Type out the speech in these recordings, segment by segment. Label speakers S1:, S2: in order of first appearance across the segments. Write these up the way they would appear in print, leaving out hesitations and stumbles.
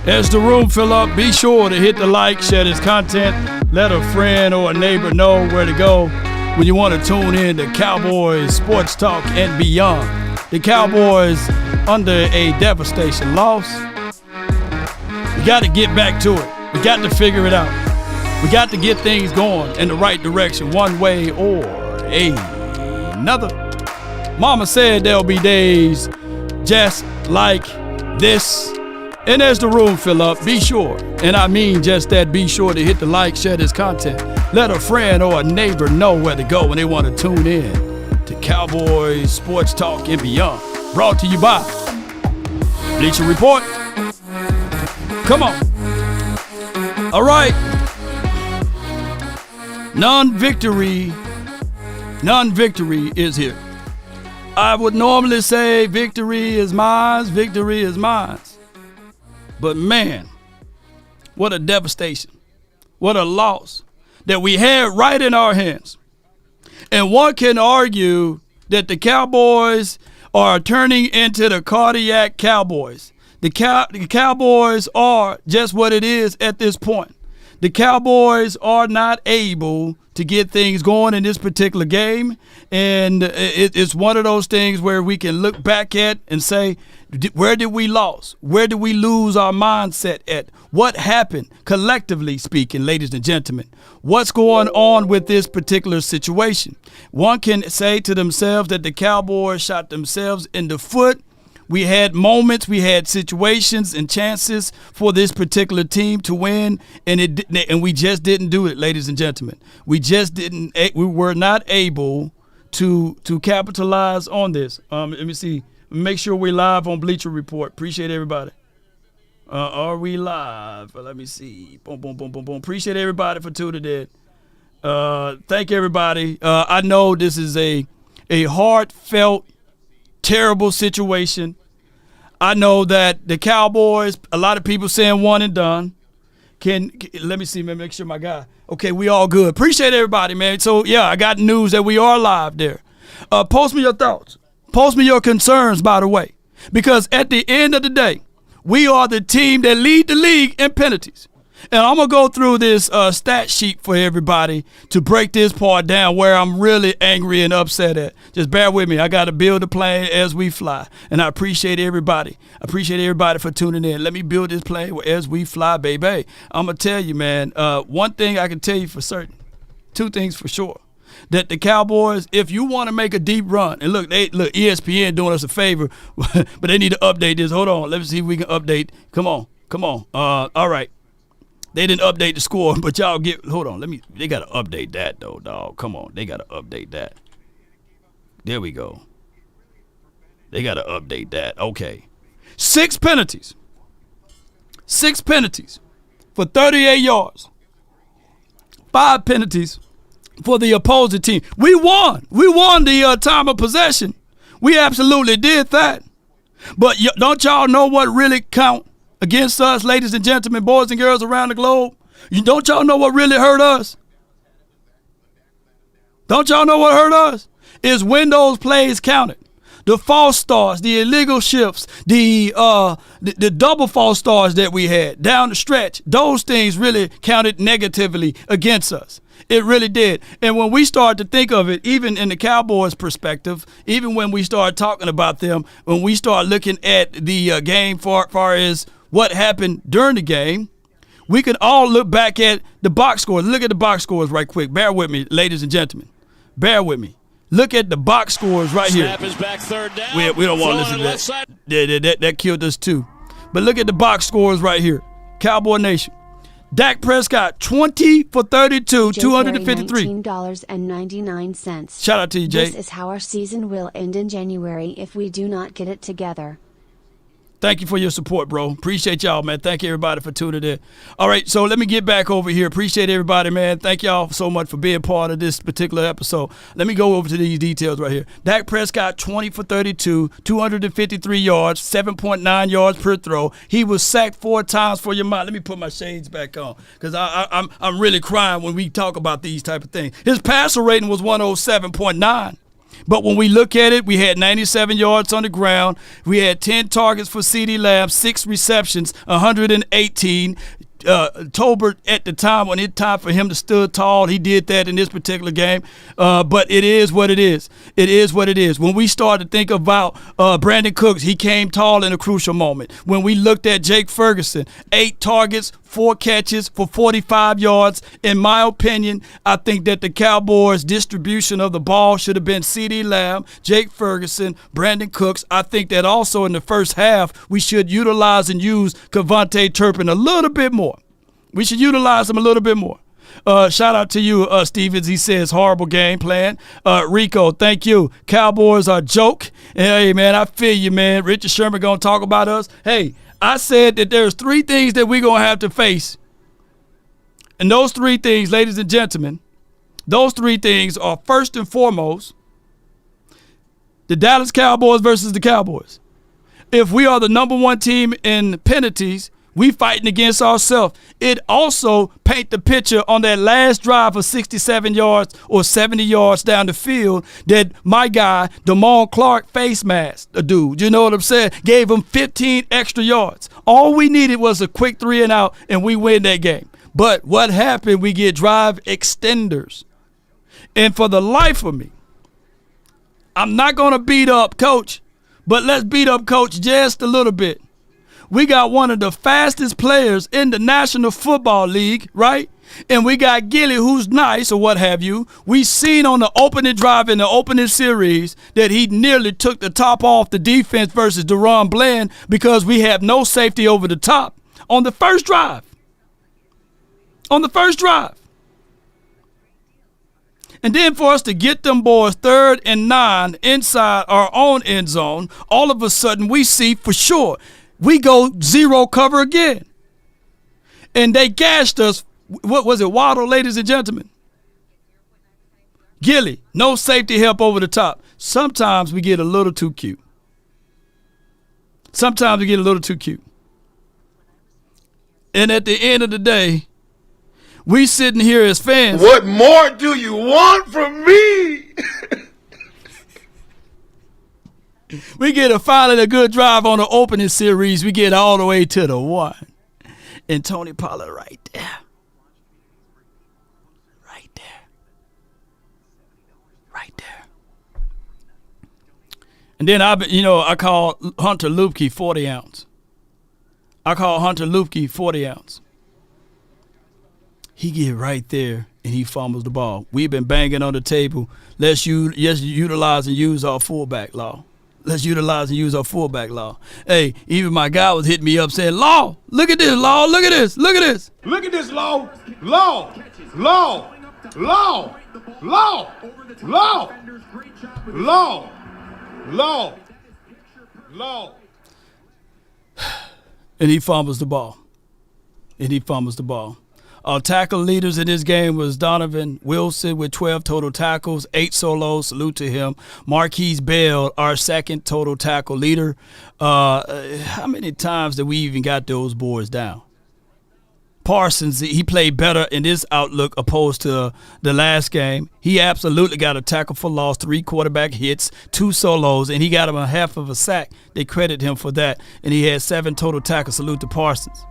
S1: As the room fill up, be sure to hit the like, share this content, let a friend or a neighbor know where to go when you want to tune in to Cowboys Sports Talk and beyond. The Cowboys under a devastation loss. We got to get back to it. We got to figure it out. We got to get things going in the right direction one way or another. Mama said there'll be days just like this. And as the room fill up, be sure, and I mean just that, be sure to hit the like, share this content. Let a friend or a neighbor know where to go when they want to tune in to Cowboys Sports Talk and beyond. Brought to you by Bleacher Report. Come on. All right. Non-victory is here. I would normally say victory is mine. But man, what a devastation. What a loss that we had right in our hands. And one can argue that the Cowboys are turning into the cardiac Cowboys. The Cowboys are just what it is at this point. The Cowboys are not able to get things going in this particular game. And it's one of those things where we can look back at and say, where did we lose? Where did we lose our mindset at? What happened, collectively speaking, ladies and gentlemen? What's going on with this particular situation? One can say to themselves that the Cowboys shot themselves in the foot. We had moments, we had situations and chances for this particular team to win, and we just didn't do it, ladies and gentlemen. We were not able to capitalize on this. Let me see. Make sure we're live on Bleacher Report. Appreciate everybody. Are we live? Let me see. Boom, boom, boom, boom, boom. Appreciate everybody for tuning in. Thank everybody. I know this is a heartfelt, terrible situation. I know that the Cowboys, a lot of people saying one and done. Let me see, man, make sure my guy. Okay, we all good. Appreciate everybody, man. So, yeah, I got news that we are live there. Post me your thoughts. Post me your concerns, by the way. Because at the end of the day, we are the team that lead the league in penalties. And I'm going to go through this stat sheet for everybody to break this part down where I'm really angry and upset at. Just bear with me. I got to build the plane as we fly. And I appreciate everybody. I appreciate everybody for tuning in. Let me build this plane as we fly, baby. I'm going to tell you, man, one thing I can tell you for certain, two things for sure. That the Cowboys, if you want to make a deep run, and look, ESPN doing us a favor, but they need to update this. Hold on. Let me see if we can update. Come on. All right. They didn't update the score, but y'all hold on. They got to update that, though, dog. Come on. They got to update that. There we go. They got to update that. Okay. 6 penalties. 6 penalties for 38 yards. 5 penalties for the opposing team. We won. We won the time of possession. We absolutely did that. But don't y'all know what really count against us, ladies and gentlemen, boys and girls around the globe? Don't y'all know what really hurt us? Don't y'all know what hurt us? Is when those plays counted. The false starts, the illegal shifts, the double false starts that we had down the stretch, those things really counted negatively against us. It really did. And when we start to think of it, even in the Cowboys' perspective, even when we start talking about them, when we start looking at the game far as what happened during the game, we can all look back at the box scores. Look at the box scores right quick. Bear with me, ladies and gentlemen. Bear with me. Look at the box scores right here.
S2: Snap is back, third down.
S1: We don't want to listen to that. That killed us too. But look at the box scores right here. Cowboy Nation. Dak Prescott, 20 for 32, 253.
S3: $19.99.
S1: Shout out to you, Jay.
S3: This is how our season will end in January if we do not get it together.
S1: Thank you for your support, bro. Appreciate y'all, man. Thank you, everybody, for tuning in. All right, so let me get back over here. Appreciate everybody, man. Thank y'all so much for being part of this particular episode. Let me go over to these details right here. Dak Prescott, 20 for 32, 253 yards, 7.9 yards per throw. He was sacked 4 times for your mind. Let me put my shades back on because I'm really crying when we talk about these type of things. His passer rating was 107.9. But when we look at it, we had 97 yards on the ground. We had 10 targets for CeeDee Lamb, 6 receptions, 118. Tolbert at the time, when it's time for him to stood tall, he did that in this particular game. But it is what it is. It is what it is. When we start to think about Brandon Cooks, he came tall in a crucial moment. When we looked at Jake Ferguson, 8 targets, 4 catches for 45 yards. In my opinion, I think that the Cowboys' distribution of the ball should have been CeeDee Lamb, Jake Ferguson, Brandon Cooks. I think that also in the first half, we should utilize and use Kevontae Turpin a little bit more. We should utilize him a little bit more. Shout out to you, Stevens. He says, horrible game plan. Rico, thank you. Cowboys are a joke. Hey, man, I feel you, man. Richard Sherman going to talk about us. Hey, I said that there's 3 things that we're going to have to face. And those 3 things, ladies and gentlemen, those 3 things are first and foremost, the Dallas Cowboys versus the Cowboys. If we are the number 1 team in penalties, we fighting against ourselves. It also paint the picture on that last drive of 67 yards or 70 yards down the field that my guy, Damone Clark, face masked a dude. You know what I'm saying? Gave him 15 extra yards. All we needed was a quick 3 and out, and we win that game. But what happened? We get drive extenders. And for the life of me, I'm not going to beat up Coach, but let's beat up Coach just a little bit. We got one of the fastest players in the National Football League, right? And we got Gilly, who's nice or what have you. We seen on the opening drive in the opening series that he nearly took the top off the defense versus Deron Bland because we have no safety over the top on the first drive. On the first drive. And then for us to get them boys 3rd and 9 inside our own end zone, all of a sudden we see for sure we go 0 cover again. And they gashed us. What was it, Waddle, ladies and gentlemen? Gilly, no safety help over the top. Sometimes we get a little too cute. Sometimes we get a little too cute. And at the end of the day, we sitting here as fans.
S2: What more do you want from me?
S1: We get finally a good drive on the opening series. We get all the way to the 1. And Tony Pollard right there. Right there. Right there. And then I call Hunter Luepke 40 ounce. I call Hunter Luepke 40 ounce. He get right there and he fumbles the ball. We've been banging on the table. Let's utilize and use our fullback law. Let's utilize and use our fullback law. Hey, even my guy was hitting me up saying, Law, look at this, Law, look at this, look at this.
S2: Look at this, Law, Law, Law, Law, Law, Law, Law, Law, Law.
S1: And he fumbles the ball. Our tackle leaders in this game was Donovan Wilson with 12 total tackles, 8 solos. Salute to him. Marquise Bell, our second total tackle leader. How many times did we even got those boys down? Parsons, he played better in this outlook opposed to the last game. He absolutely got a tackle for loss, 3 quarterback hits, 2 solos, and he got him a half of a sack. They credit him for that. And he had 7 total tackles. Salute to Parsons.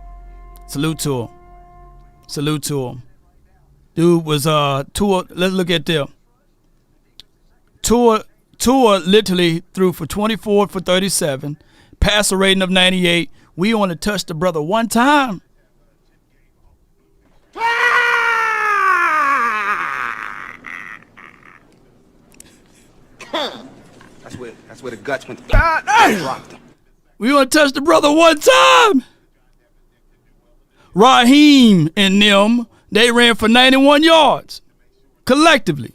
S1: Salute to him. Dude was Tua. Let's look at them. Tua literally threw for 24 for 37, passer rating of 98. We only touched the brother 1 time.
S4: That's where the guts went.
S1: We only touched the brother 1 time. Raheem and them, they ran for 91 yards collectively.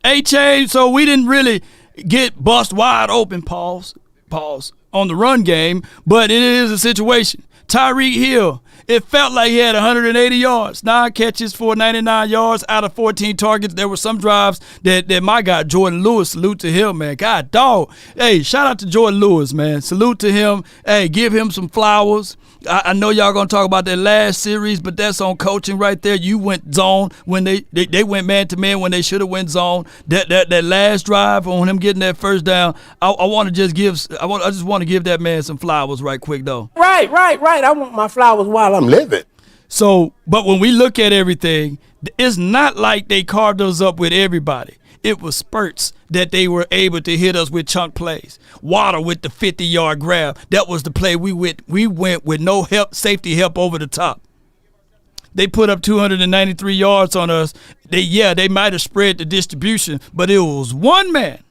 S1: A-Chain, so we didn't really get bust wide open, pause, on the run game, but it is a situation. Tyreek Hill, it felt like he had 180 yards, 9 catches for 99 yards out of 14 targets. There were some drives that my guy, Jordan Lewis, salute to him, man. God, dog. Hey, shout out to Jordan Lewis, man. Salute to him. Hey, give him some flowers. I know y'all gonna talk about that last series, but that's on coaching right there. You went zone when they went man to man when they should have went zone. That last drive on him getting that first down. I just want to give that man some flowers right quick though.
S5: Right. I want my flowers while I'm living.
S1: So, but when we look at everything, it's not like they carved us up with everybody. It was spurts that they were able to hit us with chunk plays. Water with the 50-yard grab. That was the play we went with no help, safety help over the top. They put up 293 yards on us. They might have spread the distribution, but it was one man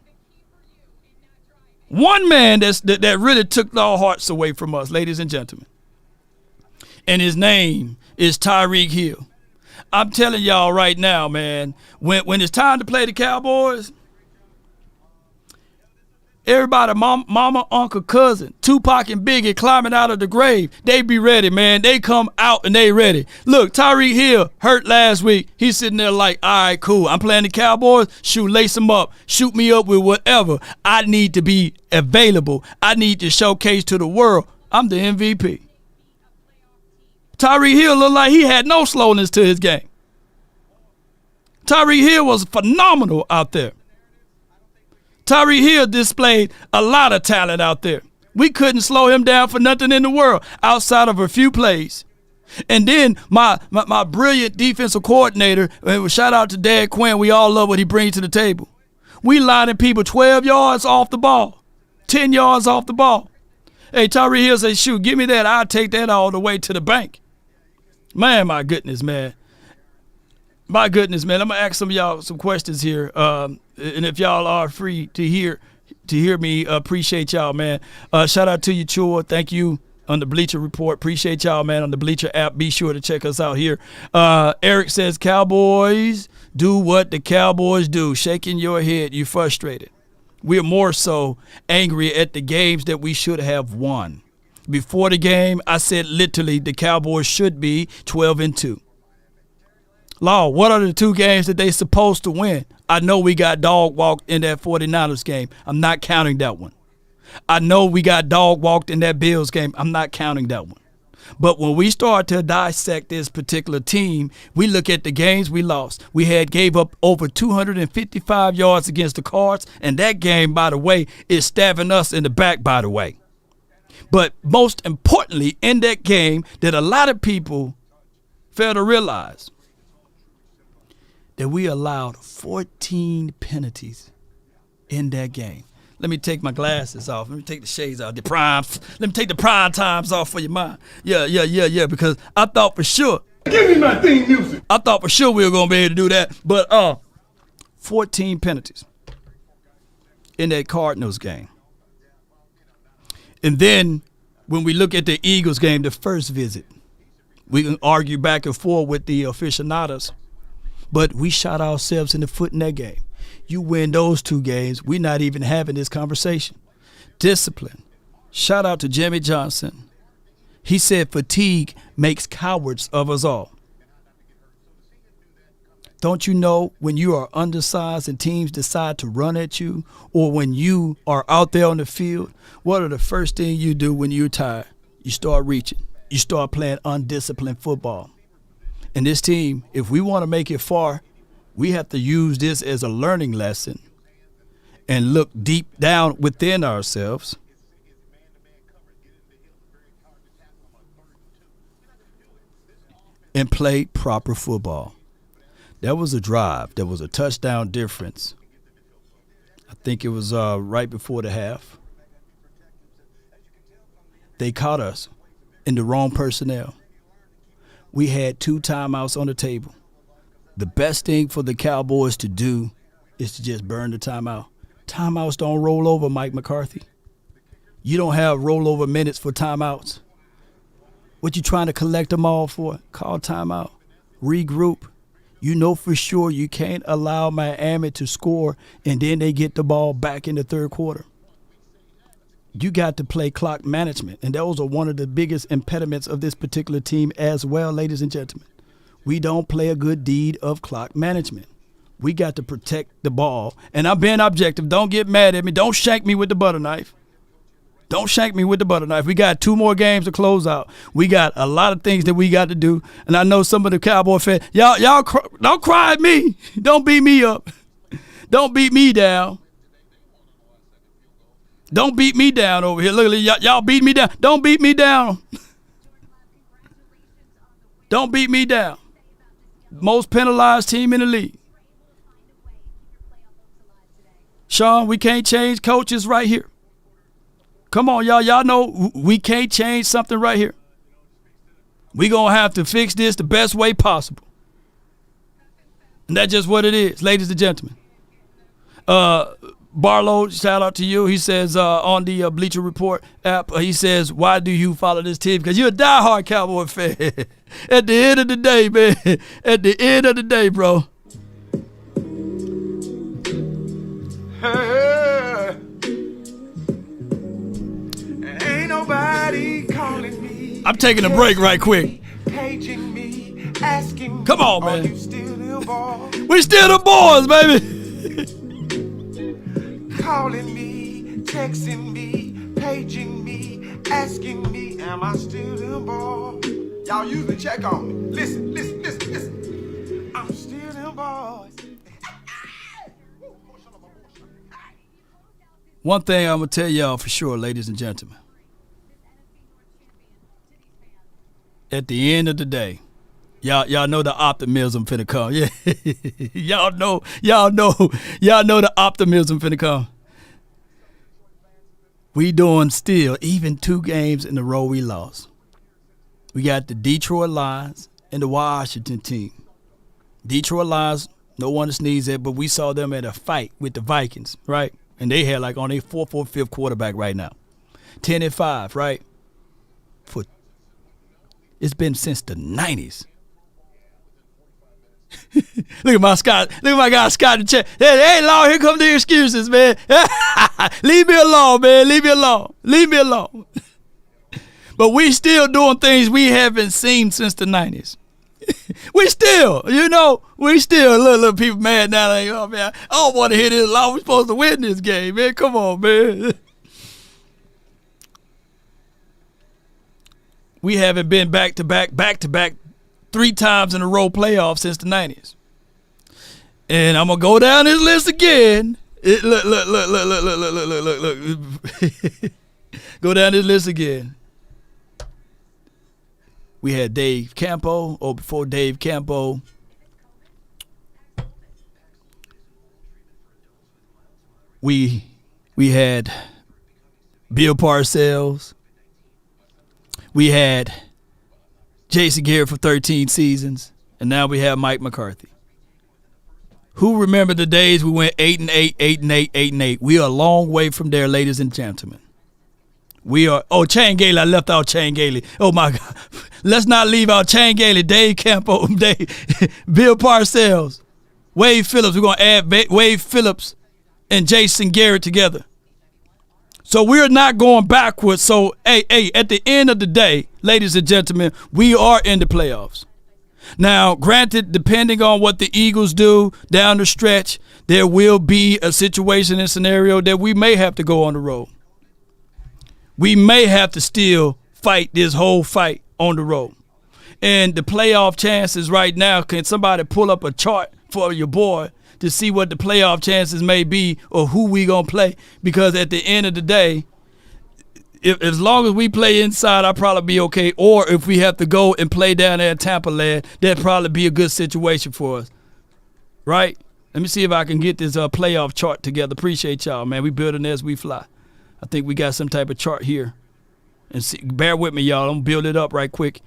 S1: that really took our hearts away from us, ladies and gentlemen. And his name is Tyreek Hill. I'm telling y'all right now, man, when it's time to play the Cowboys, everybody, mama, uncle, cousin, Tupac and Biggie climbing out of the grave, they be ready, man. They come out and they ready. Look, Tyreek Hill hurt last week. He's sitting there like, all right, cool. I'm playing the Cowboys. Shoot, lace him up. Shoot me up with whatever. I need to be available. I need to showcase to the world I'm the MVP. Tyreek Hill looked like he had no slowness to his game. Tyreek Hill was phenomenal out there. Tyreek Hill displayed a lot of talent out there. We couldn't slow him down for nothing in the world outside of a few plays. And then my brilliant defensive coordinator, shout out to Dad Quinn, we all love what he brings to the table. We lining people 12 yards off the ball, 10 yards off the ball. Hey, Tyreek Hill say, shoot, give me that. I'll take that all the way to the bank. Man, my goodness, man. I'm going to ask some of y'all some questions here. And if y'all are free to hear me, appreciate y'all, man. Shout out to you, Chua. Thank you on the Bleacher Report. Appreciate y'all, man, on the Bleacher app. Be sure to check us out here. Eric says, Cowboys do what the Cowboys do. Shaking your head. You frustrated. We're more so angry at the games that we should have won. Before the game, I said literally the Cowboys should be 12-2. Law, what are the two games that they supposed to win? I know we got dog walked in that 49ers game. I'm not counting that one. I know we got dog walked in that Bills game. I'm not counting that one. But when we start to dissect this particular team, we look at the games we lost. We gave up over 255 yards against the Cards, and that game, by the way, is stabbing us in the back, by the way. But most importantly, in that game, that a lot of people fail to realize that we allowed 14 penalties in that game. Let me take my glasses off. Let me take the shades off. Let me take the prime times off for your mind. Yeah, because I thought for sure.
S2: Give me my theme music.
S1: I thought for sure we were going to be able to do that. But 14 penalties in that Cardinals game. And then when we look at the Eagles game, the first visit, we can argue back and forth with the aficionados, but we shot ourselves in the foot in that game. You win those two games, we're not even having this conversation. Discipline. Shout out to Jimmy Johnson. He said fatigue makes cowards of us all. Don't you know when you are undersized and teams decide to run at you, or when you are out there on the field, what are the first things you do when you're tired? You start reaching. You start playing undisciplined football. And this team, if we want to make it far, we have to use this as a learning lesson and look deep down within ourselves and play proper football. That was a drive. There was a touchdown difference. I think it was right before the half. They caught us in the wrong personnel. We had 2 timeouts on the table. The best thing for the Cowboys to do is to just burn the timeout. Timeouts don't roll over, Mike McCarthy. You don't have rollover minutes for timeouts. What you trying to collect them all for? Call timeout. Regroup. You know for sure you can't allow Miami to score and then they get the ball back in the third quarter. You got to play clock management, and those are one of the biggest impediments of this particular team as well, ladies and gentlemen. We don't play a good deed of clock management. We got to protect the ball. And I'm being objective. Don't get mad at me. Don't shank me with the butter knife. Don't shank me with the butter knife. We got 2 more games to close out. We got a lot of things that we got to do. And I know some of the Cowboy fans, y'all don't cry at me. Don't beat me up. Don't beat me down. Don't beat me down over here. Look at y'all beat me down. Don't beat me down. Don't beat me down. Most penalized team in the league. Sean, we can't change coaches right here. Come on, y'all. Y'all know we can't change something right here. We're going to have to fix this the best way possible. And that's just what it is, ladies and gentlemen. Barlow, shout out to you. He says on the Bleacher Report app, he says, why do you follow this team? Because you're a diehard Cowboy fan. At the end of the day, man. At the end of the day, bro.
S2: Ain't nobody calling me.
S1: I'm taking a break right quick.
S2: Paging me, asking
S1: Come on,
S2: are
S1: man.
S2: you still the boy?
S1: We still the boys, baby.
S2: Calling me, texting me, paging me, asking me, am I still the boy? Y'all usually check on me. Listen. I'm still the boys.
S1: One thing I'm going to tell y'all for sure, ladies and gentlemen. At the end of the day, y'all know the optimism finna come. Yeah. y'all know the optimism finna come. We doing still, even 2 games in a row we lost. We got the Detroit Lions and the Washington team. Detroit Lions, no one to sneeze at, but we saw them at a fight with the Vikings, right? And they had like on their 4th or 5th quarterback right now. 10-5, right? It's been since the 90s. Look at my guy Scott in the chat. Hey, Lord, here come the excuses, man. Leave me alone, man. Leave me alone. But we still doing things we haven't seen since the 90s. we still, little people mad now. Like, oh, man, I don't want to hear this. We're supposed to win this game, man. Come on, man. We haven't been back-to-back 3 times in a row playoffs since the 90s. And I'm going to go down this list again. Look. Go down this list again. We had Dave Campo, or before Dave Campo. We had Bill Parcells. We had Jason Garrett for 13 seasons, and now we have Mike McCarthy. Who remember the days we went 8-8, 8-8, 8-8? We are a long way from there, ladies and gentlemen. We are. Oh, Chan Gailey. I left out Chan Gailey. Oh, my God. Let's not leave out Chan Gailey, Dave Campo, Bill Parcells, Wade Phillips. We're going to add Wade Phillips and Jason Garrett together. So we're not going backwards. So, hey, at the end of the day, ladies and gentlemen, we are in the playoffs. Now, granted, depending on what the Eagles do down the stretch, there will be a situation and scenario that we may have to go on the road. We may have to still fight this whole fight on the road. And the playoff chances right now, can somebody pull up a chart for your boy to see what the playoff chances may be or who we going to play? Because at the end of the day, if as long as we play inside, I'll probably be okay. Or if we have to go and play down there in Tampa Land, that'd probably be a good situation for us. Right? Let me see if I can get this playoff chart together. Appreciate y'all, man. We building as we fly. I think we got some type of chart here. And see, bear with me, y'all. I'm going to build it up right quick.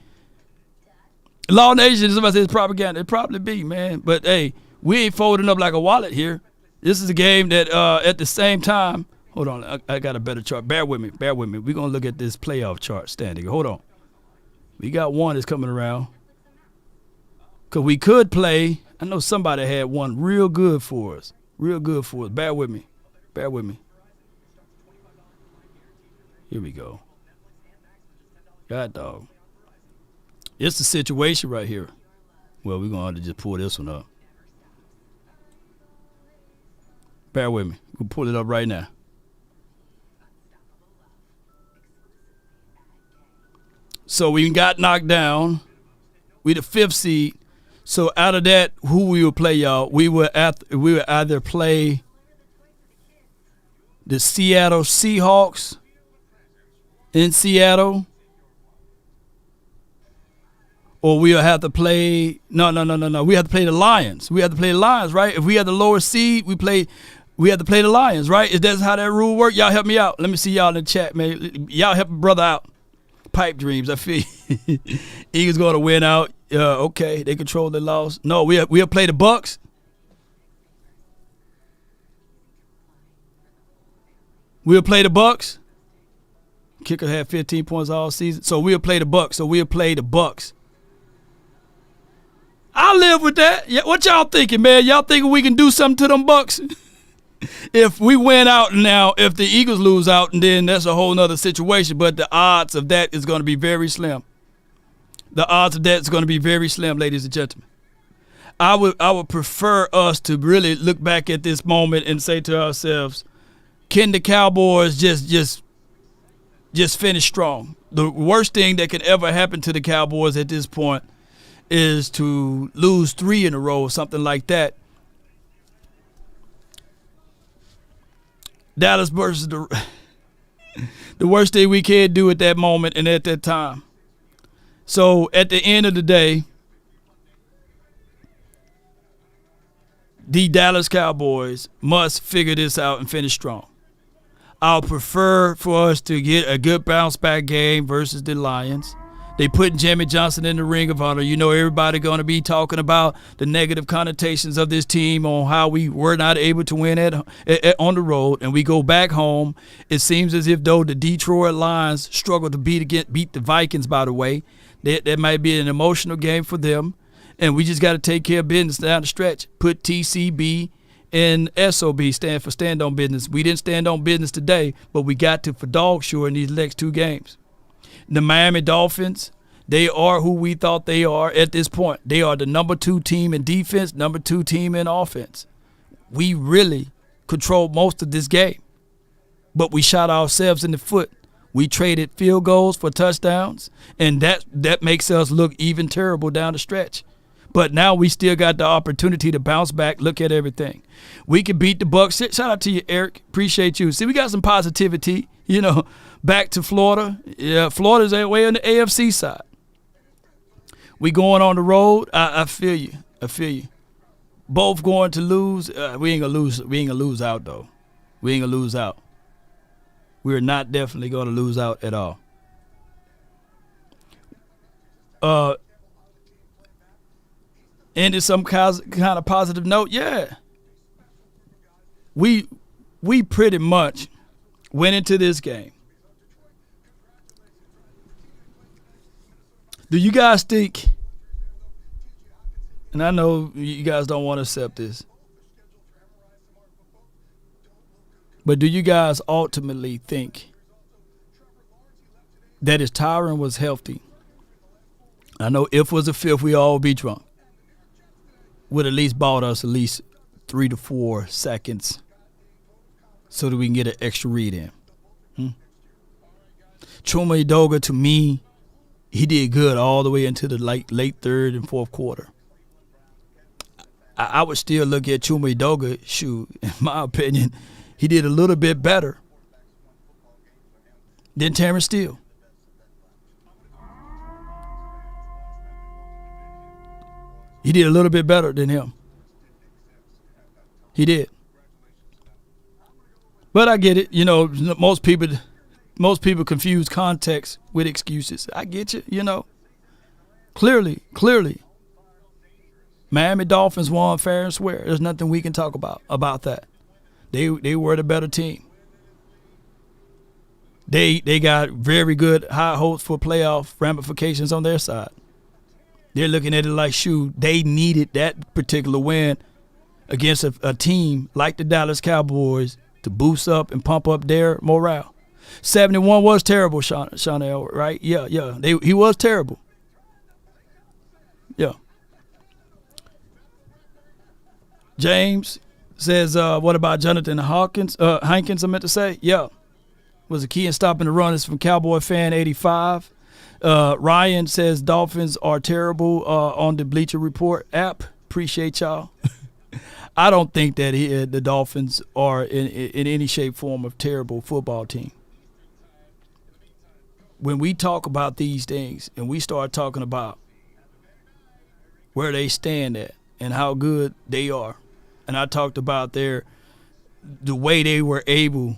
S1: Law Nation, somebody says propaganda. It probably be, man. But, hey, we ain't folding up like a wallet here. This is a game that at the same time, hold on, I got a better chart. Bear with me. We're going to look at this playoff chart standing. Hold on. We got one that's coming around. Because we could play. I know somebody had one real good for us. Bear with me. Here we go. God dog. It's the situation right here. Well, we're going to have to just pull this one up. Bear with me. We'll pull it up right now. So we got knocked down. We the 5th seed. So out of that, who we would play, y'all? We would either play the Seattle Seahawks in Seattle, or we'll have to play no. We have to play the Lions. We have to play the Lions, right? If we had the lower seed, we have to play the Lions, right? Is that how that rule works? Y'all help me out. Let me see y'all in the chat, man. Y'all help a brother out. Pipe dreams, I feel you. Eagles going to win out. Okay, they control the loss. No, we'll play the Bucks. We'll play the Bucks. Kicker had 15 points all season. So we'll play the Bucks. I live with that. Yeah, what y'all thinking, man? Y'all thinking we can do something to them Bucks? If we win out now, if the Eagles lose out, and then that's a whole nother situation. But the odds of that is going to be very slim. The odds of that is going to be very slim, ladies and gentlemen. I would prefer us to really look back at this moment and say to ourselves, can the Cowboys just finish strong? The worst thing that can ever happen to the Cowboys at this point is to lose 3 in a row or something like that. Dallas versus the worst thing we can do at that moment and at that time. So at the end of the day, the Dallas Cowboys must figure this out and finish strong. I'll prefer for us to get a good bounce back game versus the Lions. They put Jimmy Johnson in the Ring of Honor. You know, everybody going to be talking about the negative connotations of this team on how we were not able to win on the road, and we go back home. It seems as if, though, the Detroit Lions struggle to beat the Vikings, by the way. That might be an emotional game for them, and we just got to take care of business down the stretch. Put TCB and SOB, stand for stand on business. We didn't stand on business today, but we got to for dog sure in these next 2 games. The Miami Dolphins, they are who we thought they are at this point. They are the number 2 team in defense, number 2 team in offense. We really controlled most of this game, but we shot ourselves in the foot. We traded field goals for touchdowns, and that makes us look even terrible down the stretch. But now we still got the opportunity to bounce back, look at everything. We can beat the Bucks. Shout out to you, Eric. Appreciate you. See, we got some positivity, back to Florida. Yeah, Florida's way on the AFC side. We going on the road. I feel you. Both going to lose. We ain't gonna lose. We ain't gonna lose out though. We ain't gonna lose out. We're not definitely gonna lose out at all. Ended some kind of positive note. Yeah. We pretty much went into this game. Do you guys think, and I know you guys don't want to accept this, but do you guys ultimately think that if Tyron was healthy, I know if was a fifth, we all be drunk, would at least bought us at least 3 to 4 seconds so that we can get an extra read in? Chuma Edoga, to me, he did good all the way into the late third and fourth quarter. I would still look at Chuma Edoga, in my opinion, he did a little bit better than Terrence Steele. He did a little bit better than him. He did. But I get it. Most people confuse context with excuses. I get you, Clearly. Miami Dolphins won fair and square. There's nothing we can talk about that. They were the better team. They got very good high hopes for playoff ramifications on their side. They're looking at it like, they needed that particular win against a team like the Dallas Cowboys to boost up and pump up their morale. 71 was terrible, Chanel, right? Yeah. He was terrible. Yeah. James says, what about Jonathan Hankins, I meant to say? Yeah. Was a key in stopping the run. It's from Cowboy Fan 85. Ryan says Dolphins are terrible on the Bleacher Report app. Appreciate y'all. I don't think that the Dolphins are in any shape, form of terrible football team. When we talk about these things and we start talking about where they stand at and how good they are, and I talked about the way they were able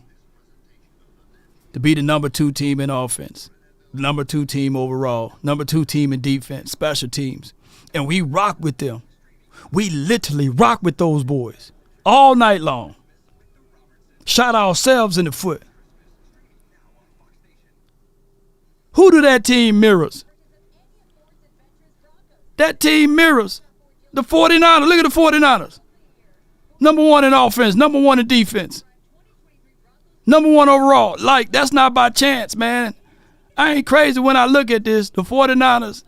S1: to be the number 2 team in offense, number 2 team overall, number 2 team in defense, special teams, and we rock with them. We literally rock with those boys all night long. Shot ourselves in the foot. Who do that team mirrors? That team mirrors the 49ers. Look at the 49ers. Number 1 in offense, number 1 in defense. Number 1 overall. Like, that's not by chance, man. I ain't crazy when I look at this. The 49ers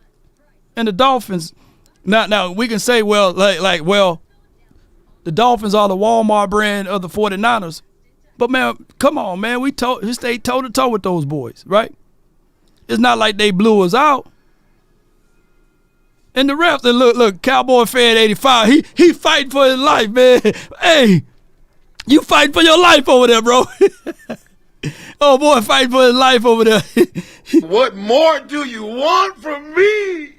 S1: and the Dolphins. Now we can say, well, well, the Dolphins are the Walmart brand of the 49ers. But, man, come on, man. We stayed toe-to-toe with those boys, right? It's not like they blew us out. And the refs, and look, Cowboy fan 85, he fighting for his life, man. Hey, you fighting for your life over there, bro. Oh, boy, fighting for his life over there.
S2: What more do you want from me?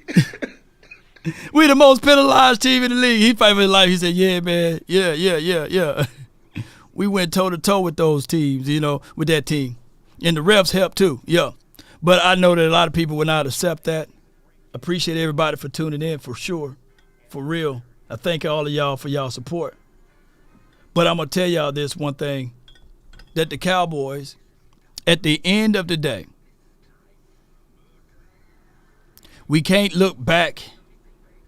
S1: We the most penalized team in the league. He fighting for his life. He said, yeah, man, yeah. We went toe-to-toe with those teams, with that team. And the refs helped too, yeah. But I know that a lot of people would not accept that. Appreciate everybody for tuning in, for sure, for real. I thank all of y'all for y'all support. But I'm going to tell y'all this one thing, that the Cowboys, at the end of the day, we can't look back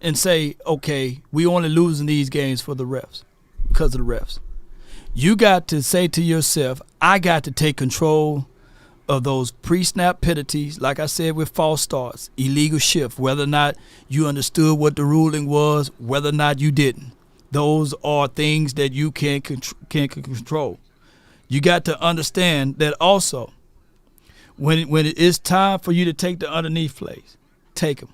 S1: and say, okay, we only losing these games for the refs, because of the refs. You got to say to yourself, I got to take control of those pre-snap penalties, like I said, with false starts, illegal shift, whether or not you understood what the ruling was, whether or not you didn't. Those are things that you can't control. You got to understand that also, when it is time for you to take the underneath plays, take them.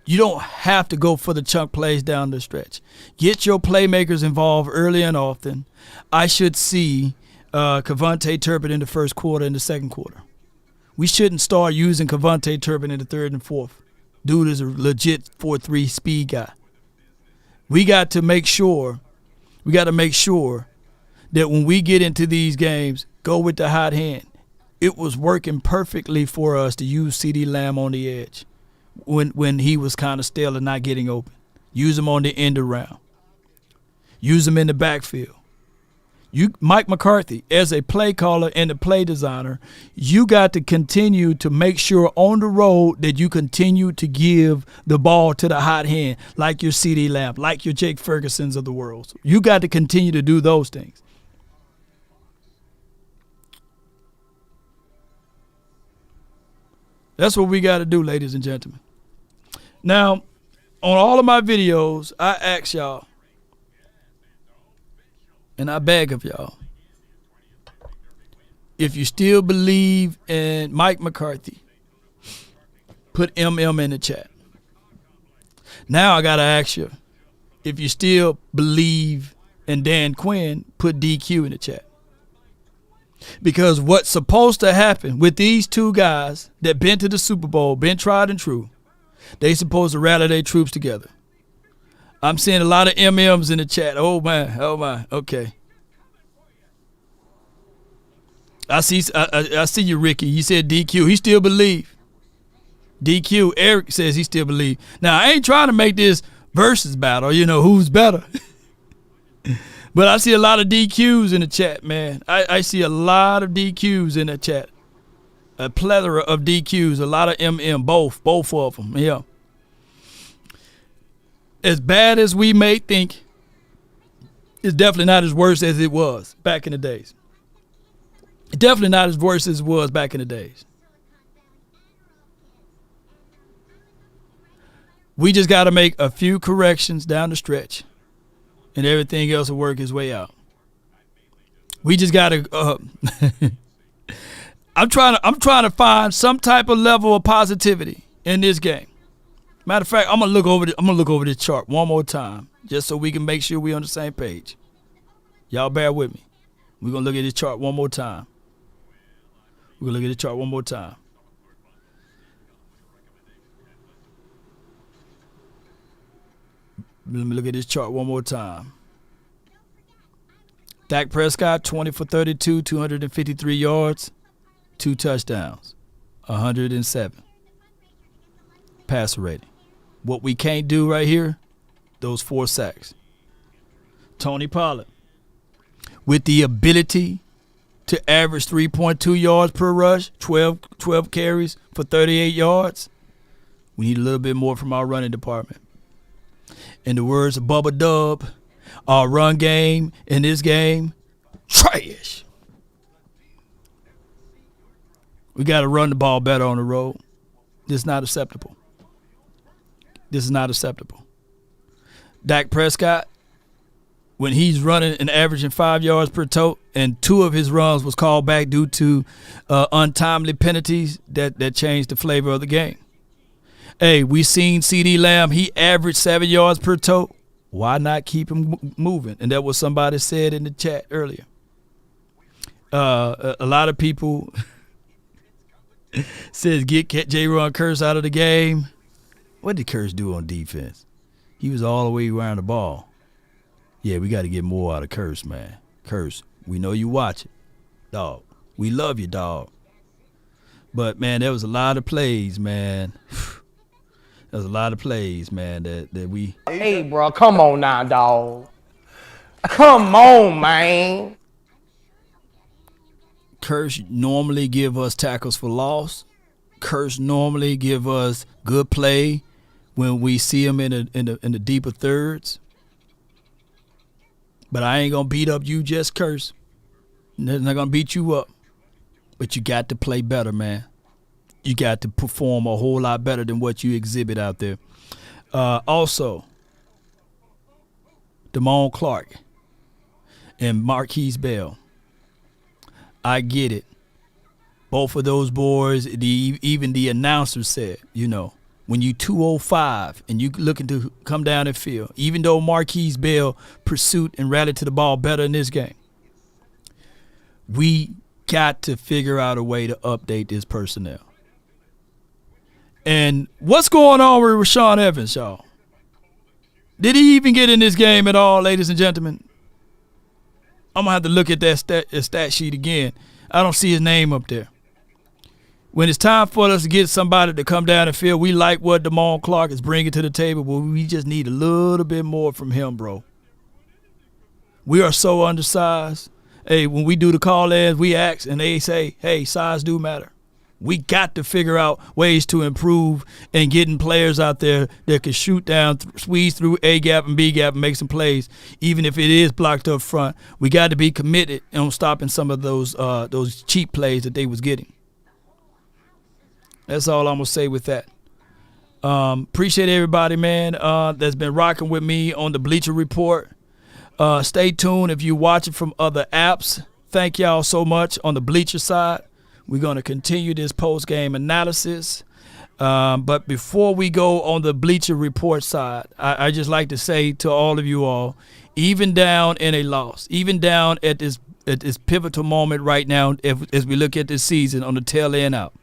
S1: You don't have to go for the chunk plays down the stretch. Get your playmakers involved early and often. I should see Kevontae Turpin in the first quarter and the second quarter. We shouldn't start using Kevontae Turpin in the third and fourth. Dude is a legit 4.3 speed guy. We got to make sure that when we get into these games, go with the hot hand. It was working perfectly for us to use CeeDee Lamb on the edge when he was kind of stale and not getting open. Use him on the end around. Use him in the backfield. Mike McCarthy, as a play caller and a play designer, you got to continue to make sure on the road that you continue to give the ball to the hot hand, like your CeeDee Lamb, like your Jake Fergusons of the world. You got to continue to do those things. That's what we got to do, ladies and gentlemen. Now, on all of my videos, I ask y'all, and I beg of y'all, if you still believe in Mike McCarthy, put MM in the chat. Now I got to ask you, if you still believe in Dan Quinn, put DQ in the chat. Because what's supposed to happen with these two guys that been to the Super Bowl, been tried and true, they supposed to rally their troops together. I'm seeing a lot of MMs in the chat. Oh my, okay. I see you, Ricky. You said DQ. He still believe. DQ, Eric says he still believe. Now, I ain't trying to make this versus battle, who's better. But I see a lot of DQs in the chat, man. I see a lot of DQs in the chat. A plethora of DQs, a lot of MM, both of them, yeah. As bad as we may think, it's definitely not as worse as it was back in the days. Definitely not as worse as it was back in the days. We just got to make a few corrections down the stretch, and everything else will work its way out. We just got to I'm trying to find some type of level of positivity in this game. Matter of fact, I'm gonna look over this chart one more time, just so we can make sure we're on the same page. Y'all bear with me. We're gonna look at this chart one more time. Let me look at this chart one more time. Dak Prescott, 20 for 32, 253 yards, 2 touchdowns, 107 passer rating. What we can't do right here, those 4 sacks. Tony Pollard, with the ability to average 3.2 yards per rush, 12 carries for 38 yards, we need a little bit more from our running department. In the words of Bubba Dub, our run game in this game, trash. We got to run the ball better on the road. This is not acceptable. Dak Prescott, when he's running and averaging 5 yards per tote, and 2 of his runs was called back due to untimely penalties that changed the flavor of the game. Hey, we seen CeeDee Lamb, he averaged 7 yards per tote. Why not keep him moving? And that was somebody said in the chat earlier. A lot of people says get J-Ron Curse out of the game. What did Curse do on defense? He was all the way around the ball. Yeah, we got to get more out of Curse, man. Curse, we know you watch it. Dog, we love you, dog. But, man, there was a lot of plays, man. There's a lot of plays, man, that we...
S5: Hey, bro, come on now, dog. Come on, man.
S1: Curse normally give us tackles for loss. Curse normally give us good play when we see him in the deeper thirds. But I ain't gonna beat up you, just Curse. Not gonna beat you up. But you got to play better, man. You got to perform a whole lot better than what you exhibit out there. Also, Damone Clark and Marquise Bell. I get it. Both of those boys, even the announcer said, when you 205 and you looking to come down the field, even though Marquise Bell pursued and rallied to the ball better in this game, we got to figure out a way to update this personnel. And what's going on with Rashaan Evans, y'all? Did he even get in this game at all, ladies and gentlemen? I'm going to have to look at that stat sheet again. I don't see his name up there. When it's time for us to get somebody to come down the field, we like what Damone Clark is bringing to the table, but we just need a little bit more from him, bro. We are so undersized. Hey, when we do the call-ins, we ask, and they say, hey, size do matter. We got to figure out ways to improve and getting players out there that can shoot down, squeeze through A gap and B gap and make some plays, even if it is blocked up front. We got to be committed on stopping some of those cheap plays that they was getting. That's all I'm gonna say with that. Appreciate everybody, man, that's been rocking with me on the Bleacher Report. Stay tuned if you're watching from other apps. Thank y'all so much on the Bleacher side. We're going to continue this post-game analysis. But before we go on the Bleacher Report side, I just like to say to all of you all, even down in a loss, even down at this pivotal moment right now as we look at this season on the tail end out,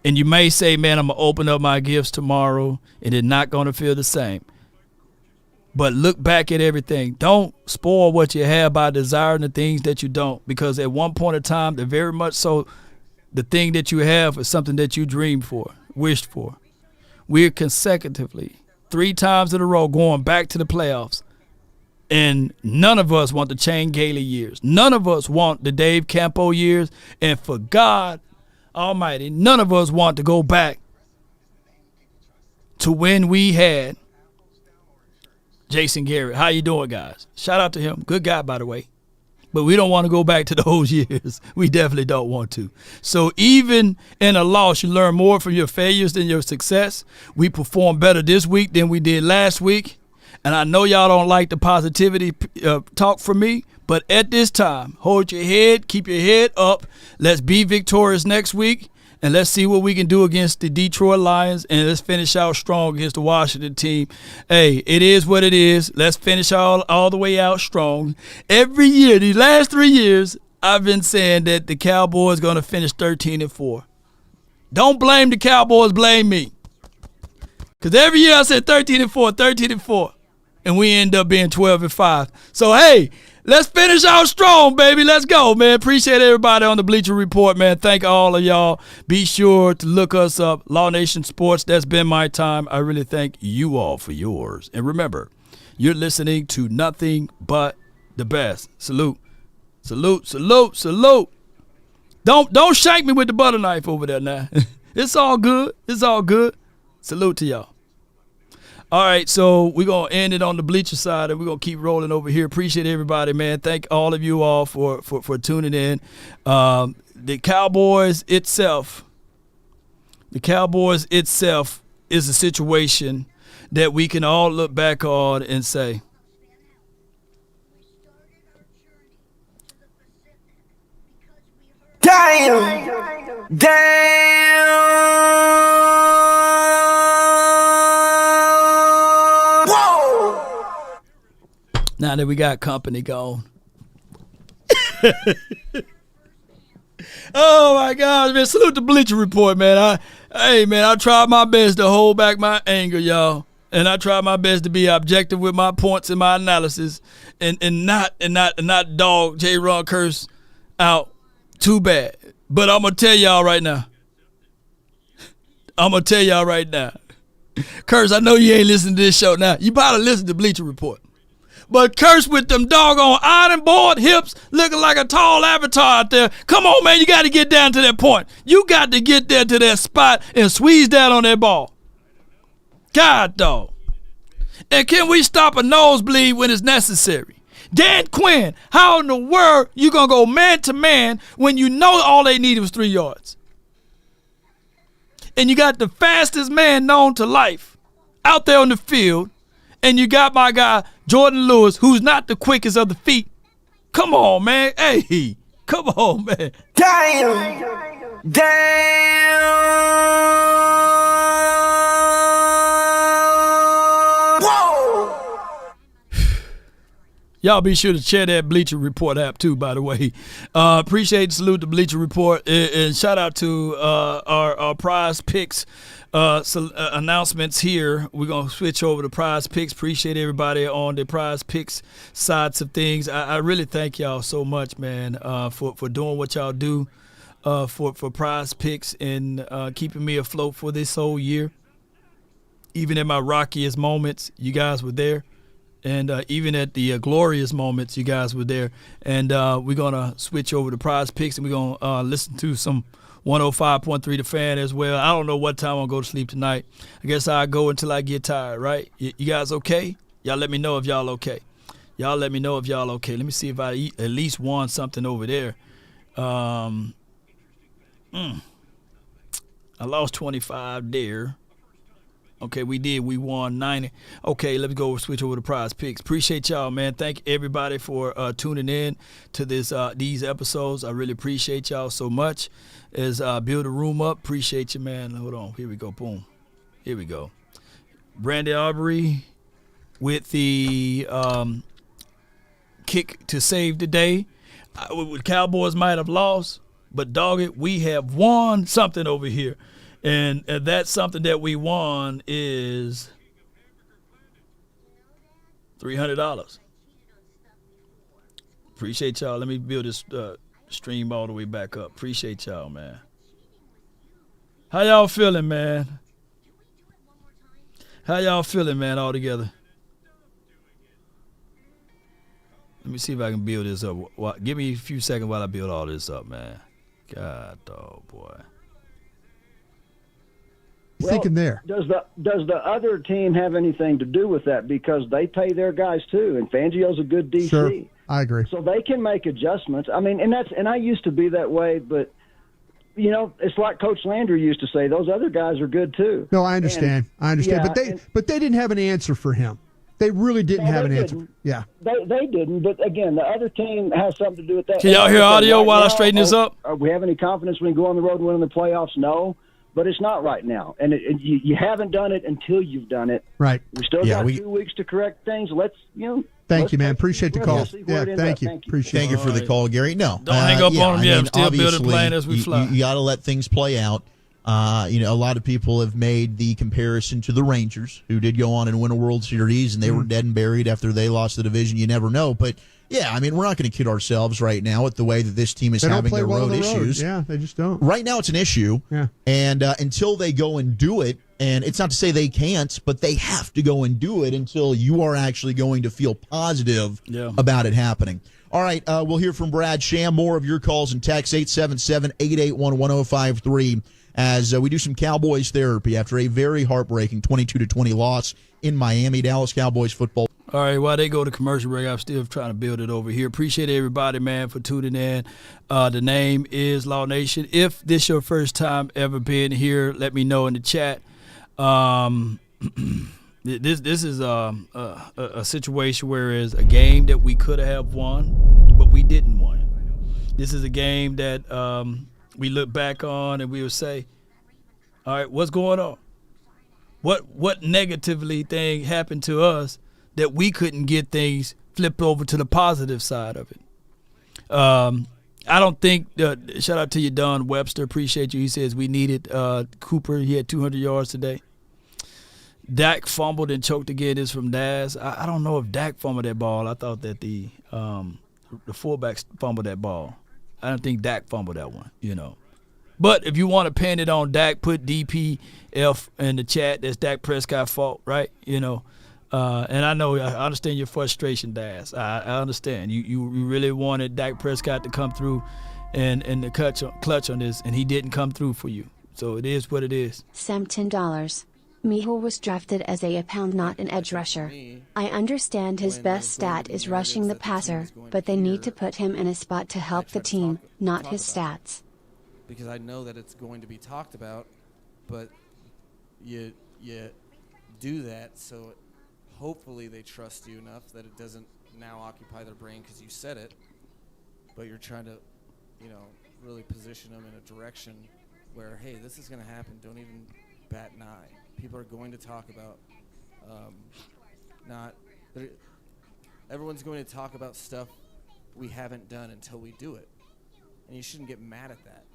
S1: and you may say, man, I'm going to open up my gifts tomorrow and it's not going to feel the same. But look back at everything. Don't spoil what you have by desiring the things that you don't. Because at one point in time, they're very much so the thing that you have is something that you dreamed for, wished for. We're consecutively 3 times in a row going back to the playoffs. And none of us want the Shane Gailey years. None of us want the Dave Campo years. And for God Almighty, none of us want to go back to when we had Jason Garrett. How you doing, guys? Shout out to him. Good guy, by the way. But we don't want to go back to those years. We definitely don't want to. So even in a loss, you learn more from your failures than your success. We performed better this week than we did last week. And I know y'all don't like the positivity talk from me, But at this time, hold your head, keep your head up. Let's be victorious next week, and let's see what we can do against the Detroit Lions, and let's finish out strong against the Washington team. Hey, it is what it is. Let's finish all the way out strong. Every year, these last 3 years, I've been saying that the Cowboys going to finish 13-4. Don't blame the Cowboys, blame me. Because every year I said 13-4, 13-4. And we end up being 12-5. So, hey, let's finish out strong, baby. Let's go, man. Appreciate everybody on the Bleacher Report, man. Thank all of y'all. Be sure to look us up, Law Nation Sports. That's been my time. I really thank you all for yours. And remember, you're listening to nothing but the best. Salute. Salute, salute, salute. Don't shank me with the butter knife over there now. It's all good. It's all good. Salute to y'all. All right, so we're going to end it on the Bleacher side, and we're going to keep rolling over here. Appreciate everybody, man. Thank all of you all for tuning in. The Cowboys itself is a situation that we can all look back on and say,
S2: Damn! Whoa!
S1: now that we got company gone. Oh, my God, man. Salute the Bleacher Report, man. I tried my best to hold back my anger, y'all. And I tried my best to be objective with my points and my analysis and not dog J. Ron Curse out too bad. But I'm going to tell y'all right now. Curse, I know you ain't listening to this show now. You probably listen to Bleacher Report. But Curse with them doggone iron board hips looking like a tall avatar out there. Come on, man, you got to get down to that point. You got to get there to that spot and squeeze down on that ball. God, dog. And can we stop a nosebleed when it's necessary? Dan Quinn, how in the world you going to go man-to-man when you know all they needed was 3 yards? And you got the fastest man known to life out there on the field, and you got my guy Jordan Lewis, who's not the quickest of the feet. Come on, man. Hey, come on, man.
S2: Damn! Whoa!
S1: Y'all be sure to share that Bleacher Report app too, by the way. Appreciate, salute the Bleacher Report, and shout out to our prize picks announcements here. We're going to switch over to prize picks. Appreciate everybody on the prize picks sides of things. I really thank y'all so much, man, for doing what y'all do for prize picks and keeping me afloat for this whole year. Even in my rockiest moments, you guys were there. And even at the glorious moments, you guys were there. And we're going to switch over to prize picks, and we're going to listen to some 105.3 The Fan as well. I don't know what time I'll go to sleep tonight. I guess I'll go until I get tired, right? You guys okay? Y'all let me know if y'all okay. Let me see if I at least won something over there. I lost 25 there. Okay, we did. We won 90. Okay, let's go switch over to prize picks. Appreciate y'all, man. Thank everybody for tuning in to these episodes. I really appreciate y'all so much. As build a room up, appreciate you, man. Hold on. Here we go. Boom. Here we go. Brandy Aubrey with the kick to save the day. Cowboys might have lost, but dog it, we have won something over here. And that's something that we won is $300. Appreciate y'all. Let me build this stream all the way back up. Appreciate y'all, man. How y'all feeling, man? All together? Let me see if I can build this up. Give me a few seconds while I build all this up, man. God, dog, boy.
S6: Well, thinking there.
S7: Does the other team have anything to do with that? Because they pay their guys too, and Fangio's a good DC.
S6: Sure, I agree.
S7: So they can make adjustments. I mean, and I used to be that way, but you know, it's like Coach Landry used to say: those other guys are good too.
S6: No, I understand.
S7: Yeah,
S6: but they didn't have an answer for him. They really didn't
S7: No,
S6: have
S7: they
S6: an answer.
S7: didn't.
S6: Yeah.
S7: They didn't, but again, the other team has something to do with that.
S1: Can y'all hear audio while I
S7: now,
S1: straighten this up?
S7: We have any confidence we can go on the road and win in the playoffs? No, but it's not right now. And you haven't done it until you've done it.
S6: Right.
S7: We still got 2 weeks to correct things.
S6: Thank you, man. Appreciate the call.
S7: See where
S6: Yeah,
S7: it ends
S6: thank
S7: up.
S6: you.
S7: Thank you.
S6: Appreciate
S8: Thank
S6: it.
S8: you for the call, Gary. No,
S1: Don't hang up on him yet.
S8: I mean,
S1: Still building
S8: obviously,
S1: plan as we fly.
S8: You got to let things play out. A lot of people have made the comparison to the Rangers, who did go on and win a World Series, and they were dead and buried after they lost the division. You never know. But, yeah, I mean, we're not going to kid ourselves right now with the way that this team is
S6: They don't
S8: having
S6: play
S8: their
S6: well
S8: road
S6: on the road.
S8: issues.
S6: Yeah, they just don't.
S8: Right now it's an issue.
S6: Yeah.
S8: And until they go and do it, and it's not to say they can't, but they have to go and do it until you are actually going to feel positive about it happening. All right, we'll hear from Brad Sham. More of your calls and texts, 877-881-1053, as we do some Cowboys therapy after a very heartbreaking 22-20 loss in Miami. Dallas Cowboys football.
S1: All right, while they go to commercial break, I'm still trying to build it over here. Appreciate everybody, man, for tuning in. The name is Law Nation. If this your first time ever being here, let me know in the chat. This is a situation where it's a game that we could have won, but we didn't win. This is a game that we look back on and we will say, all right, what's going on? What negatively thing happened to us that we couldn't get things flipped over to the positive side of it? I don't think shout out to you, Don Webster. Appreciate you. He says we needed Cooper. He had 200 yards today. Dak fumbled and choked again. This from Daz. I don't know if Dak fumbled that ball. I thought that the fullbacks fumbled that ball. I don't think Dak fumbled that one, But if you want to pin it on Dak, put DPF in the chat. That's Dak Prescott's fault, right? And I understand your frustration, Daz. I understand. You really wanted Dak Prescott to come through and the clutch on this, and he didn't come through for you. So it is what it is.
S3: Sam $10. Miho was drafted as a pound, not an edge rusher. I understand his best stat is rushing the passer, but they need to put him in a spot to help the team, not his stats.
S9: Because I know that it's going to be talked about, but you do that so hopefully they trust you enough that it doesn't now occupy their brain because you said it, but you're trying to, really position them in a direction where, hey, this is going to happen. Don't even bat an eye. People are going to talk about everyone's going to talk about stuff we haven't done until we do it. And you shouldn't get mad at that.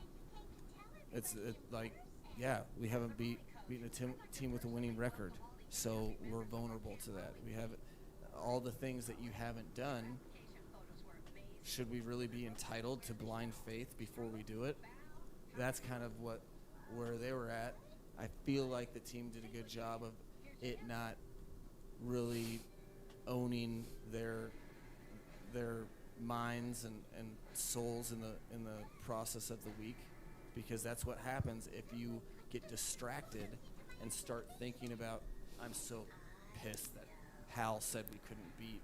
S9: We haven't beaten a team with a winning record, so we're vulnerable to that. We have all the things that you haven't done. Should we really be entitled to blind faith before we do it? That's kind of where they were at. I feel like the team did a good job of it not really owning their minds and souls in the process of the week, because that's what happens if you get distracted and start thinking about, I'm so pissed that Hal said we couldn't beat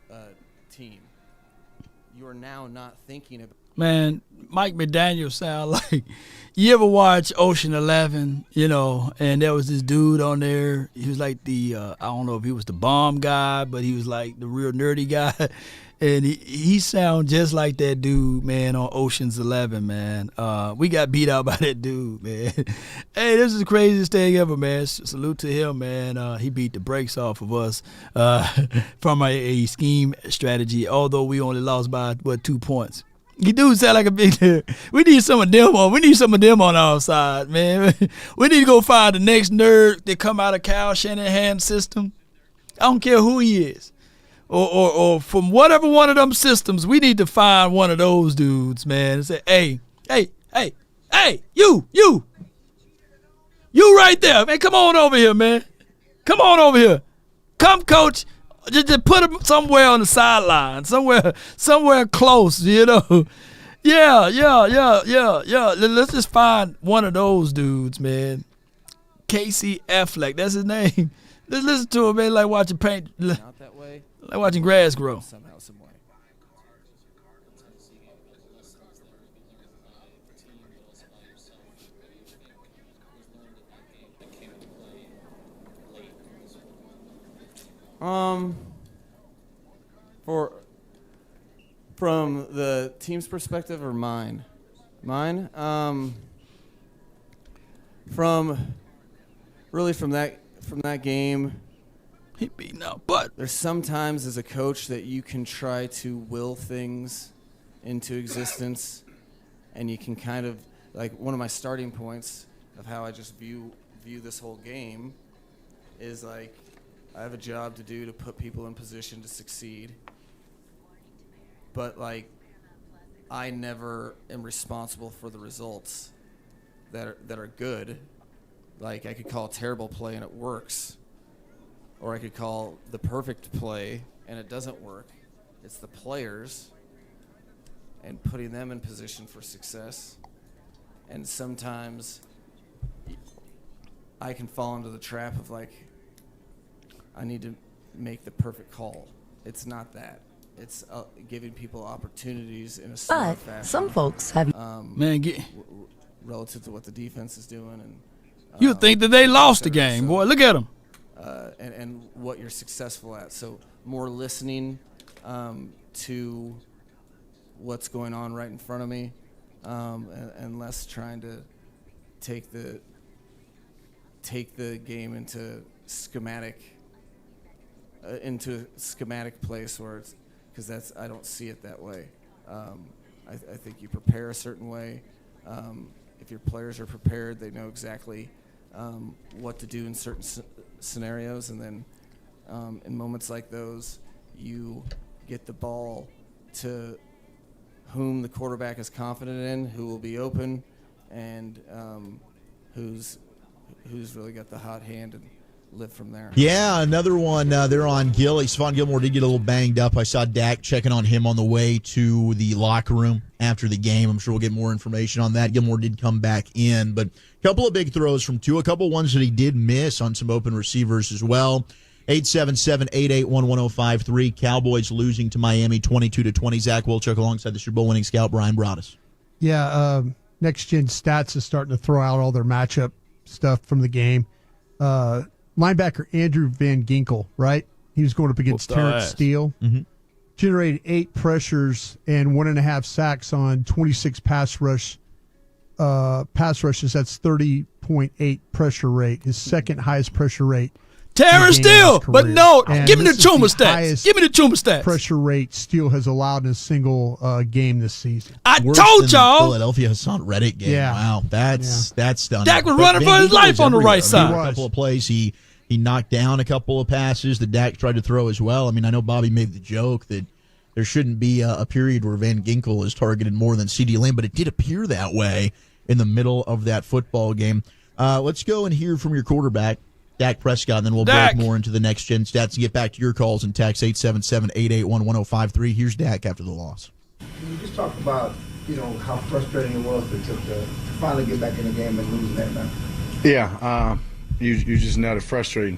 S9: a team. You are now not thinking about.
S1: Man, Mike McDaniel sound like, you ever watch Ocean 11, and there was this dude on there. He was like the, I don't know if he was the bomb guy, but he was like the real nerdy guy. And he sound just like that dude, man, on Ocean's 11, man. We got beat out by that dude, man. Hey, this is the craziest thing ever, man. Salute to him, man. He beat the brakes off of us from a scheme strategy, although we only lost by, 2 points. You do sound like a big nerd. We need some of them on our side, man. We need to go find the next nerd that come out of Kyle Shanahan's system. I don't care who he is. Or from whatever one of them systems, we need to find one of those dudes, man, and say, hey, you right there, man, come on over here, man. Come on over here. Come, coach. Just put him somewhere on the sideline, somewhere close, Yeah. Let's just find one of those dudes, man. Casey Affleck, that's his name. Let's listen to him, man, like watching paint.
S9: Not that way.
S1: Like watching grass grow.
S9: Somehow, some way. From the team's perspective or mine? Mine? From that game,
S1: He beating up butt.
S9: there's sometimes as a coach that you can try to will things into existence, and you can kind of, like, one of my starting points of how I just view this whole game is, like, I have a job to do to put people in position to succeed, but, like, I never am responsible for the results that are good. Like, I could call a terrible play and it works, or I could call the perfect play and it doesn't work. It's the players and putting them in position for success. And sometimes I can fall into the trap of, like, I need to make the perfect call. It's not that. It's giving people opportunities in a smart fashion.
S10: Some folks have.
S9: Relative to what the defense is doing, and
S1: you think that they lost the game, boy. Look at them.
S9: And what you're successful at. So more listening to what's going on right in front of me, and less trying to take the game into schematic place where it's, because I don't see it that way. I think you prepare a certain way. If your players are prepared, they know exactly what to do in certain scenarios, and then in moments like those, you get the ball to whom the quarterback is confident in, who will be open, and who's really got the hot hand and live from there.
S8: Yeah, another one there on Gilly. Stephon Gilmore did get a little banged up. I saw Dak checking on him on the way to the locker room after the game. I'm sure we'll get more information on that. Gilmore did come back in, but a couple of big throws from Tua, a couple ones that he did miss on some open receivers as well. 877-881-1053. Cowboys losing to Miami 22-20. Zach Wilczek alongside the Super Bowl winning scout Brian Broaddus.
S6: Yeah, Next Gen Stats is starting to throw out all their matchup stuff from the game. Linebacker Andrew Van Ginkel, right? He was going up against Terrence Steele.
S8: Mm-hmm.
S6: Generated 8 pressures and 1.5 sacks on 26 pass rushes. That's 30.8 pressure rate. His second highest pressure rate.
S1: Terrence Steele, but no, give me the Chuma stats. Give me the Chuma stats.
S6: Pressure rate Steele has allowed in a single game this season.
S1: I told y'all.
S8: Philadelphia Hassan Reddick game. Yeah. Wow, that's stunning.
S1: Dak was running for his life on the right side.
S8: A couple of plays, he knocked down a couple of passes that Dak tried to throw as well. I mean, I know Bobby made the joke that there shouldn't be a period where Van Ginkel is targeted more than CeeDee Lamb, but it did appear that way in the middle of that football game. Let's go and hear from your quarterback, Dak Prescott, and then we'll break more into the next gen stats and get back to your calls and text 877-881-1053. Here's Dak after the loss.
S11: Can you just talk about, how frustrating it was to finally get back in the game and lose that match?
S12: Yeah, you just nailed it. Frustrating.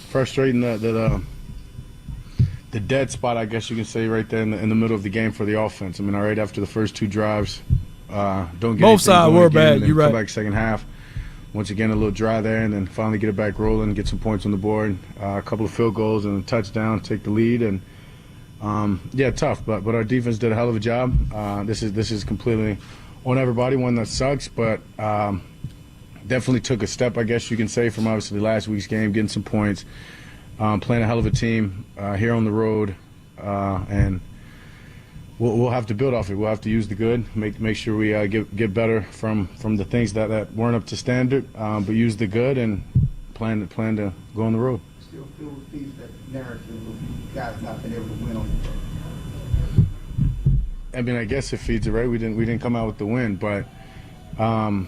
S12: Frustrating the dead spot, I guess you can say, right there in the middle of the game for the offense. I mean, all right, after the first 2 drives, don't get
S1: both sides were bad. You're right.
S12: Come back second half. Once again, a little dry there, and then finally get it back rolling, get some points on the board, a couple of field goals and a touchdown, take the lead, and tough. But our defense did a hell of a job. This is completely on everybody. One that sucks, but definitely took a step, I guess you can say, from obviously last week's game, getting some points, playing a hell of a team here on the road, and we'll have to build off it. We'll have to use the good, make sure we get better from the things that weren't up to standard, but use the good and plan to go on the road.
S11: Still feeds that narrative of you guys not being able to win on your.
S12: I mean, I guess it feeds it, right? We didn't come out with the win, but I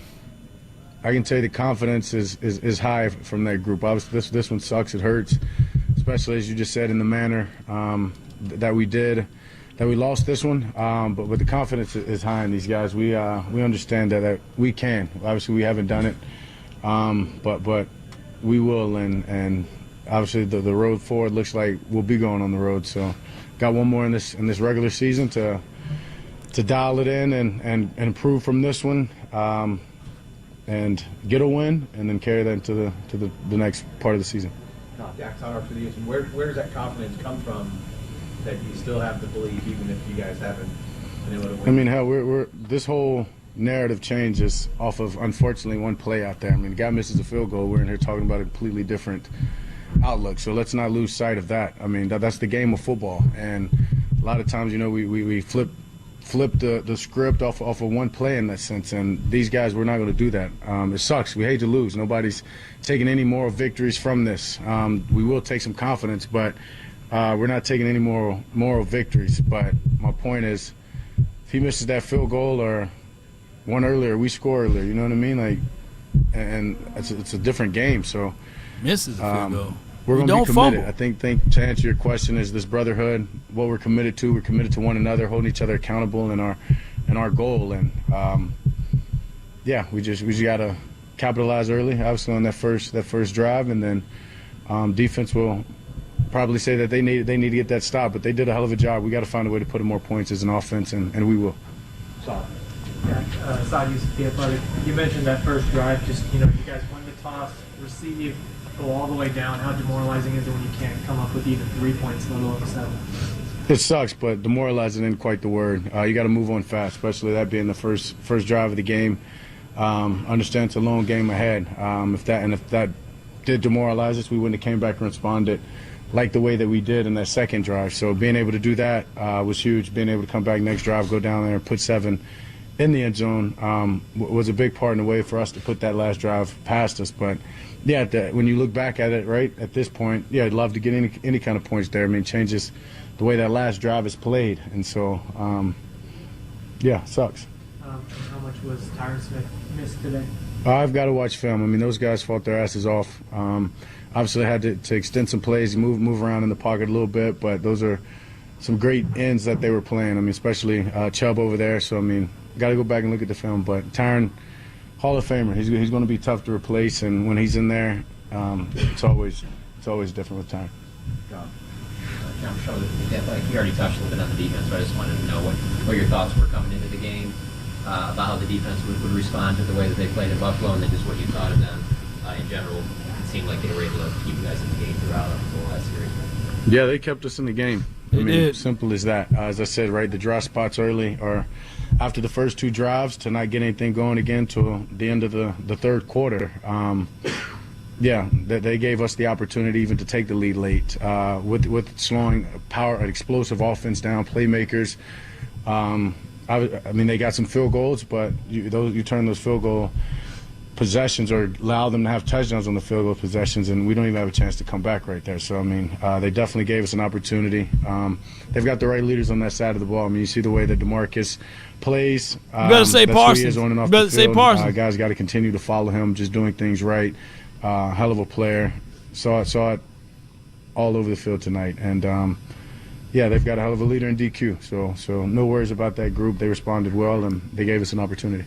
S12: can tell you the confidence is high from that group. Obviously, this one sucks. It hurts, especially as you just said in the manner that we did. That we lost this one, but the confidence is high in these guys. We understand that we can. Obviously, we haven't done it, but we will. And obviously, the road forward looks like we'll be going on the road. So, got one more in this regular season to dial it in and improve from this one, and get a win, and then carry that into the next part of the season.
S10: Dak talked after the season. Where does that confidence come from that you still have to believe, even if you guys haven't been able to win?
S12: I mean, hell, we're this whole narrative changes off of, unfortunately, one play out there. I mean, the guy misses a field goal. We're in here talking about a completely different outlook. So let's not lose sight of that. I mean, that's the game of football. And a lot of times, we flip the script off of one play in that sense. And these guys, we're not going to do that. It sucks. We hate to lose. Nobody's taking any moral victories from this. We will take some confidence, but we're not taking any moral victories. But my point is, if he misses that field goal or one earlier, we score earlier. You know what I mean? Like, and it's a different game. So
S1: misses a field goal.
S12: We're going to be committed.
S1: Fumble.
S12: I think to answer your question is this brotherhood, what we're committed to. We're committed to one another, holding each other accountable in our goal. And we just got to capitalize early, obviously on that first drive, and then defense will probably say that they need to get that stop, but they did a hell of a job. We got to find a way to put in more points as an offense, and we will.
S13: You mentioned that first drive. You guys win the toss, receive, go all the way down. How demoralizing is it when you can't come up with even 3 points, let alone 7?
S12: It sucks, but demoralizing isn't quite the word. You got to move on fast, especially that being the first drive of the game. Understand it's a long game ahead. If that did demoralize us, we wouldn't have came back and responded like the way that we did in that second drive. So being able to do that was huge. Being able to come back next drive, go down there and put 7 in the end zone was a big part in the way for us to put that last drive past us. But yeah, when you look back at it, right at this point, yeah, I'd love to get any kind of points there. I mean, changes the way that last drive is played, and so sucks.
S13: How much was Tyron Smith missed today?
S12: I've got to watch film. I mean, those guys fought their asses off. Obviously, had to extend some plays, move around in the pocket a little bit, but those are some great ends that they were playing. I mean, especially Chubb over there. So, I mean, got to go back and look at the film. But Tyron, Hall of Famer. He's going to be tough to replace, and when he's in there, it's always different with Tyron.
S14: You already touched a little bit on the defense, but I just wanted to know what your thoughts were coming into the game about how the defense would respond to the way that they played in Buffalo, and then just what you thought of them in general. It seemed like they were able to keep you guys in the game throughout the last series.
S12: Yeah, they kept us in the game.
S1: They did.
S12: Simple as that. As I said, right, the dry spots early or after the first 2 drives to not get anything going again till the end of the third quarter. They gave us the opportunity even to take the lead late with slowing an explosive offense down, playmakers. I mean, they got some field goals, but you turn those field goal possessions or allow them to have touchdowns on the field goal possessions, and we don't even have a chance to come back right there. So, I mean, they definitely gave us an opportunity. They've got the right leaders on that side of the ball. I mean, you see the way that DeMarcus plays.
S1: You better say Parsons.
S12: On and off
S1: you better
S12: the field.
S1: say Parsons.
S12: Guys got to continue to follow him, just doing things right. Hell of a player. Saw it all over the field tonight. And, they've got a hell of a leader in DQ. So no worries about that group. They responded well, and they gave us an opportunity.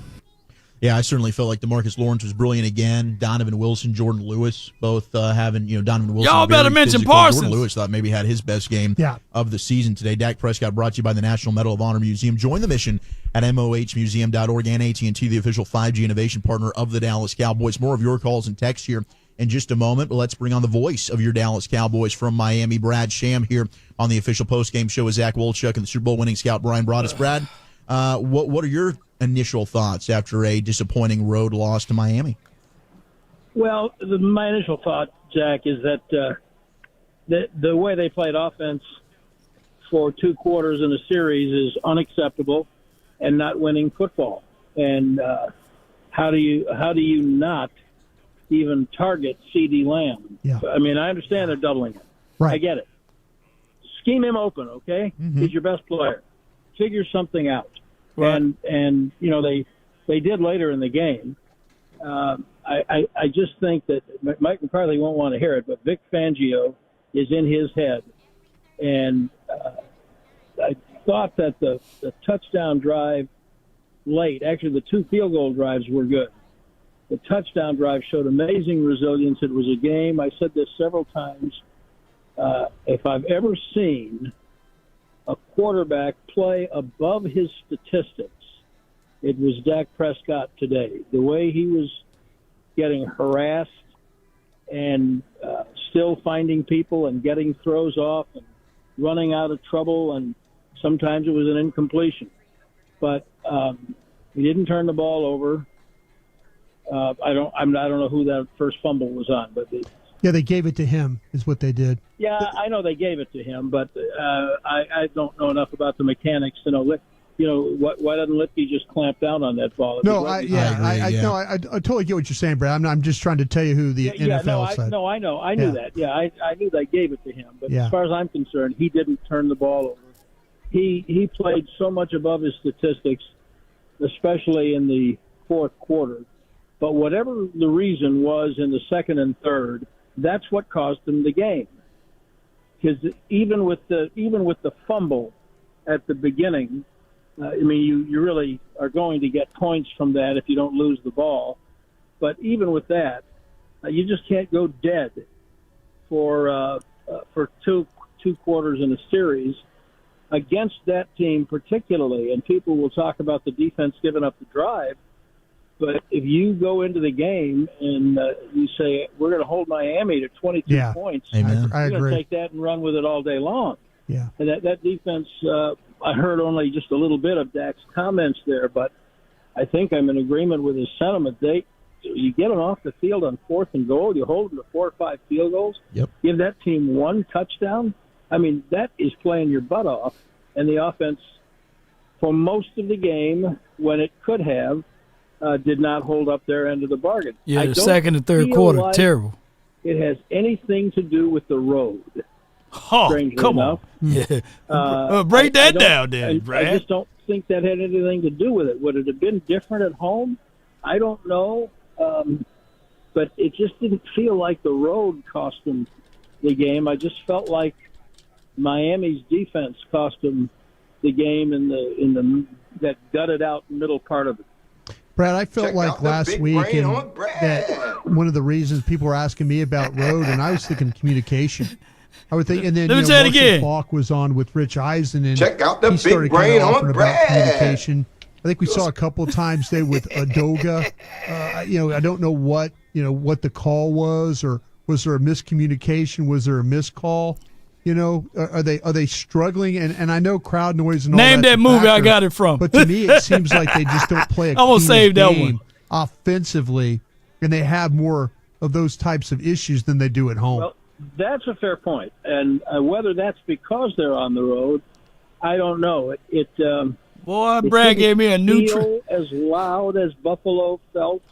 S8: Yeah, I certainly felt like DeMarcus Lawrence was brilliant again. Donovan Wilson, Jordan Lewis, both having, Donovan Wilson.
S1: Y'all better mention
S8: physical.
S1: Parsons.
S8: Jordan Lewis thought maybe had his best game of the season today. Dak Prescott brought to you by the National Medal of Honor Museum. Join the mission at mohmuseum.org and AT&T, the official 5G innovation partner of the Dallas Cowboys. More of your calls and texts here in just a moment, but let's bring on the voice of your Dallas Cowboys from Miami, Brad Sham, here on the official postgame show with Zach Wolchuk and the Super Bowl winning scout Brian Broaddus. Brad, what are your initial thoughts after a disappointing road loss to Miami?
S15: Well, my initial thought, Jack, is that the way they played offense for 2 quarters in a series is unacceptable and not winning football. And how do you not even target C.D. Lamb?
S6: Yeah.
S15: I mean, I understand they're doubling him.
S6: Right.
S15: I get it. Scheme him open, okay?
S6: Mm-hmm.
S15: He's your best player. Figure something out.
S1: Right.
S15: And they did later in the game. I just think that Mike McCarthy won't want to hear it, but Vic Fangio is in his head. And I thought that the touchdown drive late, actually the 2 field goal drives were good. The touchdown drive showed amazing resilience. It was a game, I said this several times, if I've ever seen a quarterback play above his statistics, it was Dak Prescott today. The way he was getting harassed and still finding people and getting throws off and running out of trouble, and sometimes it was an incompletion. But he didn't turn the ball over. I don't know who that first fumble was on, but
S6: they gave it to him, is what they did.
S15: yeah, I know they gave it to him, but I don't know enough about the mechanics to know. Why doesn't Lipke just clamp down on that ball?
S6: No, I totally get what you're saying, Brad. I'm just trying to tell you who the NFL said.
S15: I know. I knew that. Yeah, I knew they gave it to him. But as far as I'm concerned, he didn't turn the ball over. He played so much above his statistics, especially in the fourth quarter. But whatever the reason was in the second and third, that's what cost him the game. Because even with the fumble at the beginning, you really are going to get points from that if you don't lose the ball. But even with that, you just can't go dead for two quarters in a series against that team particularly. And people will talk about the defense giving up the drive. But if you go into the game and you say, we're going to hold Miami to 22 points,
S8: Amen.
S15: you're going to take that and run with it all day long.
S6: Yeah.
S15: And that defense, I heard only just a little bit of Dak's comments there, but I think I'm in agreement with his sentiment. You get them off the field on 4th and goal, you hold them to 4 or 5 field goals, give that team 1 touchdown. I mean, that is playing your butt off. And the offense, for most of the game, when it could have, did not hold up their end of the bargain.
S1: Yeah, the second and third quarter,
S15: like
S1: terrible.
S15: It has anything to do with the road.
S1: Oh, come on. Yeah. Break that down then, Brad.
S15: I just don't think that had anything to do with it. Would it have been different at home? I don't know. But it just didn't feel like the road cost them the game. I just felt like Miami's defense cost them the game in the that gutted out middle part of it.
S6: Brad, I felt like last week that one of the reasons people were asking me about road, and I was thinking communication. I would think, and then Marshall Faulk was on with Rich Eisen, and
S2: check out the
S6: he started
S2: big brain
S6: kind of
S2: on
S6: about
S2: Brad.
S6: communication. I think we saw a couple of times there with Adoga. I don't know what the call was, or was there a miscommunication? Was there a miscall? Are they struggling? And I know crowd noise and all
S1: Name that movie I got it from.
S6: But to me, it seems like they just don't play a
S1: gonna save that
S6: game
S1: one
S6: offensively, and they have more of those types of issues than they do at home.
S15: Well, that's a fair point. And whether that's because they're on the road, I don't know.
S1: Boy, Brad gave me a new
S15: feel as loud as Buffalo felt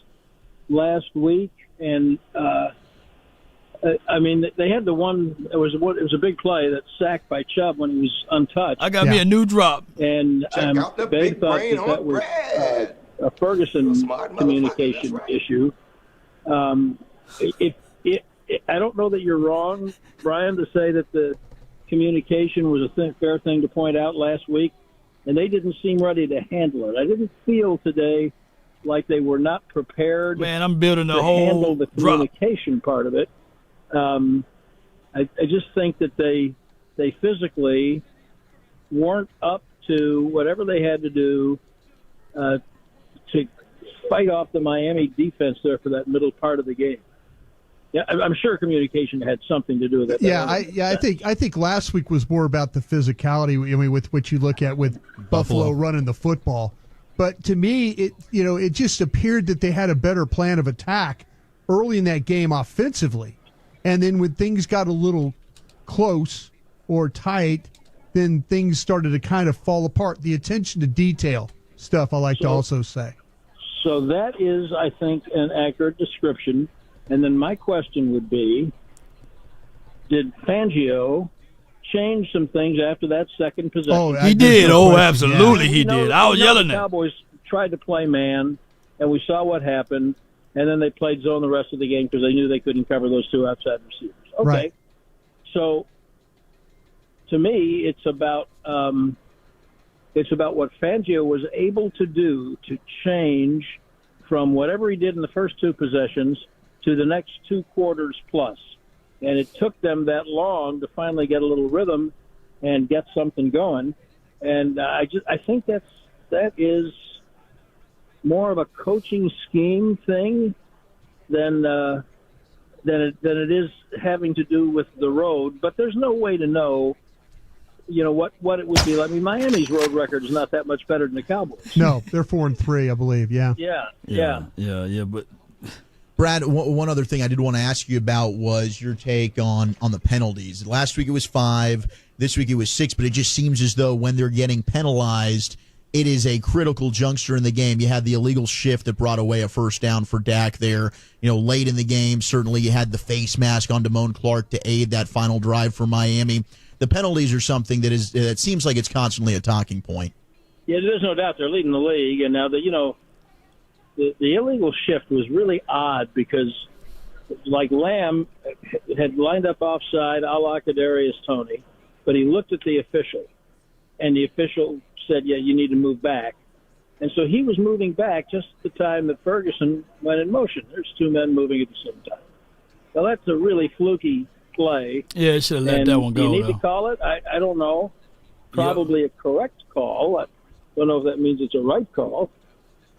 S15: last week, and they had the one. It was a big play that sacked by Chubb when he was untouched.
S1: I got me a new drop.
S15: And Big thought that was a Ferguson communication issue. I don't know that you're wrong, Brian, to say that the communication was a fair thing to point out last week, and they didn't seem ready to handle it. I didn't feel today like they were not prepared.
S1: Man, I'm building a
S15: to
S1: whole
S15: handle the communication part of it. I just think that they physically weren't up to whatever they had to do to fight off the Miami defense there for that middle part of the game. Yeah, I'm sure communication had something to do with it.
S6: I think last week was more about the physicality. I mean, with what you look at with Buffalo running the football. But to me, it just appeared that they had a better plan of attack early in that game offensively. And then when things got a little close or tight, then things started to kind of fall apart. The attention to detail stuff, I like to also say.
S15: So that is, I think, an accurate description. And then my question would be, did Fangio change some things after that second possession?
S1: Oh, he did. Oh, absolutely he did. I was yelling
S15: at him. The Cowboys tried to play man, and we saw what happened. And then they played zone the rest of the game because they knew they couldn't cover those two outside receivers. Okay.
S6: Right.
S15: So, to me, it's about what Fangio was able to do to change from whatever he did in the first two possessions to the next 2 quarters plus. And it took them that long to finally get a little rhythm and get something going. And I think that is more of a coaching scheme thing than than it is having to do with the road. But there's no way to know, what it would be like. I mean, Miami's road record is not that much better than the Cowboys.
S6: No, they're 4-3, I believe. Yeah.
S15: Yeah.
S1: But
S8: Brad, one other thing I did want to ask you about was your take on the penalties. Last week it was 5, this week it was 6, but it just seems as though when they're getting penalized, it is a critical juncture in the game. You had the illegal shift that brought away a first down for Dak there, late in the game. Certainly you had the face mask on Damone Clark to aid that final drive for Miami. The penalties are something that it seems like it's constantly a talking point.
S15: Yeah, there's no doubt they're leading the league, and now the illegal shift was really odd because, like, Lamb had lined up offside, a la Kadarius Toney, but he looked at the official, and the official said, "Yeah, you need to move back," and so he was moving back just at the time that Ferguson went in motion. There's 2 men moving at the same time. Well, that's a really fluky play.
S1: Yeah, should have let that one go.
S15: Do you need to call it? I don't know. Probably a correct call. I don't know if that means it's a right call.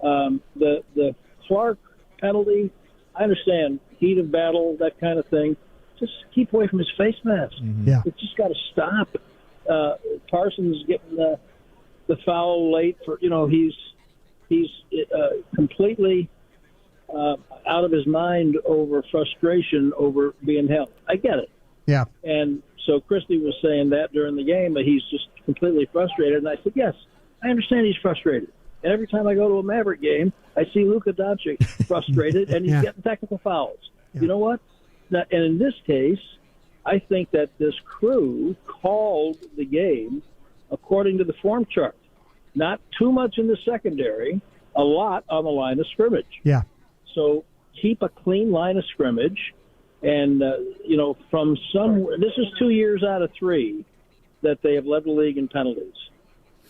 S15: The Clark penalty, I understand, heat of battle, that kind of thing. Just keep away from his face mask.
S6: Mm-hmm. Yeah.
S15: It's just got to stop. Parsons getting the foul late for he's completely out of his mind over frustration over being held. I get it.
S6: Yeah.
S15: And so Christie was saying that during the game, that he's just completely frustrated. And I said, yes, I understand he's frustrated. And every time I go to a Maverick game, I see Luka Doncic frustrated, and he's getting technical fouls. Yeah. You know what? Now, and in this case, I think that this crew called the game according to the form chart. Not too much in the secondary, a lot on the line of scrimmage.
S6: Yeah.
S15: So keep a clean line of scrimmage. And, from somewhere, this is 2 years out of 3 that they have led the league in penalties.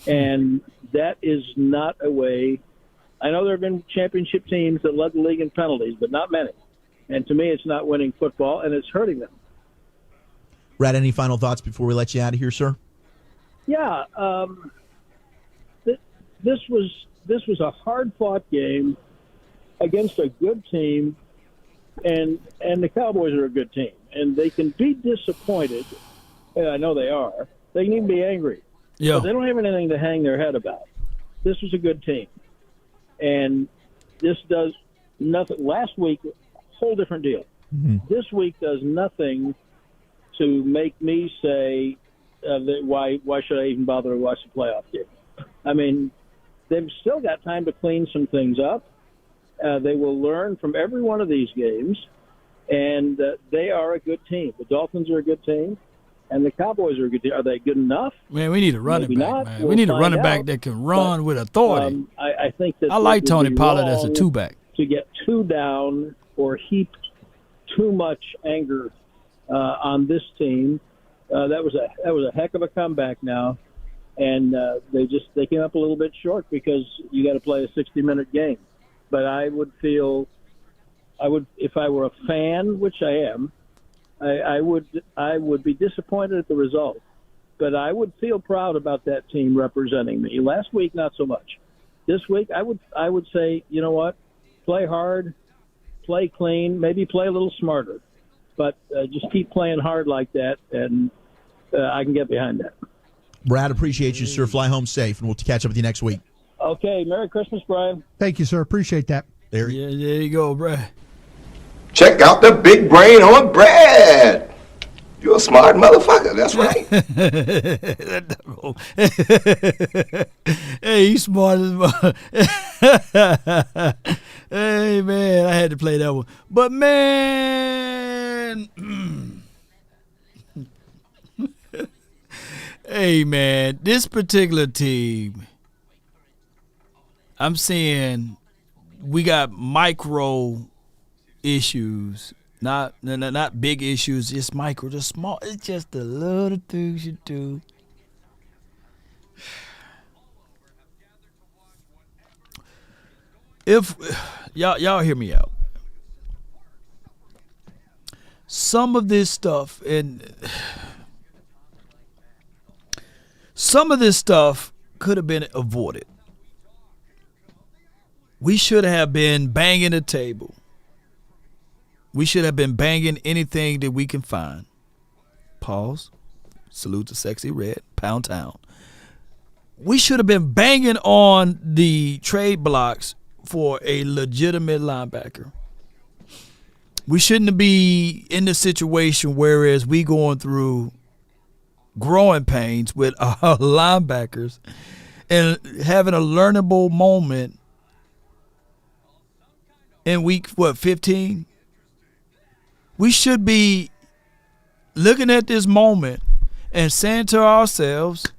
S15: And that is not a way. I know there have been championship teams that led the league in penalties, but not many. And to me, it's not winning football, and it's hurting them.
S8: Brad, any final thoughts before we let you out of here, sir?
S15: Yeah. This was a hard-fought game against a good team, and the Cowboys are a good team. And they can be disappointed. I know they are. They can even be angry.
S1: Yeah.
S15: But they don't have anything to hang their head about. This was a good team. And this does nothing. Last week, whole different deal. Mm-hmm. This week does nothing to make me say, why should I even bother to watch the playoff game? I mean, they've still got time to clean some things up. They will learn from every one of these games, and they are a good team. The Dolphins are a good team. And the Cowboys are good. Are they good enough?
S1: Man, we need a running back, man. We need a running back that can run with authority.
S15: I think that
S1: I like Tony Pollard as a 2-back.
S15: To get 2 down or heap too much anger on this team, that was a heck of a comeback now, and they came up a little bit short because you got to play a 60-minute game. But I would if I were a fan, which I am. I would be disappointed at the result, but I would feel proud about that team representing me. Last week, not so much. This week, I would say, you know what, play hard, play clean, maybe play a little smarter, but just keep playing hard like that, and I can get behind that.
S8: Brad, appreciate you, sir. Fly home safe, and we'll catch up with you next week.
S15: Okay, Merry Christmas, Brian.
S6: Thank you, sir. Appreciate that.
S1: There you go, Brad.
S2: Check out the big brain on Brad. You're a smart motherfucker. That's right.
S1: Hey, he's smart as well. Hey, man, I had to play that one. But, man, hey, man, this particular team, I'm seeing we got micro issues, not big issues, just micro, just small. It's just the little things you do. If y'all hear me out, some of this stuff could have been avoided. We should have been banging the table We should have been banging anything that we can find. Pause. Salute to Sexy Red, Pound Town. We should have been banging on the trade blocks for a legitimate linebacker. We shouldn't be in the situation whereas we going through growing pains with our linebackers and having a learnable moment in week, 15? We should be looking at this moment and saying to ourselves,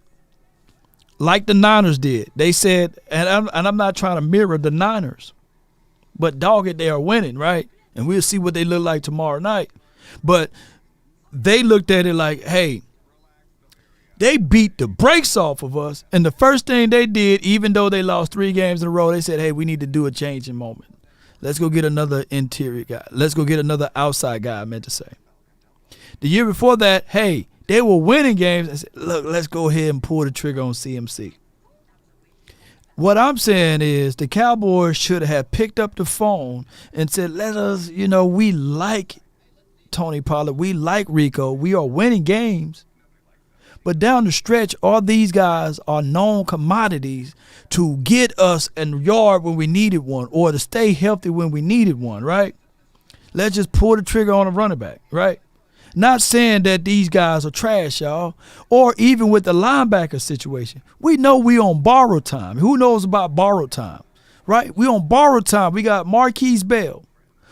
S1: like the Niners did. They said, and I'm not trying to mirror the Niners, but dog it, they are winning, right? And we'll see what they look like tomorrow night. But they looked at it like, hey, they beat the brakes off of us, and the first thing they did, even though they lost 3 games in a row, they said, hey, we need to do a changing moment. Let's go get another interior guy. Let's go get another outside guy, I meant to say. The year before that, hey, they were winning games. I said, look, let's go ahead and pull the trigger on CMC. What I'm saying is the Cowboys should have picked up the phone and said, let us, we like Tony Pollard. We like Rico. We are winning games. But down the stretch, all these guys are known commodities to get us a yard when we needed one or to stay healthy when we needed one, right? Let's just pull the trigger on a running back, right? Not saying that these guys are trash, y'all, or even with the linebacker situation. We know we on borrowed time. Who knows about borrowed time, right? We on borrowed time. We got Marquise Bell,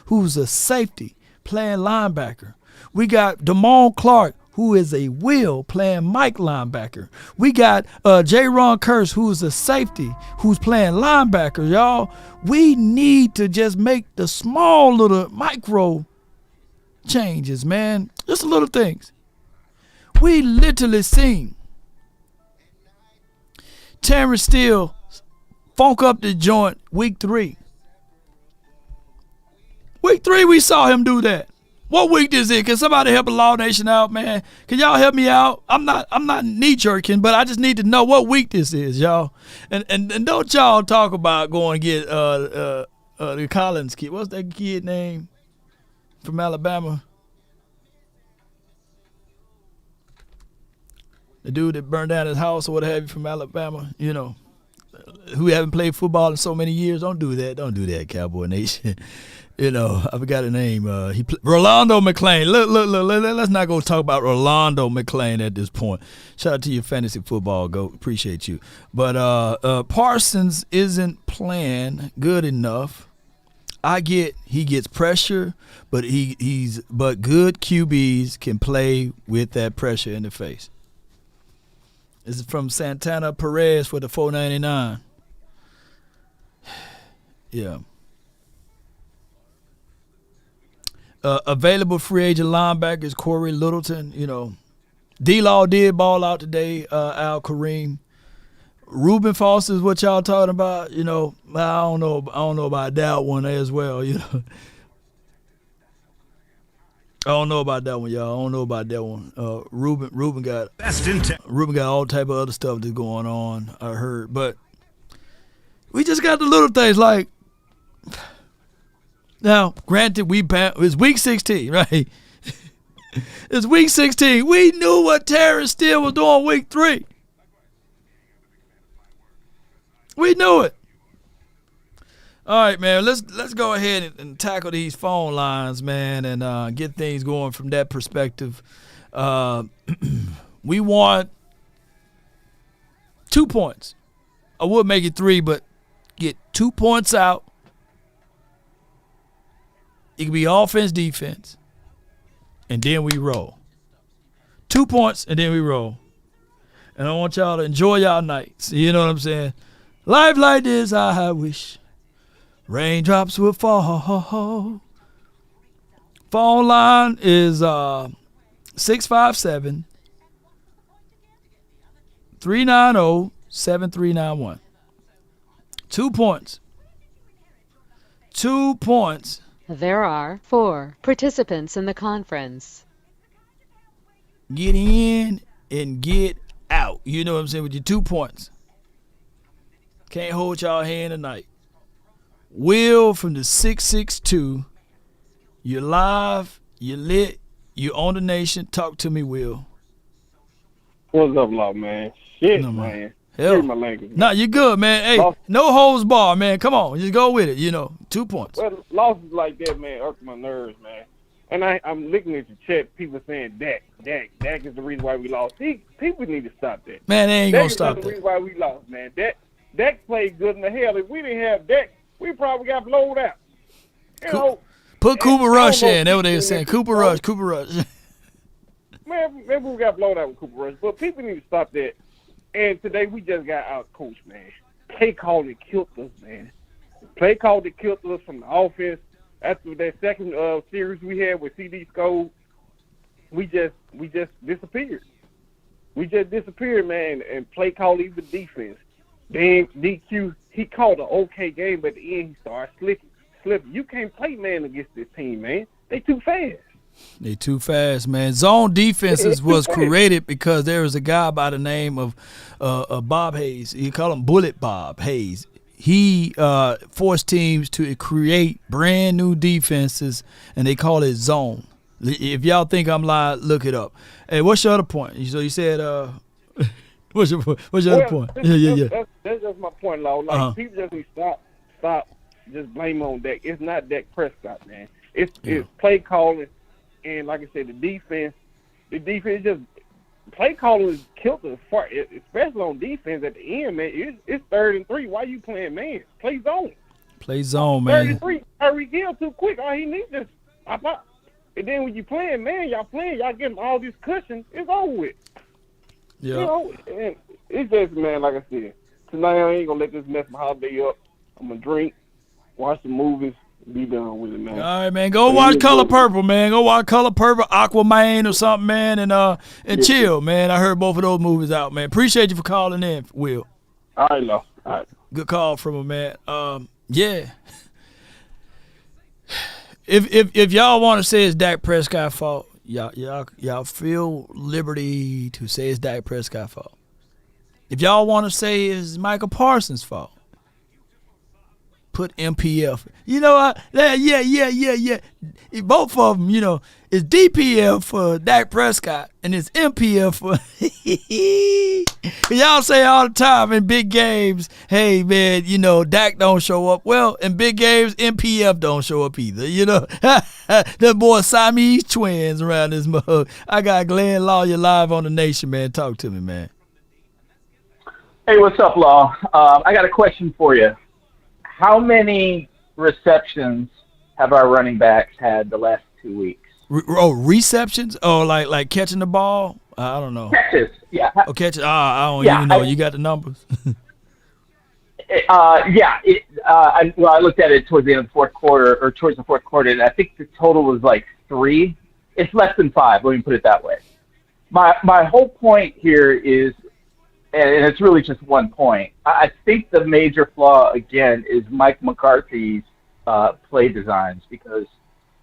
S1: who's a safety playing linebacker. We got Damone Clark, who is a will playing Mike linebacker. We got J-Ron Curse, who's a safety, who's playing linebacker, y'all. We need to just make the small little micro changes, man. Just little things. We literally seen Terrence Steele funk up the joint week 3. Week 3, we saw him do that. What week this is? Can somebody help a Law Nation out, man? Can y'all help me out? I'm not knee-jerking, but I just need to know what week this is, y'all. And don't y'all talk about going to get the Collins kid. What's that kid name from Alabama? The dude that burned down his house or what have you from Alabama, who haven't played football in so many years. Don't do that. Don't do that, Cowboy Nation. I forgot his name. Rolando McClain. Look. Let's not go talk about Rolando McClain at this point. Shout out to your fantasy football. Go, appreciate you. But Parsons isn't playing good enough. I get he gets pressure, but but good QBs can play with that pressure in the face. This is from Santana Perez for the $4.99. Yeah. Available free agent linebackers, Corey Littleton. D-Law did ball out today, Al Kareem. Reuben Foster is what y'all talking about. I don't know about that one as well. I don't know about that one, y'all. I don't know about that one. Reuben got all type of other stuff that's going on, I heard. But we just got the little things like, now, granted, it's week 16, right? It's week 16. We knew what Terrence Steele was doing week 3. We knew it. All right, man, let's go ahead and tackle these phone lines, man, and get things going from that perspective. We want 2 points. I would make it 3, but get 2 points out. It can be offense, defense, and then we roll. 2 points, and then we roll. And I want y'all to enjoy y'all nights. You know what I'm saying? Life like this, I wish raindrops will fall. Phone line is 657-390-7391. 2 points. 2 points.
S16: There are 4 participants in the conference.
S1: Get in and get out. You know what I'm saying? With your 2 points. Can't hold y'all hand tonight. Will from the 662 You're live. You lit. You own the nation. Talk to me, Will.
S17: What's up, Law, man? Shit,
S1: No,
S17: man.
S1: Hell.
S17: Here's my language.
S1: Nah, you good, man. Hey, no holds bar, man. Come on. Just go with it. 2 points.
S17: Well, losses like that, man, irk my nerves, man. And I'm looking at the chat, people saying Dak is the reason why we lost. People need to stop that.
S1: Man, they ain't
S17: Dak
S1: gonna
S17: is
S1: stop
S17: not
S1: that.
S17: the reason why we lost, man. Dak played good in the hell. If we didn't have Dak, we probably got blowed out.
S1: Put Cooper Rush in. That's what they were
S17: people
S1: saying.
S17: need to
S1: Cooper Rush.
S17: Man, maybe we got blown out with Cooper Rush, but people need to stop that. And today we just got out-coached, man. Play call that killed us, man. Play call that killed us from the offense. After that second series we had with CD Scope, we just disappeared. We just disappeared, man, and play call even defense. Then DQ, he called an okay game, but at the end he started slipping. You can't play man against this team, man. They too fast.
S1: They too fast, man. Zone defenses was created because there was a guy by the name of Bob Hayes. You call him Bullet Bob Hayes. He forced teams to create brand new defenses, and they call it zone. If y'all think I'm lying, look it up. Hey, what's your other point? So you said, what's your other point? Yeah.
S17: That's just my point, Law. Like people just need to stop, just blame on Dak. It's not Dak Prescott, man. It's play calling, and like I said, the defense just play calling is killed us, especially on defense at the end, man. It's 3rd and 3. Why you playing man? Play zone.
S1: Play zone,
S17: 3rd
S1: man.
S17: and 3. Hurry Gill too quick. All he needs is pop up. And then when you playing man, y'all getting all this cushion. It's over with.
S1: Yeah.
S17: And it's just, man, like I said, tonight I ain't gonna let this mess my holiday up. I'm gonna drink, watch the movies, and be done with it, man.
S1: All right, man. Go watch Color Purple, man. Go watch Color Purple, Aquaman or something, man, and chill, man. I heard both of those movies out, man. Appreciate you for calling in, Will.
S17: All right, Law. All right.
S1: Good call from him, man. Yeah. If y'all want to say it's Dak Prescott's fault, y'all feel liberty to say it's Dak Prescott's fault. If y'all want to say it's Michael Parsons' fault, put MPF. You know what? Yeah. Both of them, it's DPF for Dak Prescott and it's MPF for. Y'all say all the time in big games, hey man, Dak don't show up. Well, in big games, MPF don't show up either. The boy Siamese twins around this mug. I got Glenn Lawyer live on the Nation, man. Talk to me, man.
S18: Hey, what's up, Law? I got a question for you. How many receptions have our running backs had the last 2 weeks?
S1: Receptions? Oh, like catching the ball? I don't know.
S18: Catches, yeah.
S1: Oh, catches. I don't even know. You got the numbers?
S18: I looked at it towards the end of the fourth quarter, and I think the total was like 3. It's less than 5. Let me put it that way. My whole point here is, and it's really just one point, I think the major flaw, again, is Mike McCarthy's play designs, because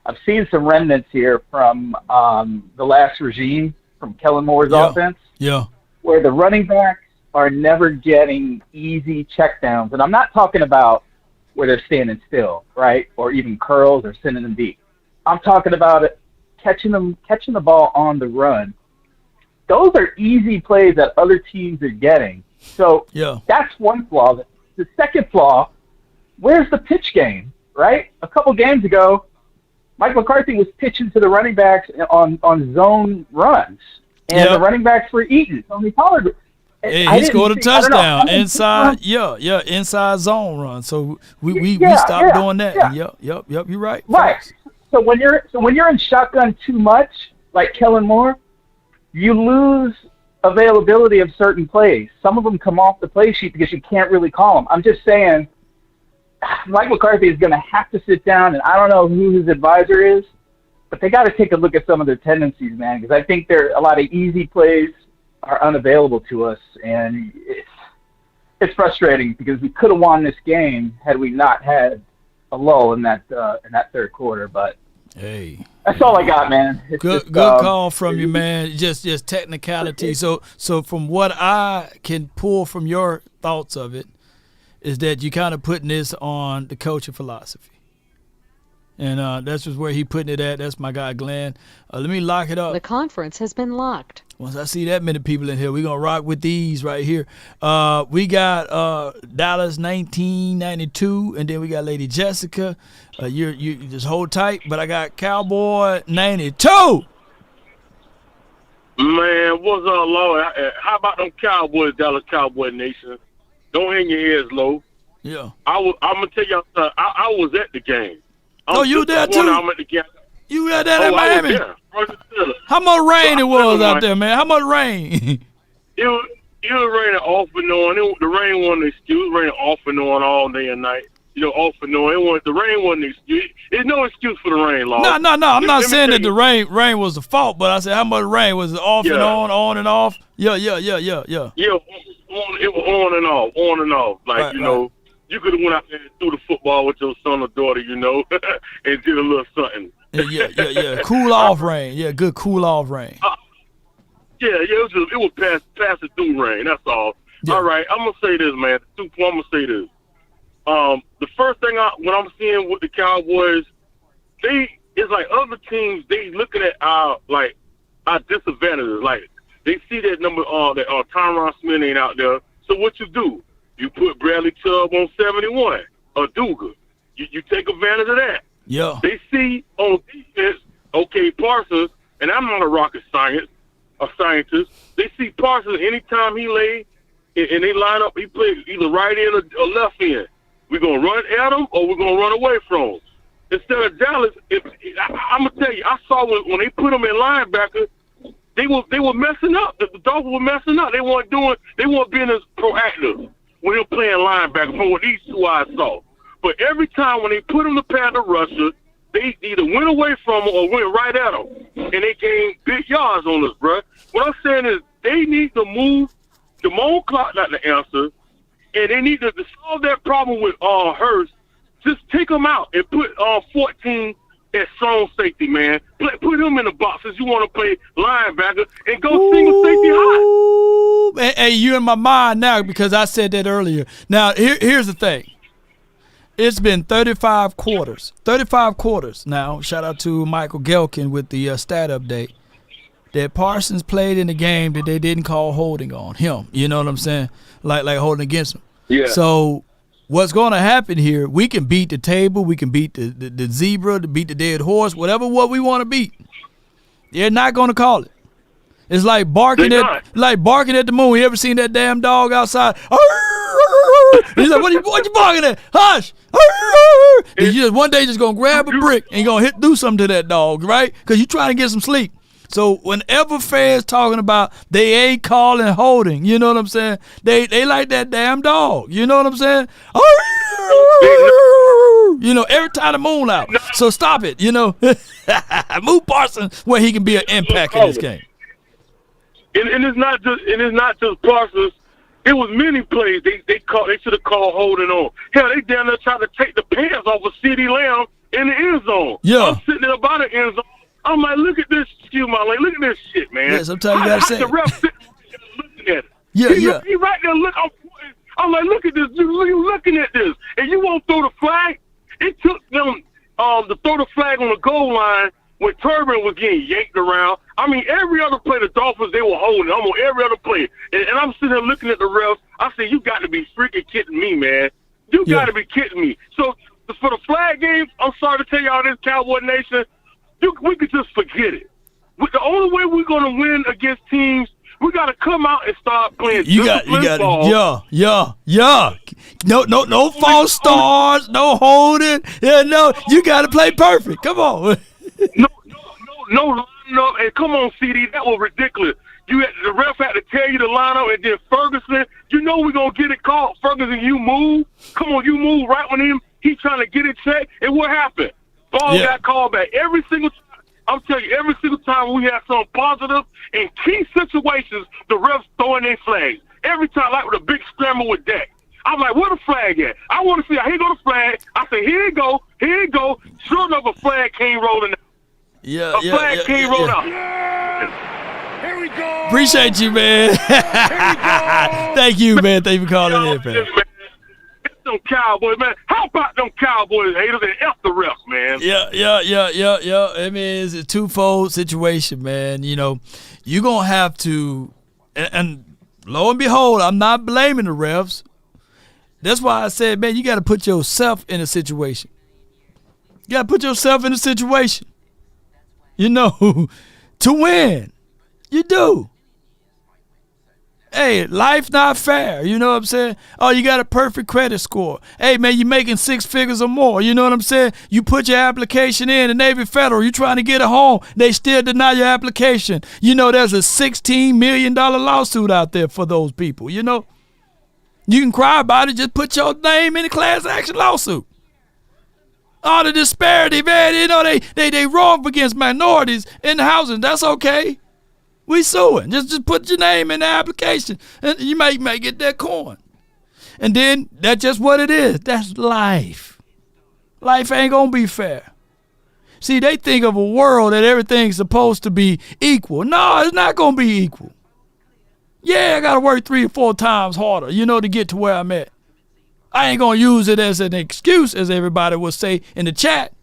S18: I've seen some remnants here from the last regime, from Kellen Moore's offense, where the running backs are never getting easy checkdowns. And I'm not talking about where they're standing still, right, or even curls or sending them deep. I'm talking about it, catching the ball on the run. Those are easy plays that other teams are getting. So that's one flaw. The second flaw, where's the pitch game, right? A couple games ago, Mike McCarthy was pitching to the running backs on zone runs, and the running backs were eating. Tony Pollard.
S1: Hey, he scored a touchdown inside. Inside zone run. So we stopped doing that. Yep. You're right.
S18: Right. So when you're in shotgun too much, like Kellen Moore, you lose availability of certain plays. Some of them come off the play sheet because you can't really call them. I'm just saying, Mike McCarthy is going to have to sit down, and I don't know who his advisor is, but they got to take a look at some of their tendencies, man, because I think there a lot of easy plays are unavailable to us, and it's frustrating because we could have won this game had we not had a lull in that third quarter. But
S1: hey,
S18: that's all I got, man.
S1: Good call from you, man. Just technicality. So from what I can pull from your thoughts of it, is that you kind of putting this on the coaching philosophy. And that's just where he putting it at. That's my guy, Glenn. Let me lock it up.
S16: The conference has been locked.
S1: Once I see that many people in here, we're going to rock with these right here. We got Dallas 1992, and then we got Lady Jessica. You just hold tight, but I got Cowboy 92.
S19: Man, what's up, Lord? How about them Cowboys, Dallas Cowboy Nation? Don't hang your heads low.
S1: Yeah.
S19: I'm going to tell y'all something. I was at the game.
S1: You there too?
S19: I'm at the game.
S1: You were there in Miami? How much rain it was out there, man? How much rain?
S19: It was raining off and on. The rain wasn't an excuse. It was raining off and on all day and night. Off and on. The rain wasn't an excuse. There's no excuse for the rain, Lord.
S1: No. I'm not saying that the rain was the fault, but I said how much rain was it? Off and on and off. Yeah.
S19: Yeah, it was on and off. Like right. You could have went out there and threw the football with your son or daughter, and did a little something.
S1: Yeah. Cool off rain. Yeah, good cool off rain.
S19: It was pass it through rain. That's all. Yeah. All right, I'm gonna say this, man. I'm gonna say this. The first thing when I'm seeing with the Cowboys, it's like other teams. They looking at our disadvantages. Like they see that number that Tyron Smith ain't out there. So what you do? You put Bradley Chubb on 71 or Duga. You take advantage of that.
S1: Yeah.
S19: They see on defense, okay, Parsons, and I'm not a rocket scientist. They see Parsons anytime he lay and they line up, he plays either right end or left end. We're going to run at him or we're going to run away from him. Instead of Dallas, I'm going to tell you, I saw when they put him in linebacker, they were messing up. The Dolphins were messing up. They weren't being as proactive when they were playing linebacker from what these two I saw. But every time when they put him to pad the rusher, they either went away from him or went right at him. And they gained big yards on us, bruh. What I'm saying is they need to move. Damone Clark not the answer. And they need to solve that problem with Hurst. Just take him out and put 14 at strong safety, man. Put him in the box as you want to play linebacker and go single safety high.
S1: Hey, you're in my mind now because I said that earlier. Now, here's the thing. It's been 35 quarters. 35 quarters now. Shout out to Michael Gelkin with the stat update. That Parsons played in the game that they didn't call holding on him. You know what I'm saying? Like holding against him.
S19: Yeah.
S1: So what's going to happen here, we can beat the table, we can beat the zebra, beat the dead horse, what we want to beat. They're not going to call it. It's like barking at the moon. You ever seen that damn dog outside? He's like, what you barking at? Hush! And you just one day just gonna grab a brick and gonna do something to that dog, right? Because you're trying to get some sleep. So whenever fans talking about they ain't calling holding, you know what I'm saying? They like that damn dog. You know what I'm saying? Every time the moon out. So stop it, Move Parsons where he can be an impact in this game.
S19: And it's not just Parsons. It was many plays they should have called holding on. Hell, they down there trying to take the pants off of CeeDee Lamb in the end zone.
S1: Yeah.
S19: I'm sitting there by the end zone. I'm like, look at this, look at this shit, man.
S1: Yeah, sometimes you gotta say
S19: the ref sitting looking at it.
S1: Yeah.
S19: He right there look. I'm like, look at this, dude. You looking at this, and you won't throw the flag. It took them to throw the flag on the goal line when Turbin was getting yanked around. I mean, every other play, the Dolphins, they were holding. I'm on every other play. And I'm sitting there looking at the refs. I said, you got to be freaking kidding me, man. You got to be kidding me. So, for the flag games, I'm sorry to tell y'all this, Cowboy Nation, we could just forget it. The only way we're going to win against teams, we got to come out and start playing ball.
S1: Yeah. No false starts, no holding. Yeah, no, you got to play perfect. Come on.
S19: No, and come on, CD, that was ridiculous. The ref had to tell you to line up, and then Ferguson, we're going to get it called. Ferguson, you move. Come on, you move right when he's trying to get it checked. And what happened? Ball got called back. Every single time, I'm telling you, every single time we have something positive, in key situations, the refs throwing their flags. Every time, like with a big scramble with Dak. I'm like, where the flag at? I want to see, here go the flag. I say, here it go. Sure enough, a flag came rolling out.
S1: A
S19: flag came rolling out.
S2: Here we go.
S1: Appreciate you, man. Thank you, man. Thank you for calling in, man.
S19: them Cowboys, man. How about them Cowboys haters and F the refs, man?
S1: Yeah. I mean, it's a twofold situation, man. You know, you're going to have to, and lo and behold, I'm not blaming the refs. That's why I said, man, you got to put yourself in a situation. You got to put yourself in a situation, you know, to win. You do. Hey, life not fair. You know what I'm saying? Oh, you got a perfect credit score. Hey, man, you making 6 figures or more. You know what I'm saying? You put your application in the Navy Federal. You trying to get a home. They still deny your application. You know, there's a $16 million lawsuit out there for those people. You know, you can cry about it. Just put your name in the class action lawsuit. All the disparity, man. You know, they wrong against minorities in the housing. That's okay. We suing. Just put your name in the application, and you may get that coin. And then that's just what it is. That's life. Life ain't gonna be fair. See, they think of a world that everything's supposed to be equal. No, it's not gonna be equal. Yeah, I gotta work 3 or 4 times harder, you know, to get to where I'm at. I ain't gonna use it as an excuse, as everybody will say in the chat.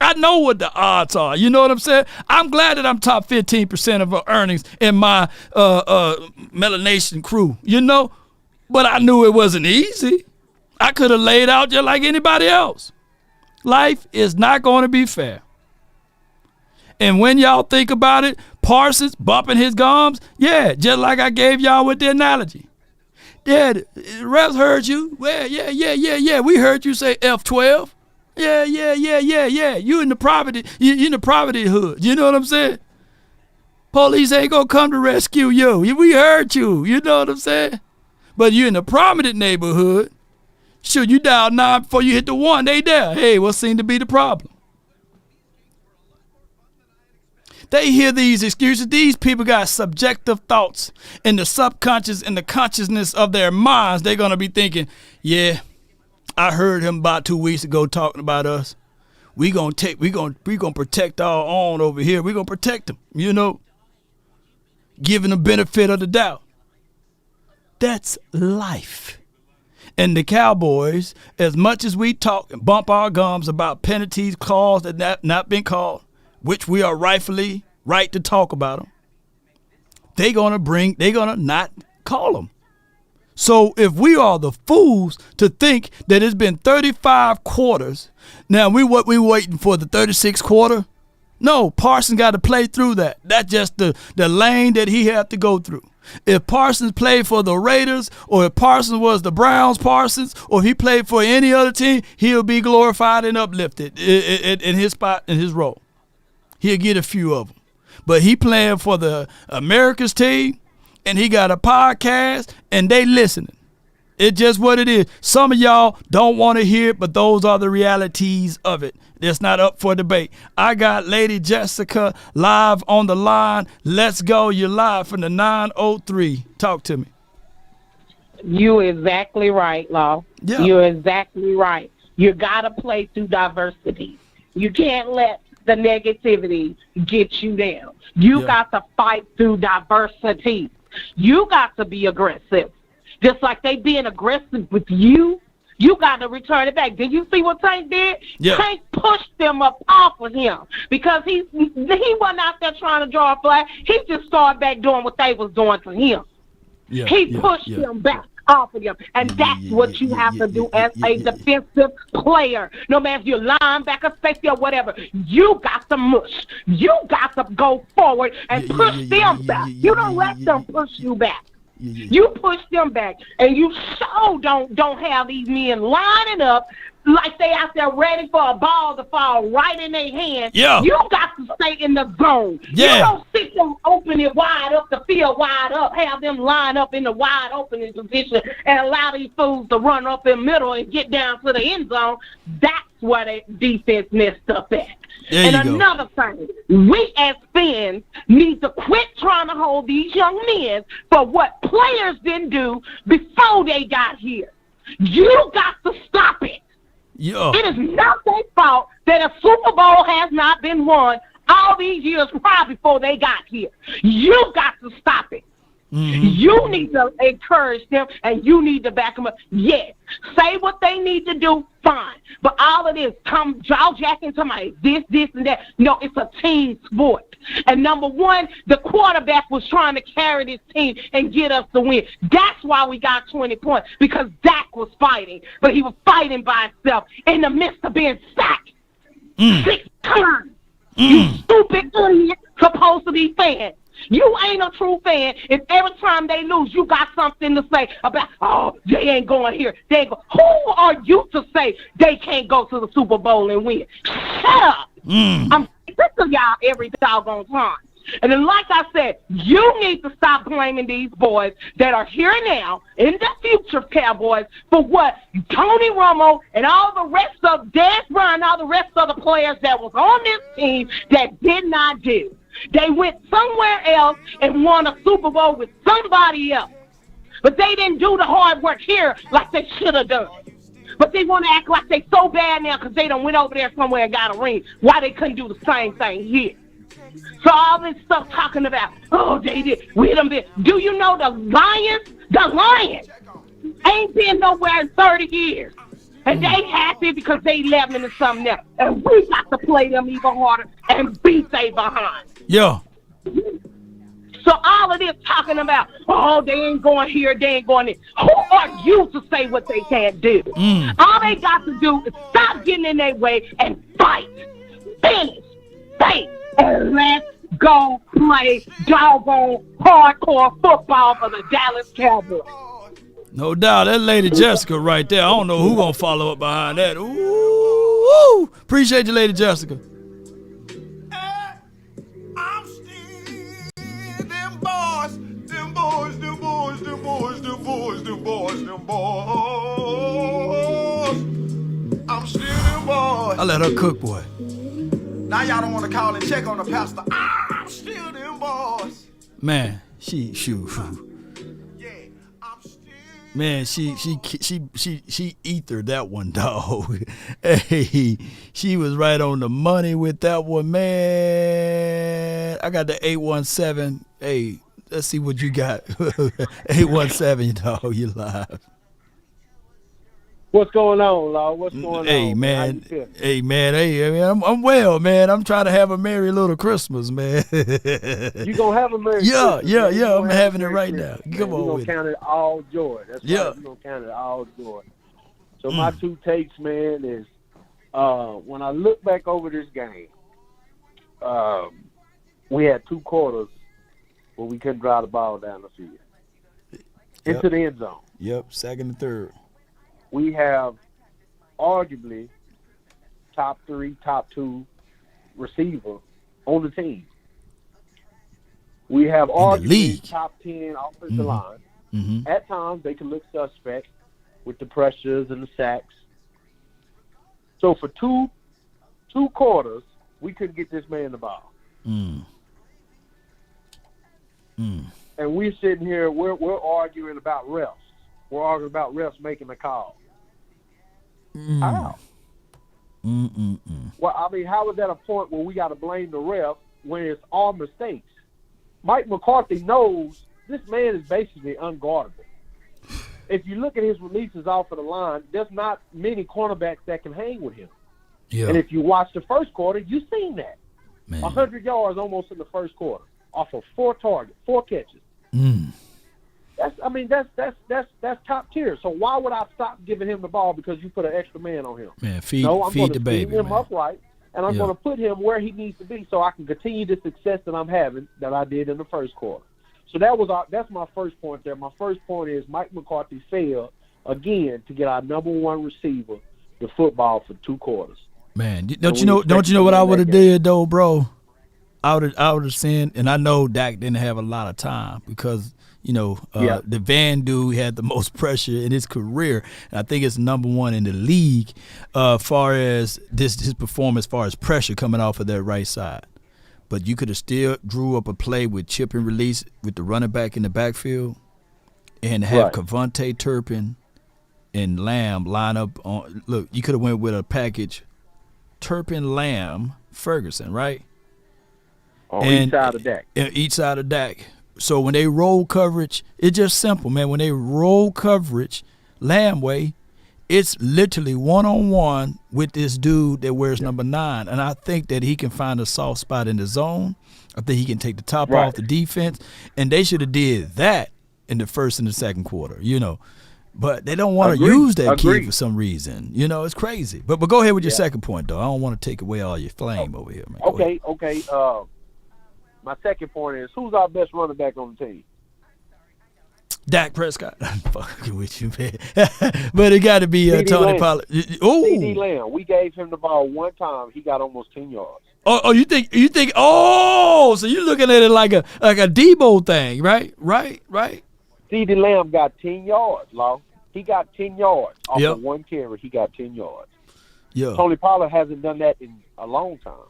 S1: I know what the odds are. You know what I'm saying? I'm glad that I'm top 15% of earnings in my Melanation crew, you know? But I knew it wasn't easy. I could have laid out just like anybody else. Life is not going to be fair. And when y'all think about it, Parsons bumping his gums, yeah, just like I gave y'all with the analogy. Yeah, the refs heard you. Well, yeah. We heard you say F12. Yeah. You in the property, you in the property hood. You know what I'm saying? Police ain't gonna come to rescue you. We heard you. You know what I'm saying? But you in the prominent neighborhood. Should you dial 9 before you hit the 1? They there. Hey, what seemed to be the problem? They hear these excuses. These people got subjective thoughts in the subconscious and the consciousness of their minds. They're gonna be thinking, yeah, I heard him about 2 weeks ago talking about us. We gonna protect our own over here. We gonna protect them, you know, giving the benefit of the doubt. That's life. And the Cowboys, as much as we talk and bump our gums about penalties, calls that have not been called, which we are rightfully right to talk about them, they're gonna not call them. So if we are the fools to think that it's been 35 quarters, now we waiting for the 36th quarter? No, Parsons got to play through that. That's just the lane that he had to go through. If Parsons played for the Raiders, or if Parsons was the Browns Parsons, or if he played for any other team, he'll be glorified and uplifted in his spot, in his role. He'll get a few of them. But he playing for the America's team, and he got a podcast, and they listening. It's just what it is. Some of y'all don't want to hear it, but those are the realities of it. It's not up for debate. I got Lady Jessica live on the line. Let's go. You're live from the 903. Talk to me.
S20: You're exactly right, Law.
S1: Yeah.
S20: You're exactly right. You got to play through diversity. You can't let the negativity get you down. You got to fight through diversity. You got to be aggressive. Just like they being aggressive with you, you got to return it back. Did you see what Tank did?
S1: Yeah.
S20: Tank pushed them up off of him because he wasn't out there trying to draw a flag. He just started back doing what they was doing to him. He pushed them back off of them. And that's what you have to do as a defensive player. No matter if you're linebacker, safety, or whatever. You got to mush. You got to go forward and push them back. You don't let them push you back. You push them back, and you don't have these men lining up like they out there ready for a ball to fall right in their hand.
S1: Yeah.
S20: You got to stay in the zone.
S1: Yeah.
S20: You don't sit them open it wide up, the field wide up, have them line up in the wide opening position and allow these fools to run up in the middle and get down to the end zone. That's where the defense messed up at.
S1: There
S20: and another thing, we as fans need to quit trying to hold these young men for what players didn't do before they got here. You got to stop it.
S1: Yeah.
S20: It is not their fault that a Super Bowl has not been won all these years prior before they got here. You got to stop it. You need to encourage them, and you need to back them up. Yes, say what they need to do, fine. But all of this, jaw jacking somebody, this, and that. No, it's a team sport. And number one, the quarterback was trying to carry this team and get us the win. That's why we got 20 points, because Dak was fighting. But he was fighting by himself in the midst of being sacked 6 times. You stupid idiot, supposed to be fan. You ain't a true fan if every time they lose, you got something to say about, oh, they ain't going here. They ain't go. Who are you to say they can't go to the Super Bowl and win? Shut up. I'm sick of y'all every doggone time. And then, like I said, you need to stop blaming these boys that are here now in the future Cowboys for what Tony Romo and all the rest of Des Bryant, all the rest of the players that was on this team that did not do. They went somewhere else and won a Super Bowl with somebody else. But they didn't do the hard work here like they should have done. But they want to act like they so bad now because they done went over there somewhere and got a ring. Why they couldn't do the same thing here? So all this stuff talking about, oh, they did. We done been. Do you know the Lions ain't been nowhere in 30 years. And they happy because they 11 and something else. And we got to play them even harder and beat they behind.
S1: Yeah.
S20: So all of this talking about, oh, they ain't going here, they ain't going there. Who are you to say what they can't do? All they got to do is stop getting in their way and fight. Finish. Fight. And let's go play doggone hardcore football for the Dallas Cowboys.
S1: No doubt. That Lady Jessica right there. I don't know who going to follow up behind that. Ooh. Appreciate you, Lady Jessica.
S2: I'm still them boys.
S1: I let her cook, boy.
S2: Now y'all don't want to call and check on the pastor. I'm still them boys.
S1: Man, she ethered that one, dog. Hey, she was right on the money with that one, man. I got the 817. Hey, let's see what you got. 817, dog, you live.
S17: What's going on, Law? What's going
S1: Hey,
S17: on?
S1: man. Hey, man. Hey, I'm well, man. I'm trying to have a merry little Christmas, man.
S17: You gonna have a merry Christmas?
S1: Yeah. I'm having it right now. Come on with it.
S17: We're gonna count it all joy. That's right. We're gonna count it all joy. So my two takes, man, is when I look back over this game, we had 2 quarters where we couldn't drive the ball down the field into the end zone.
S1: Yep, second and third.
S17: We have arguably top 3, top 2 receiver on the team. We have arguably top 10 offensive line.
S1: Mm-hmm.
S17: At times, they can look suspect with the pressures and the sacks. So for two quarters, we couldn't get this man the ball. And we're sitting here, we're arguing about refs. We're arguing about refs making the call. How? Well, I mean, how is that a point where we got to blame the ref when it's our mistakes? Mike McCarthy knows this man is basically unguardable. If you look at his releases off of the line, there's not many cornerbacks that can hang with him.
S1: Yeah.
S17: And if you watch the first quarter, you've seen that.
S1: Man.
S17: 100 yards almost in the first quarter off of 4 targets, 4 catches. That's top tier. So why would I stop giving him the ball because you put an extra man on him?
S1: Man, feed the baby,
S17: him
S1: man.
S17: upright, and I'm going to put him where he needs to be so I can continue the success that I'm having that I did in the first quarter. So that's my first point there. My first point is Mike McCarthy failed again to get our number 1 receiver the football for 2 quarters.
S1: Man, don't you know what I would have did though, bro? I would have sent, and I know Dak didn't have a lot of time because the Van dude had the most pressure in his career. And I think it's number 1 in the league far as his performance, as far as pressure coming off of that right side. But you could have still drew up a play with chip and release with the running back in the backfield and have Cavante Turpin and Lamb line up on. Look, you could have went with a package Turpin, Lamb, Ferguson, right?
S17: On each side of Dak.
S1: Each side of Dak. So when they roll coverage, it's just simple, man. When they roll coverage, Lamway, it's literally one-on-one with this dude that wears number 9. And I think that he can find a soft spot in the zone. I think he can take the top off the defense. And they should have did that in the first and the second quarter, But they don't want to use that key for some reason. It's crazy. But go ahead with your second point, though. I don't want to take away all your flame over here, man.
S17: Okay. My second point is, who's our best running back on the team?
S1: Dak Prescott. I'm fucking with you, man. But it got to be Tony Pollard.
S17: CD Lamb. We gave him the ball one time. He got almost 10 yards.
S1: Oh, you think? Oh, so you're looking at it like a Debo thing, right? Right.
S17: CD Lamb got 10 yards, Law. He got 10 yards off of one carry. He got 10 yards.
S1: Yeah.
S17: Tony Pollard hasn't done that in a long time.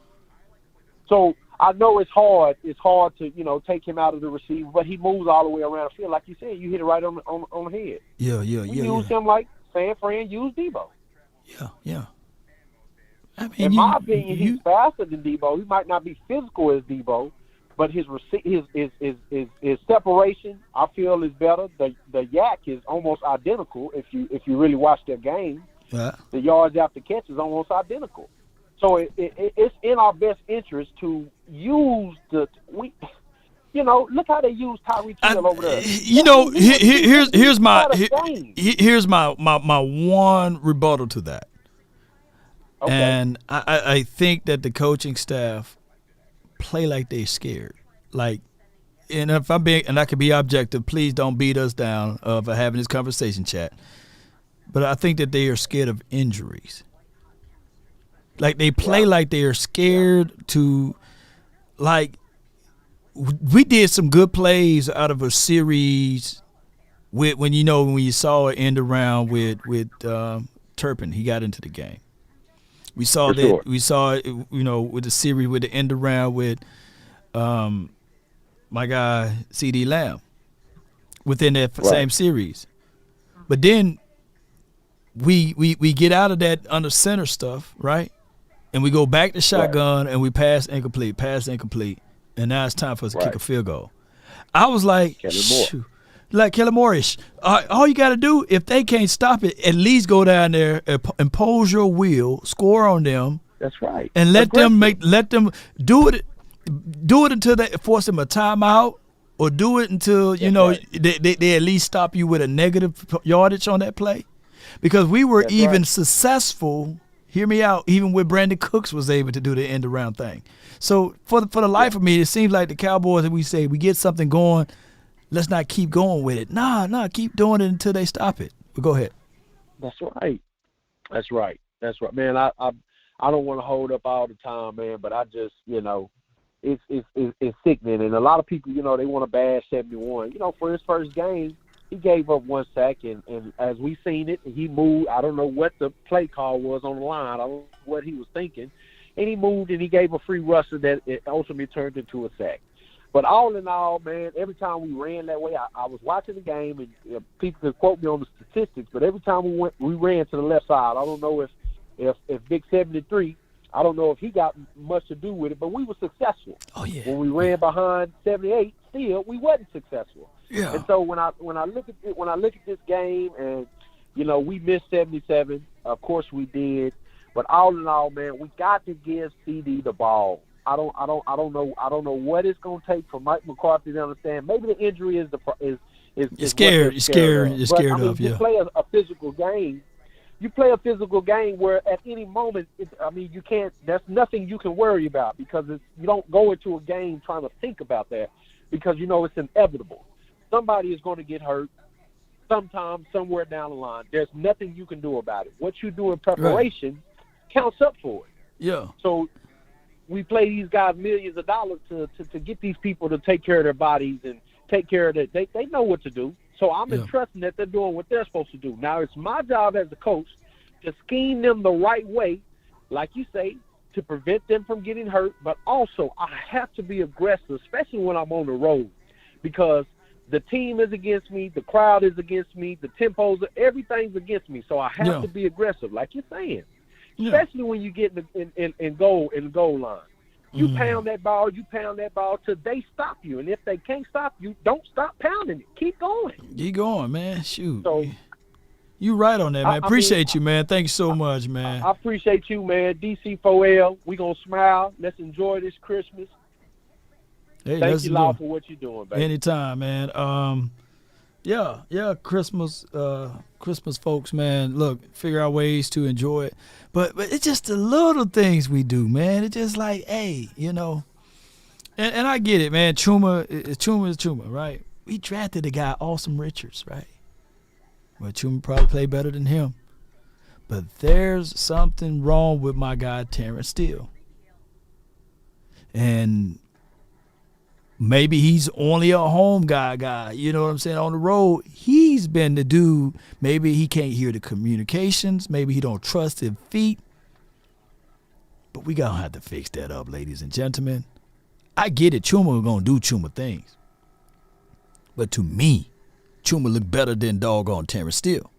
S17: So I know it's hard. It's hard to take him out of the receiver, but he moves all the way around the field. Like you said, you hit it right on the head.
S1: Yeah.
S17: We use him like San Fran used Debo.
S1: Yeah. I mean,
S17: in my opinion, he's faster than Debo. He might not be physical as Debo, but his separation, I feel, is better. The yak is almost identical. If you really watch their game, the yards after catch is almost identical. So it's in our best interest to use look how they use Tyreek Hill over there.
S1: Here's my one rebuttal to that. Okay. And I think that the coaching staff play like they're scared. And if I'm being, and I can be objective, please don't beat us down for having this conversation, chat. But I think that they are scared of injuries. Like they play like they are scared to, we did some good plays out of a series when you saw it end around with Turpin. He got into the game. We saw that. Sure. We saw it, with the series with the end around with my guy CD Lamb within that same series. But then we get out of that under center stuff, right? And we go back to shotgun and we pass incomplete, and now it's time for us to kick a field goal. I was like, Kellen Moore-ish. All you got to do, if they can't stop it, at least go down there, impose your will, score on them.
S17: That's right.
S1: And let them do it until they force them a timeout, or do it until they at least stop you with a negative yardage on that play. Because we were successful. Hear me out. Even with Brandon Cooks was able to do the end around thing. So for the life of me, it seems like the Cowboys, we say we get something going, let's not keep going with it. Nah, keep doing it until they stop it. But go ahead.
S17: That's right. Man, I don't want to hold up all the time, man, but I just, it's sickening. And a lot of people, they want to bash 71. For his first game, he gave up 1 sack, and as we seen it, he moved. I don't know what the play call was on the line. I don't know what he was thinking. And he moved, and he gave a free rusher that it ultimately turned into a sack. But all in all, man, every time we ran that way, I was watching the game, and people could quote me on the statistics, but every time we ran to the left side. I don't know if Big 73, I don't know if he got much to do with it, but we were successful.
S1: Oh yeah.
S17: When we ran behind 78, still we wasn't successful.
S1: Yeah.
S17: And so when I look at this game, and we missed 77, of course we did, but all in all, man, we got to give CD the ball. I don't know what it's going to take for Mike McCarthy to understand. Maybe the injury is
S1: you're scared of.
S17: You play a physical game. You play a physical game where at any moment, you can't. There's nothing you can worry about, because you don't go into a game trying to think about that, because it's inevitable. Somebody is going to get hurt sometime, somewhere down the line. There's nothing you can do about it. What you do in preparation counts up for it.
S1: Yeah.
S17: So we play these guys millions of dollars to get these people to take care of their bodies and take care of it. They know what to do. So I'm entrusting that they're doing what they're supposed to do. Now it's my job as a coach to scheme them the right way, like you say, to prevent them from getting hurt. But also I have to be aggressive, especially when I'm on the road, because the team is against me, the crowd is against me, the tempos, everything's against me. So I have to be aggressive, like you're saying. Especially when you get in goal line.
S21: You pound that ball till they stop you. And if they can't stop you, don't stop pounding it. Keep going.
S1: Keep going, man. Shoot.
S21: So,
S1: you right on that, man.
S21: I
S1: Appreciate you, man. Thank you so much, man.
S21: I appreciate you, man. DC4L, we going to smile. Let's enjoy this Christmas.
S1: Hey,
S21: Thank you, Law, for what you're doing, baby.
S1: Anytime, man. Christmas folks, man. Look, figure out ways to enjoy it, but it's just the little things we do, man. It's just like, hey, and I get it, man. Chuma is Chuma, right? We drafted a guy, Awesome Richards, right? Well, Chuma probably played better than him, but there's something wrong with my guy Terrence Steele, and maybe he's only a home guy, you know what I'm saying? On the road, he's been the dude. Maybe he can't hear the communications. Maybe he don't trust his feet. But we going to have to fix that up, ladies and gentlemen. I get it. Chuma going to do Chuma things. But to me, Chuma look better than doggone Terrence Steele.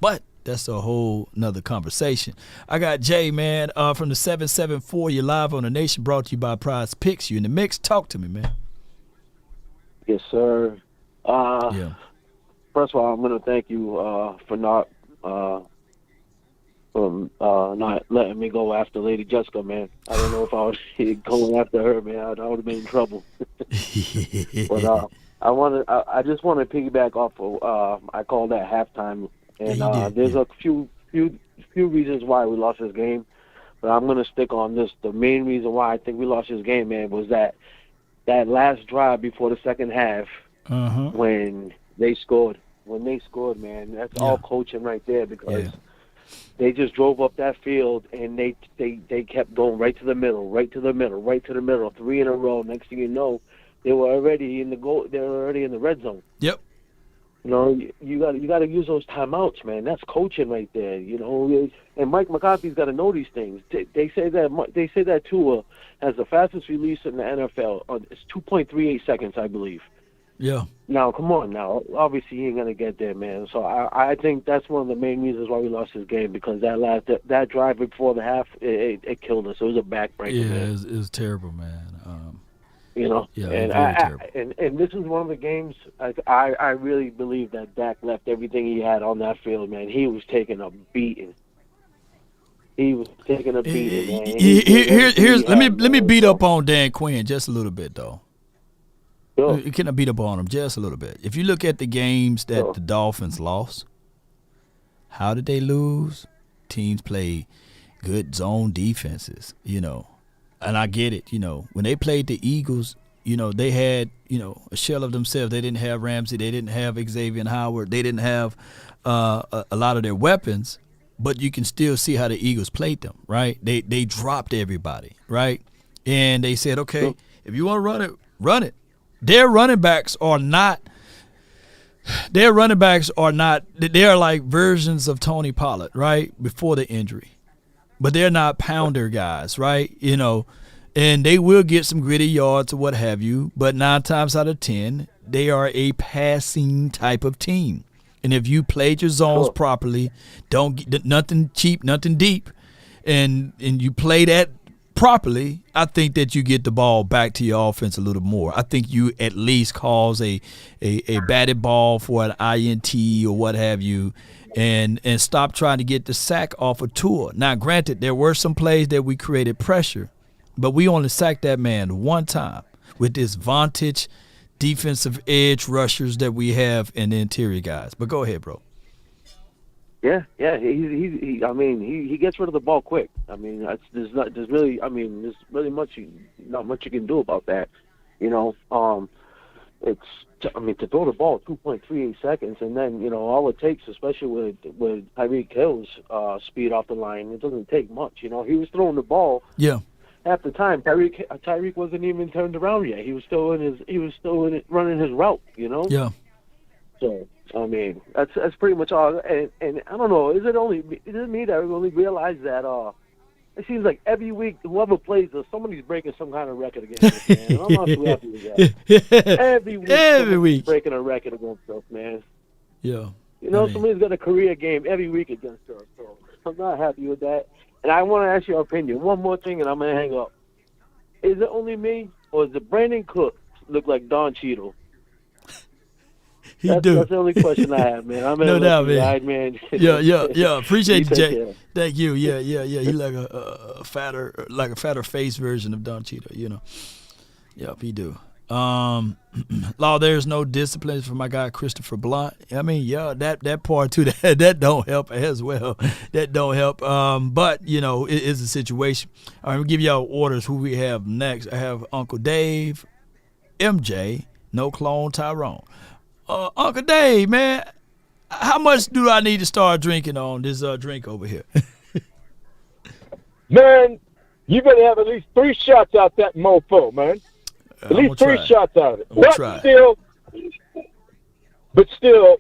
S1: But that's a whole nother conversation. I got Jay, man, from the 774. You're live on the Nation, brought to you by Prize Picks. You in the mix? Talk to me, man.
S22: Yes, sir. First of all, I'm going to thank you for not letting me go after Lady Jessica, man. I don't know if I was going after her, man. I would have been in trouble. But I just want to piggyback off of I call that halftime. And there's a few reasons why we lost this game, but I'm going to stick on this. The main reason why I think we lost this game, man, was that last drive before the second half when they scored. When they scored, man, that's all coaching right there, because they just drove up that field and they kept going right to the middle, 3 in a row. Next thing you know, they were already in the goal. They were already in the red zone.
S1: Yep.
S22: You know, you got to use those timeouts, man. That's coaching right there. You know, and Mike McCarthy's got to know these things. They say that Tua has the fastest release in the NFL. It's 2.38 seconds, I believe.
S1: Yeah.
S22: Now, come on, now. Obviously, he ain't gonna get there, man. So I think that's one of the main reasons why we lost this game, because that drive before the half, it killed us. It was a backbreaker.
S1: Yeah,
S22: man.
S1: it was terrible, man.
S22: You know, and this is one of the games I really believe that Dak left everything he had on that field, man. He was taking a beating. Man.
S1: Let me beat up on Dan Quinn just a little bit, though.
S22: Sure.
S1: Can I beat up on him just a little bit? If you look at the games that the Dolphins lost, how did they lose? Teams play good zone defenses, you know. And I get it, you know. When they played the Eagles, you know, they had, you know, a shell of themselves. They didn't have Ramsey. They didn't have Xavier Howard. They didn't have a lot of their weapons. But you can still see how the Eagles played them, right? They dropped everybody, right? And they said, okay, if you want to run it, run it. Their running backs are they're like versions of Tony Pollard, right, before the injury. But they're not pounder guys, right? You know, and they will get some gritty yards or what have you, but 9 times out of 10, they are a passing type of team. And if you played your zones properly, don't get nothing cheap, nothing deep, and you play that properly, I think that you get the ball back to your offense a little more. I think you at least cause a batted ball for an INT or what have you, and stop trying to get the sack off of Tua. Now, granted, there were some plays that we created pressure, but we only sacked that man one time with this vantage defensive edge rushers that we have in the interior guys. But go ahead, bro.
S22: Yeah. He gets rid of the ball quick. I mean, there's really not much you can do about that. You know, to throw the ball 2.38 seconds, and then, you know, all it takes, especially with Tyreek Hill's speed off the line, it doesn't take much. You know, he was throwing the ball.
S1: Yeah.
S22: Half the time, Tyreek wasn't even turned around yet. He was still running his route. You know.
S1: Yeah.
S22: So I mean, that's pretty much all. And I don't know. Is it me that really realize that? It seems like every week, whoever plays us, somebody's breaking some kind of record against us, man. And I'm not too happy with that. Every week, breaking a record against us, man.
S1: Yeah.
S22: You know, somebody's got a career game every week against us, so I'm not happy with that. And I want to ask your opinion. One more thing, and I'm going to hang up. is it only me, or does Brandon Cook look like Don Cheadle? That's the only question I have, man. I'm
S1: no doubt, man.
S22: Right, man.
S1: Yeah. Appreciate you, Jay.
S22: Care.
S1: Thank you. Yeah. He like a fatter face version of Don Cheadle, you know. Yep, he do. Law, there's no discipline for my guy Christopher Blunt. I mean, that part too, that don't help as well. That don't help. But you know, it is a situation. All right, we'll give y'all orders who we have next. I have Uncle Dave, MJ, No Clone Tyrone. Uncle Dave, man, how much do I need to start drinking on this drink over here?
S21: Man, you better have at least 3 shots out that mofo, man. At least 3 shots out of it. But still,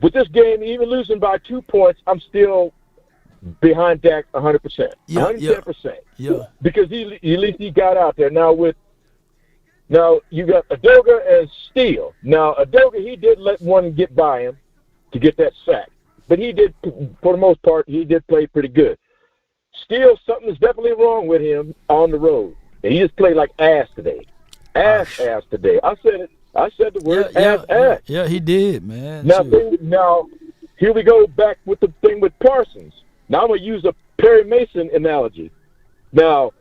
S21: with this game, even losing by 2 points, I'm still behind Dak 100%. 110%.
S1: Yeah.
S21: Because at least he got out there. Now you got Adoga and Steele. Now, Adoga, he did let one get by him to get that sack. But he did, for the most part, he did play pretty good. Steele, something is definitely wrong with him on the road. And he just played like ass today. Ass today. I said it. I said the word ass.
S1: Yeah, he did, man.
S21: Now, here we go back with the thing with Parsons. Now, I'm going to use a Perry Mason analogy. Now,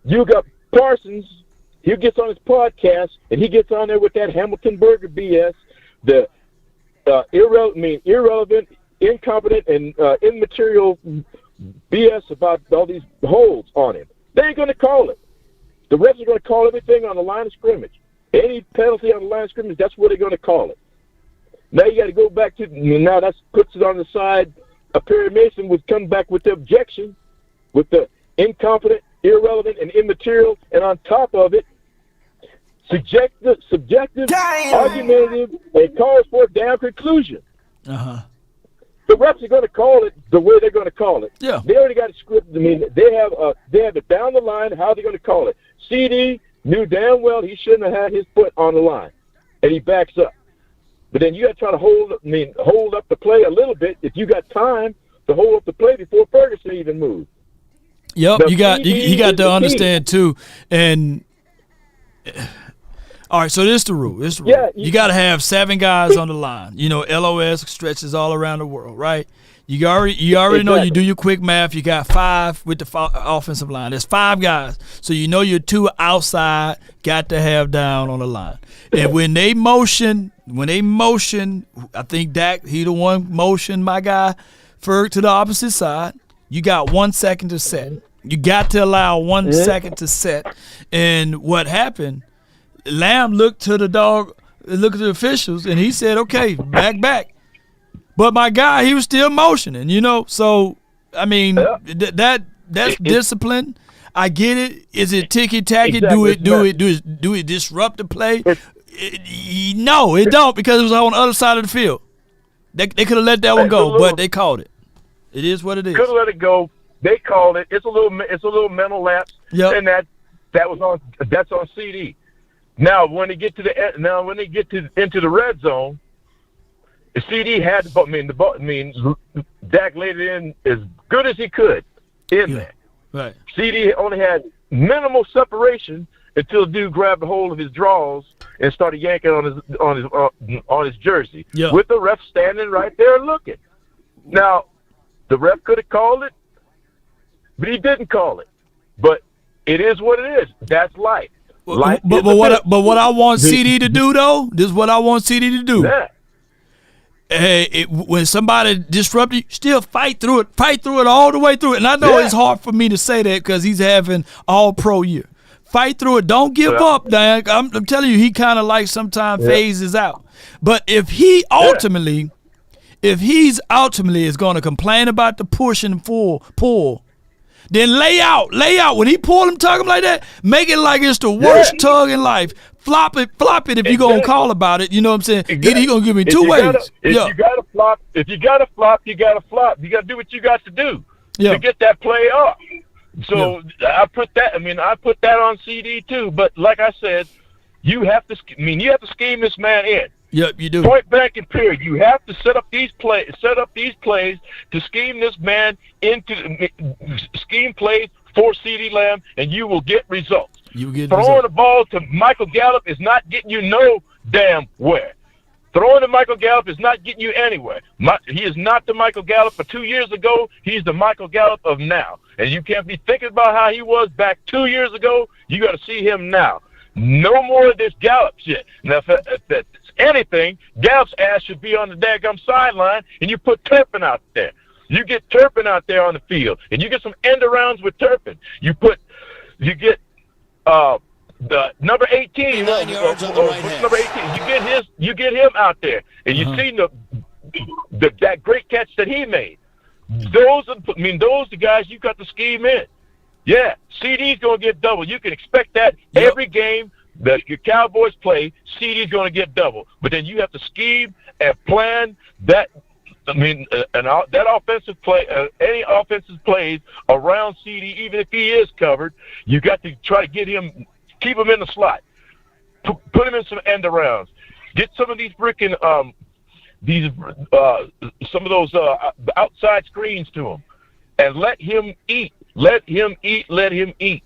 S21: you got Parsons. He gets on his podcast, and he gets on there with that Hamilton Burger BS, the irrelevant, incompetent, and immaterial BS about all these holds on him. They ain't going to call it. The refs are going to call everything on the line of scrimmage. Any penalty on the line of scrimmage, that's what they're going to call it. Now you got to go back to, now that puts it on the side. Perry Mason would come back with the objection, with the incompetent, irrelevant, and immaterial, and on top of it, subjective, argumentative, and calls for a damn conclusion.
S1: Uh-huh.
S21: The refs are going to call it the way they're going to call it.
S1: Yeah.
S21: They already got it scripted. I mean, they have it down the line how they're going to call it. CD knew damn well he shouldn't have had his foot on the line, and he backs up. But then you got to try to hold up the play a little bit if you got time to hold up the play before Ferguson even moved.
S1: Yep,
S21: Now,
S1: you got to understand too. And all right, so this is the rule.
S21: Yeah,
S1: you got to have 7 guys on the line. You know, LOS stretches all around the world, right? You already know. You do your quick math. You got 5 with the offensive line. There's 5 guys, so you know your 2 outside got to have down on the line. And when they motion, I think Dak, he the one motion my guy Ferg to the opposite side. You got 1 second to set. You got to allow 1 second to set. And what happened? Lamb looked to the officials, and he said, "Okay, back." But my guy, he was still motioning, you know. So I mean, that's discipline. I get it. Is it ticky tacky?
S21: Exactly.
S1: Do it disrupt the play? No, it don't, because it was on the other side of the field. They could have let that one go, but they called it. It is what it is.
S21: Could have let it go. They called it. It's a little mental lapse.
S1: Yep.
S21: And that's on CD. Now when they get into the red zone, the CD had the ball. Dak laid it in as good as he could in there.
S1: Right.
S21: CD only had minimal separation until the dude grabbed a hold of his drawers and started yanking on his jersey.
S1: Yeah.
S21: With the ref standing right there looking. Now, the ref could have called it, but he didn't call it. But it is what it is. That's life.
S1: But what I want CD to do though, this is what I want CD to do.
S21: Yeah.
S1: Hey, when somebody disrupts you, still fight through it all the way through it. And I know it's hard for me to say that because he's having all pro year. Fight through it. Don't give up, Dan. I'm telling you, he kind of like sometimes phases out. But if he's ultimately is going to complain about the push and pull, then lay out. When he pull him, tug him like that, make it like it's the worst tug in life. Flop it if you're going to call about it. You know what I'm saying? Either he's going to give me 2 ways.
S21: If you got to flop, you got to flop. You got to do what you got to do to get that play up. So I put that on CD too. But like I said, you have to scheme this man in.
S1: Yep, you do.
S21: Point blank and period. You have to set up these plays to scheme this man into scheme plays for CD Lamb, and you will get results. Throwing the ball to Michael Gallup is not getting you no damn where. Throwing to Michael Gallup is not getting you anywhere. He is not the Michael Gallup of 2 years ago. He's the Michael Gallup of now. And you can't be thinking about how he was back 2 years ago. You got to see him now. No more of this Gallup shit. Now, if that's anything, Gallup's ass should be on the daggum sideline, and you put Turpin out there. You get Turpin out there on the field, and you get some end arounds with Turpin. You get the number 18. Number 18. You get him out there, and you see that great catch that he made. Those are the guys you got to scheme in. Yeah, CD's gonna get double. You can expect that every game that your Cowboys play. CD's gonna get double, but then you have to scheme and plan that. That offensive play, any offensive plays around CD, even if he is covered, you got to try to get him, keep him in the slot, put him in some end arounds, get some of these freaking some of those outside screens to him, and let him eat. Let him eat.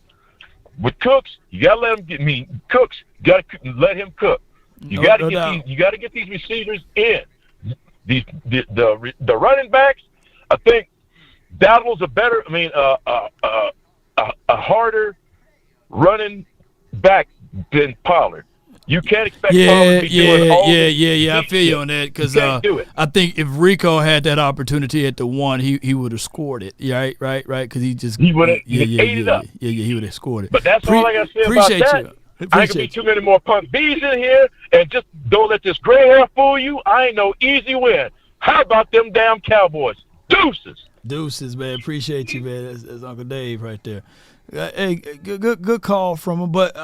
S21: With Cooks, you gotta let him Cooks, you gotta let him cook. You gotta get these receivers in. The running backs, I think Dowdle's a harder running back than Pollard. You can't expect Pollard to be doing all this.
S1: Yeah. I feel you on that because I think if Rico had that opportunity at the one, he would have scored it. Yeah, right. Because he would have ate it up. Yeah, he would have scored it.
S21: But that's all I got to say about that. I ain't gonna be too many more punk bees in here, and just don't let this gray hair fool you. I ain't no easy win. How about them damn Cowboys? Deuces,
S1: man. Appreciate you, man. That's Uncle Dave right there. Hey, good call from him. But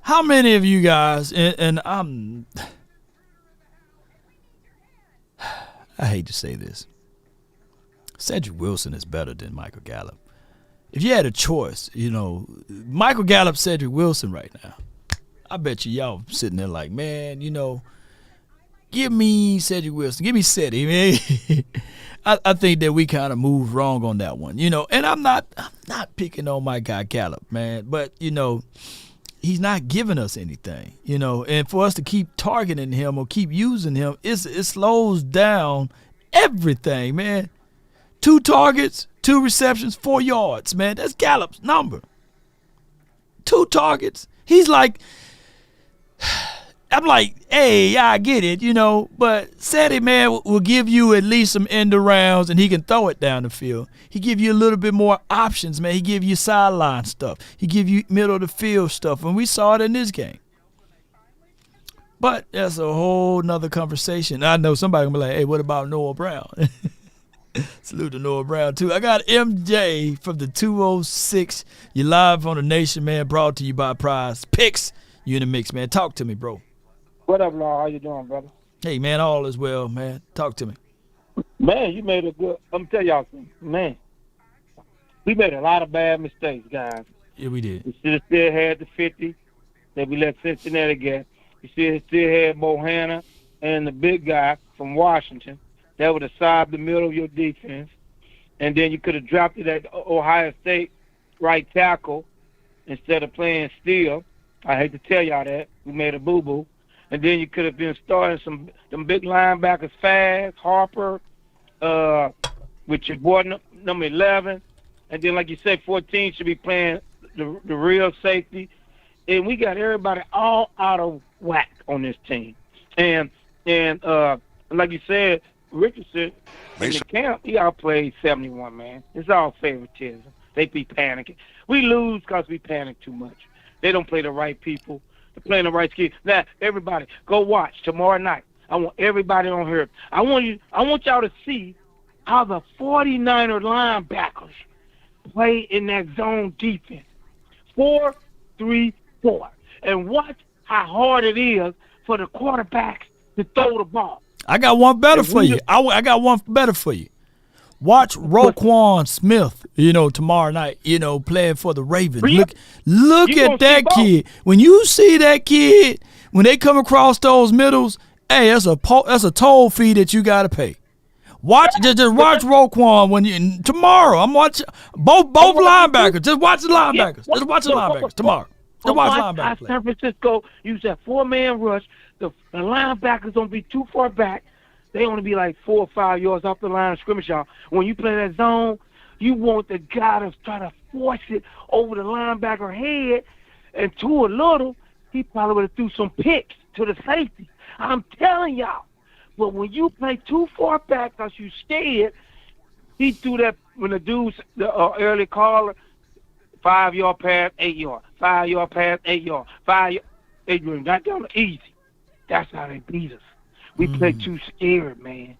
S1: how many of you guys? And I hate to say this. Cedric Wilson is better than Michael Gallup. If you had a choice, Michael Gallup, Cedric Wilson right now, I bet y'all sitting there like, man, give me Cedric Wilson. Give me Ceddy, man. I think that we kind of moved wrong on that one, And I'm not picking on my guy Gallup, man. But, he's not giving us anything, And for us to keep targeting him or keep using him, it slows down everything, man. 2 targets, 2 receptions, 4 yards, man. That's Gallup's number. 2 targets. He's like, I'm like, hey, I get it, but Sadie, man, will give you at least some end arounds and he can throw it down the field. He give you a little bit more options, man. He give you sideline stuff. He give you middle of the field stuff, and we saw it in this game. But that's a whole nother conversation. I know somebody gonna be like, hey, what about Noah Brown? Salute to Noah Brown, too. I got MJ from the 206. You're live on the Nation, man, brought to you by Prize Picks. You in the mix, man. Talk to me, bro.
S4: What up, Law? How you doing, brother?
S1: Hey, man, all is well, man. Talk to me.
S4: Man, you made a good – I'm going to tell y'all something. Man, we made a lot of bad mistakes, guys.
S1: Yeah, we did.
S4: We should have still had the 50 that we let Cincinnati get. We still had Bohanna and the big guy from Washington. That would have solved the middle of your defense. And then you could have dropped it at Ohio State right tackle instead of playing Steele. I hate to tell y'all that. We made a boo-boo. And then you could have been starting them big linebackers fast, Harper, with your boy number 11. And then, like you said, 14 should be playing the real safety. And we got everybody all out of whack on this team. And like you said, Richardson in the camp, he outplayed 71, man. It's all favoritism. They be panicking. We lose because we panic too much. They don't play the right people. They're playing the right skills. Now, everybody, go watch tomorrow night. I want everybody on here. I want y'all to see how the 49er linebackers play in that zone defense. 4-3-4. And watch how hard it is for the quarterbacks to throw the ball.
S1: I got one better for you. I got one better for you. Watch Roquan Smith, tomorrow night, playing for the Ravens. Look at that kid. When you see that kid, when they come across those middles, hey, that's a toll fee that you got to pay. Just watch Roquan tomorrow. I'm watching both linebackers. Just watch the linebackers. Just watch the linebackers tomorrow. Just watch linebackers play.
S4: San Francisco use that 4-man rush. The linebackers don't be too far back. They only be like 4 or 5 yards off the line of scrimmage, y'all. When you play that zone, you want the guy to try to force it over the linebacker head, and to a little, he probably would have threw some picks to the safety. I'm telling y'all. But when you play too far back because you scared, he threw that when the dude's the early caller, 5-yard pass, 8 yard, 5-yard pass, 8 yard, 5 yard, 8 yard. Not down easy. That's how they beat us. We play too scared, man.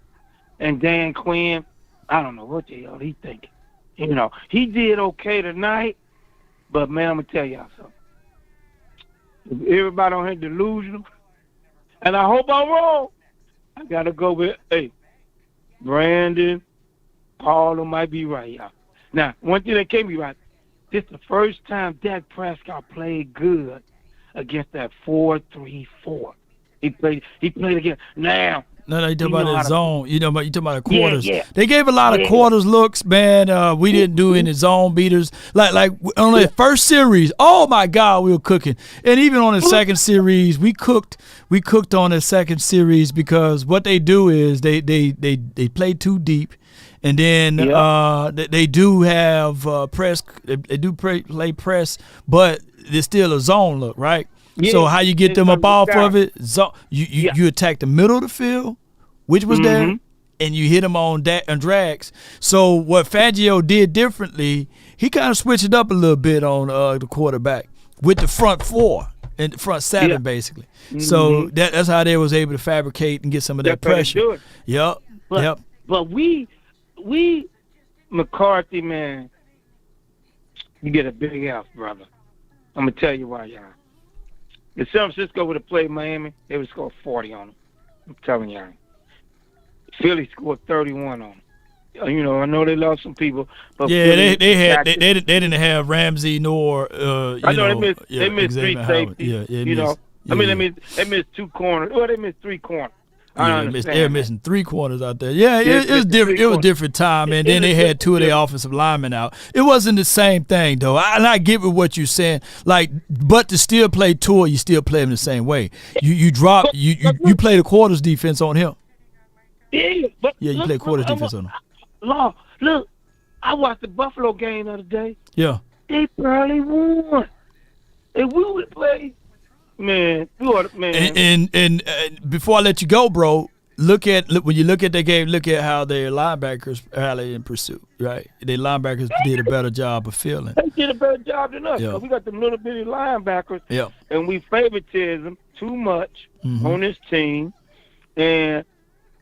S4: And Dan Quinn, I don't know what the hell he thinking. You know, he did okay tonight, but man, I'm gonna tell y'all something. If everybody on here delusional, and I hope I'm wrong, I gotta go with Brandon, Paula might be right, y'all. Now, one thing that can't be right, this is the first time Dak Prescott played good against that 4-3-4. He played again. Now,
S1: No, you talking about the zone. You talking about the quarters.
S4: Yeah.
S1: They gave a lot of quarters looks, man. We didn't do any zone beaters. Like on the first series, oh my God, we were cooking. And even on the second series, we cooked on the second series because what they do is they play too deep. And then they do have press. They do play press, but there's still a zone look, right? Yeah. So how you get them up off of it? You attack the middle of the field, which was there, and you hit them on drags. So what Fangio did differently, he kind of switched it up a little bit on the quarterback with the front 4 and the front 7 basically. So that's how they was able to fabricate and get some of that pressure. Yep.
S4: But we McCarthy, man, you get a big F, brother. I'm gonna tell you why, y'all. If San Francisco would have played Miami, they would have scored 40 on them. I'm telling y'all. Philly scored 31 on them. You know, I know they lost some people, but
S1: yeah, they didn't have Ramsey nor
S4: I know they missed 3 safeties. They missed 2 corners. Well, they missed 3 corners.
S1: They're missing 3 quarters out there. Yeah, it was different. It was a different time, and then they had 2 of their offensive linemen out. It wasn't the same thing, though. I get with what you're saying. Like, but to still play Tua, you still play him the same way. You play the quarters defense on him.
S4: Yeah,
S1: you play quarters defense on him.
S4: Look, I watched the Buffalo game the other day.
S1: Yeah,
S4: they barely won. If we would play. Man.
S1: And before I let you go, bro, when you look at the game, look at how their linebackers rallied in pursuit, right? Their linebackers did a better job of filling.
S4: They did a better job than us. Yeah. We got them little bitty linebackers, and we favoritism too much on this team. And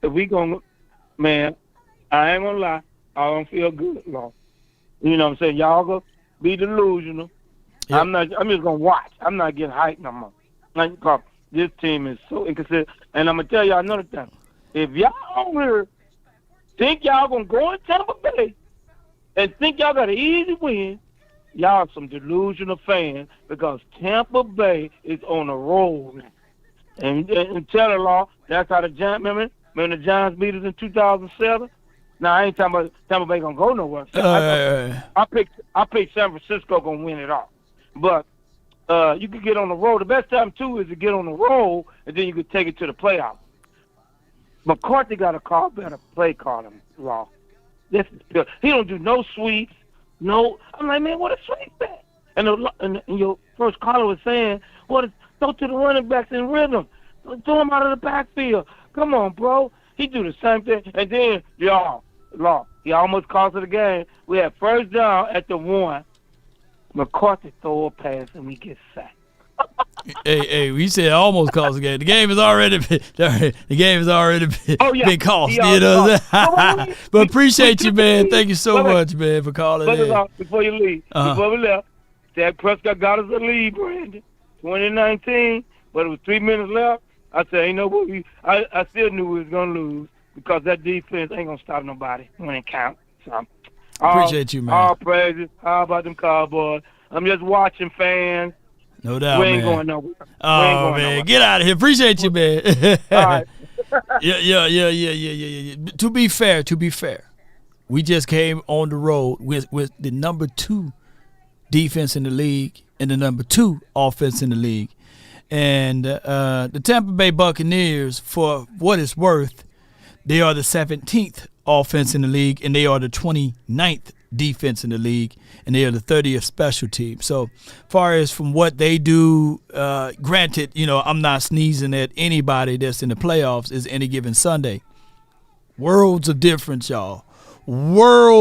S4: if we gonna, man, I ain't gonna lie, I don't feel good, Lord. You know what I'm saying? Y'all go be delusional. Yep. I'm just gonna watch. I'm not getting hyped no more. Like, this team is so inconsistent. And I'm going to tell y'all another thing. If y'all over here think y'all going to go in Tampa Bay and think y'all got an easy win, y'all some delusional fans because Tampa Bay is on a roll now. And tell the law, that's how the Giants, remember the Giants beat us in 2007? Now, I ain't talking about Tampa Bay going to go nowhere. I picked San Francisco going to win it all. But you could get on the road. The best time, too, is to get on the road, and then you could take it to the playoffs. McCarthy got to call better play calling, Raw. He don't do no sweeps. No. I'm like, man, what a sweep at? And your first caller was saying, throw to the running backs in rhythm. Throw them out of the backfield. Come on, bro. He do the same thing. And then, he almost cost us the game. We had first down at the 1. McCarthy throw a pass and we get sacked.
S1: hey, we said almost cost the game. The game has already been been cost. You know, but appreciate you, man. Thank you so much, man, for calling in.
S4: Before you leave, before we left, Dak Prescott got us a lead, Brandon, 2019, but it was 3 minutes left. I said, ain't no way. I still knew we was gonna lose because that defense ain't gonna stop nobody when it counts. So.
S1: Appreciate you, man.
S4: All praises. How about them Cowboys? I'm just watching, fans.
S1: No doubt,
S4: we ain't
S1: man.
S4: going nowhere.
S1: Oh, man. Get out of here. Appreciate you, man.
S4: All right.
S1: Yeah. To be fair, we just came on the road with the number 2 defense in the league and the number 2 offense in the league. And the Tampa Bay Buccaneers, for what it's worth, they are the 17th offense in the league, and they are the 29th defense in the league, and they are the 30th special team. So far as from what they do, granted, I'm not sneezing at anybody that's in the playoffs is any given Sunday. Worlds of difference, y'all. Far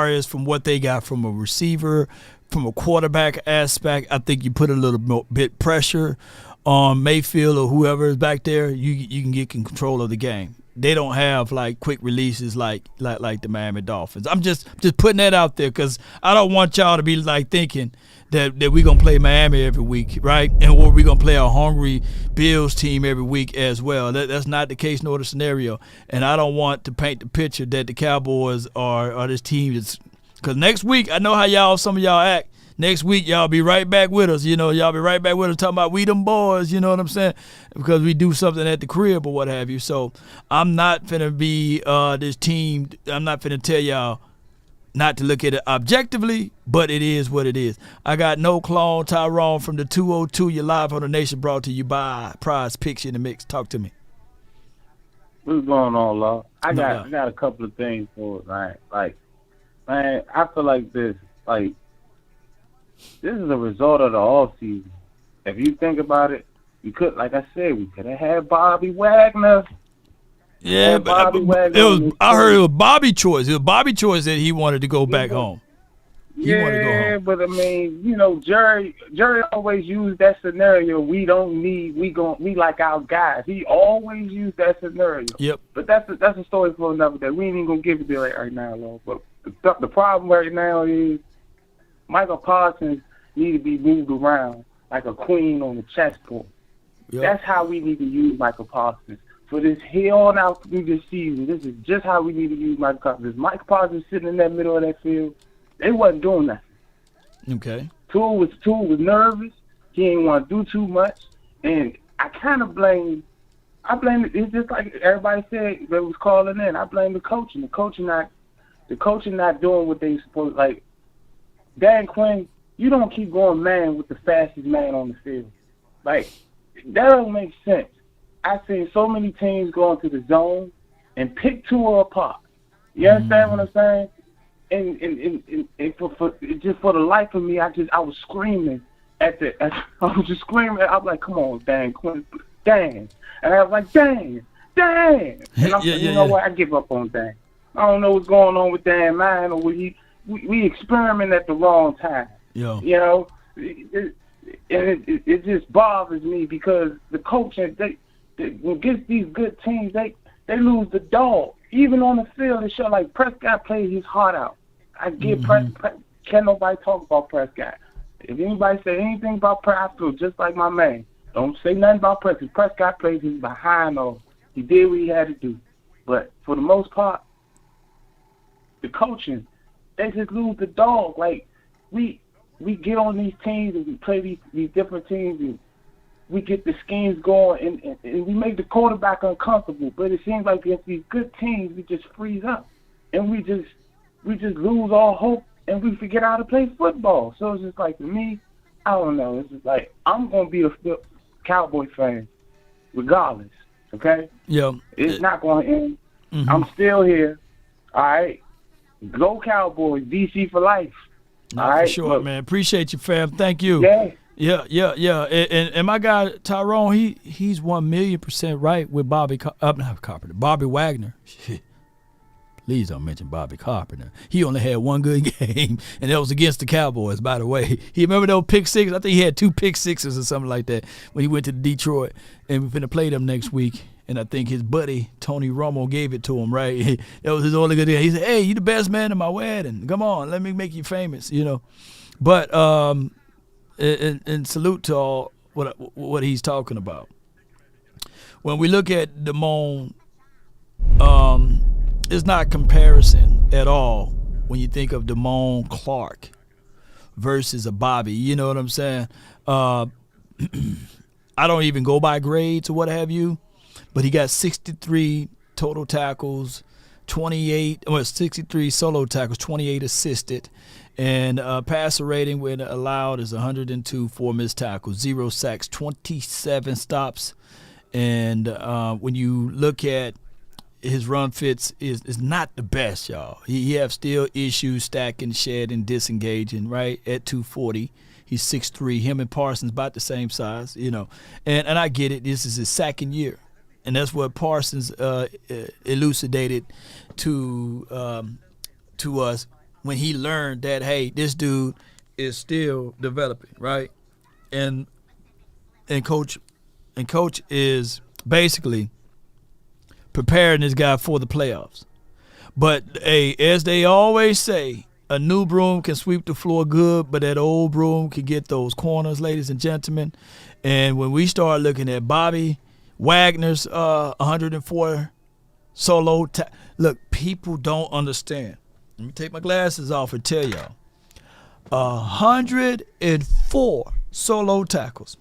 S1: as from what they got from a receiver, from a quarterback aspect, I think you put a little bit pressure on Mayfield or whoever is back there, you can get control of the game. They don't have like quick releases like the Miami Dolphins. I'm just putting that out there because I don't want y'all to be like thinking that we're going to play Miami every week, right? And or we're going to play a hungry Bills team every week as well. That's not the case nor the scenario. And I don't want to paint the picture that the Cowboys are this team that's – because next week, I know how some of y'all act. Next week, y'all be right back with us. Y'all be right back with us talking about we them boys, you know what I'm saying? Because we do something at the crib or what have you. So I'm not finna be this team. I'm not finna tell y'all not to look at it objectively, but it is what it is. I got no clone Tyrone from the 202. You're live on the Nation, brought to you by Prize Picks in the Mix. Talk to me.
S5: What's going on, Law? I got a couple of things for it, right? Like, man, I feel like this is a result of the offseason. If you think about it, we could, like I said, we could have had Bobby Wagner.
S1: Yeah, but I heard it was Bobby choice. It was Bobby choice that he wanted to go back home.
S5: Yeah, but I mean, Jerry always used that scenario. We like our guys. He always used that scenario.
S1: Yep.
S5: But that's a story for another day. We ain't even gonna give it there right now, Lord. But the problem right now is Michael Parsons need to be moved around like a queen on the chessboard. Yep. That's how we need to use Michael Parsons. For this here on out through this season, this is just how we need to use Michael Parsons. Michael Parsons sitting in that middle of that field, they wasn't doing nothing.
S1: Okay.
S5: Tua was nervous. He didn't want to do too much. And I kind of blame it. It's just like everybody said that was calling in. I blame the coaching. The coaching not doing what they supposed. Like Dan Quinn, you don't keep going man with the fastest man on the field. Like that don't make sense. I've seen so many teams go into the zone and pick Tua apart. You understand what I'm saying? And for the life of me, I was screaming I was like, come on, Dan Quinn, Dan. And I was like, Dan. And I'm you know what? I give up on Dan. I don't know what's going on with Dan, man, or we experiment at the wrong time.
S1: Yeah.
S5: It just bothers me because the coaching, against these good teams, they lose the dog. Even on the field, it show like Prescott played his heart out. I get can't nobody talk about Prescott. If anybody say anything about Prescott, I feel just like my man. Don't say nothing about Prescott. Prescott played his behind off. He did what he had to do. But for the most part, the coaching, they just lose the dog. Like we get on these teams and we play these different teams and we get the schemes going and we make the quarterback uncomfortable. But it seems like against these good teams, we just freeze up and we just lose all hope and we forget how to play football. So it's just like, to me, I don't know. It's just like, I'm going to be a Cowboy fan regardless, okay?
S1: Yeah.
S5: It's not going to end. Mm-hmm. I'm still here, all right? Go Cowboys, DC for life.
S1: No,
S5: all right?
S1: For sure, man. Appreciate you, fam. Thank you.
S5: Yeah.
S1: Yeah. And my guy Tyrone, he's 1,000,000% right with Bobby Wagner. Please don't mention Bobby Carpenter. He only had one good game, and that was against the Cowboys, by the way. He remember those pick sixes? I think he had 2 pick sixes or something like that when he went to Detroit, and we're going to play them next week. And I think his buddy Tony Romo gave it to him, right? That was his only good game. He said, "Hey, you the best man at my wedding. Come on, let me make you famous," But and salute to all what he's talking about. When we look at Damone, it's not comparison at all when you think of Damone Clark versus a Bobby. You know what I'm saying? I don't even go by grades or what have you, but he got 63 total tackles, 63 solo tackles, 28 assisted, and passer rating when allowed is 102, 4 missed tackles, 0 sacks, 27 stops. And when you look at his run fits is not the best, y'all. He have still issues stacking, shedding, disengaging, right, at 240. He's 6'3". Him and Parsons about the same size, you know. And I get it. This is his second year. And that's what Parsons elucidated to us when he learned that, hey, this dude is still developing, right? And coach is basically preparing this guy for the playoffs. But hey, as they always say, a new broom can sweep the floor good, but that old broom can get those corners, ladies and gentlemen. And when we start looking at Bobby Wagner's 104 solo, look, people don't understand. Let me take my glasses off and tell y'all. 104 solo tackles.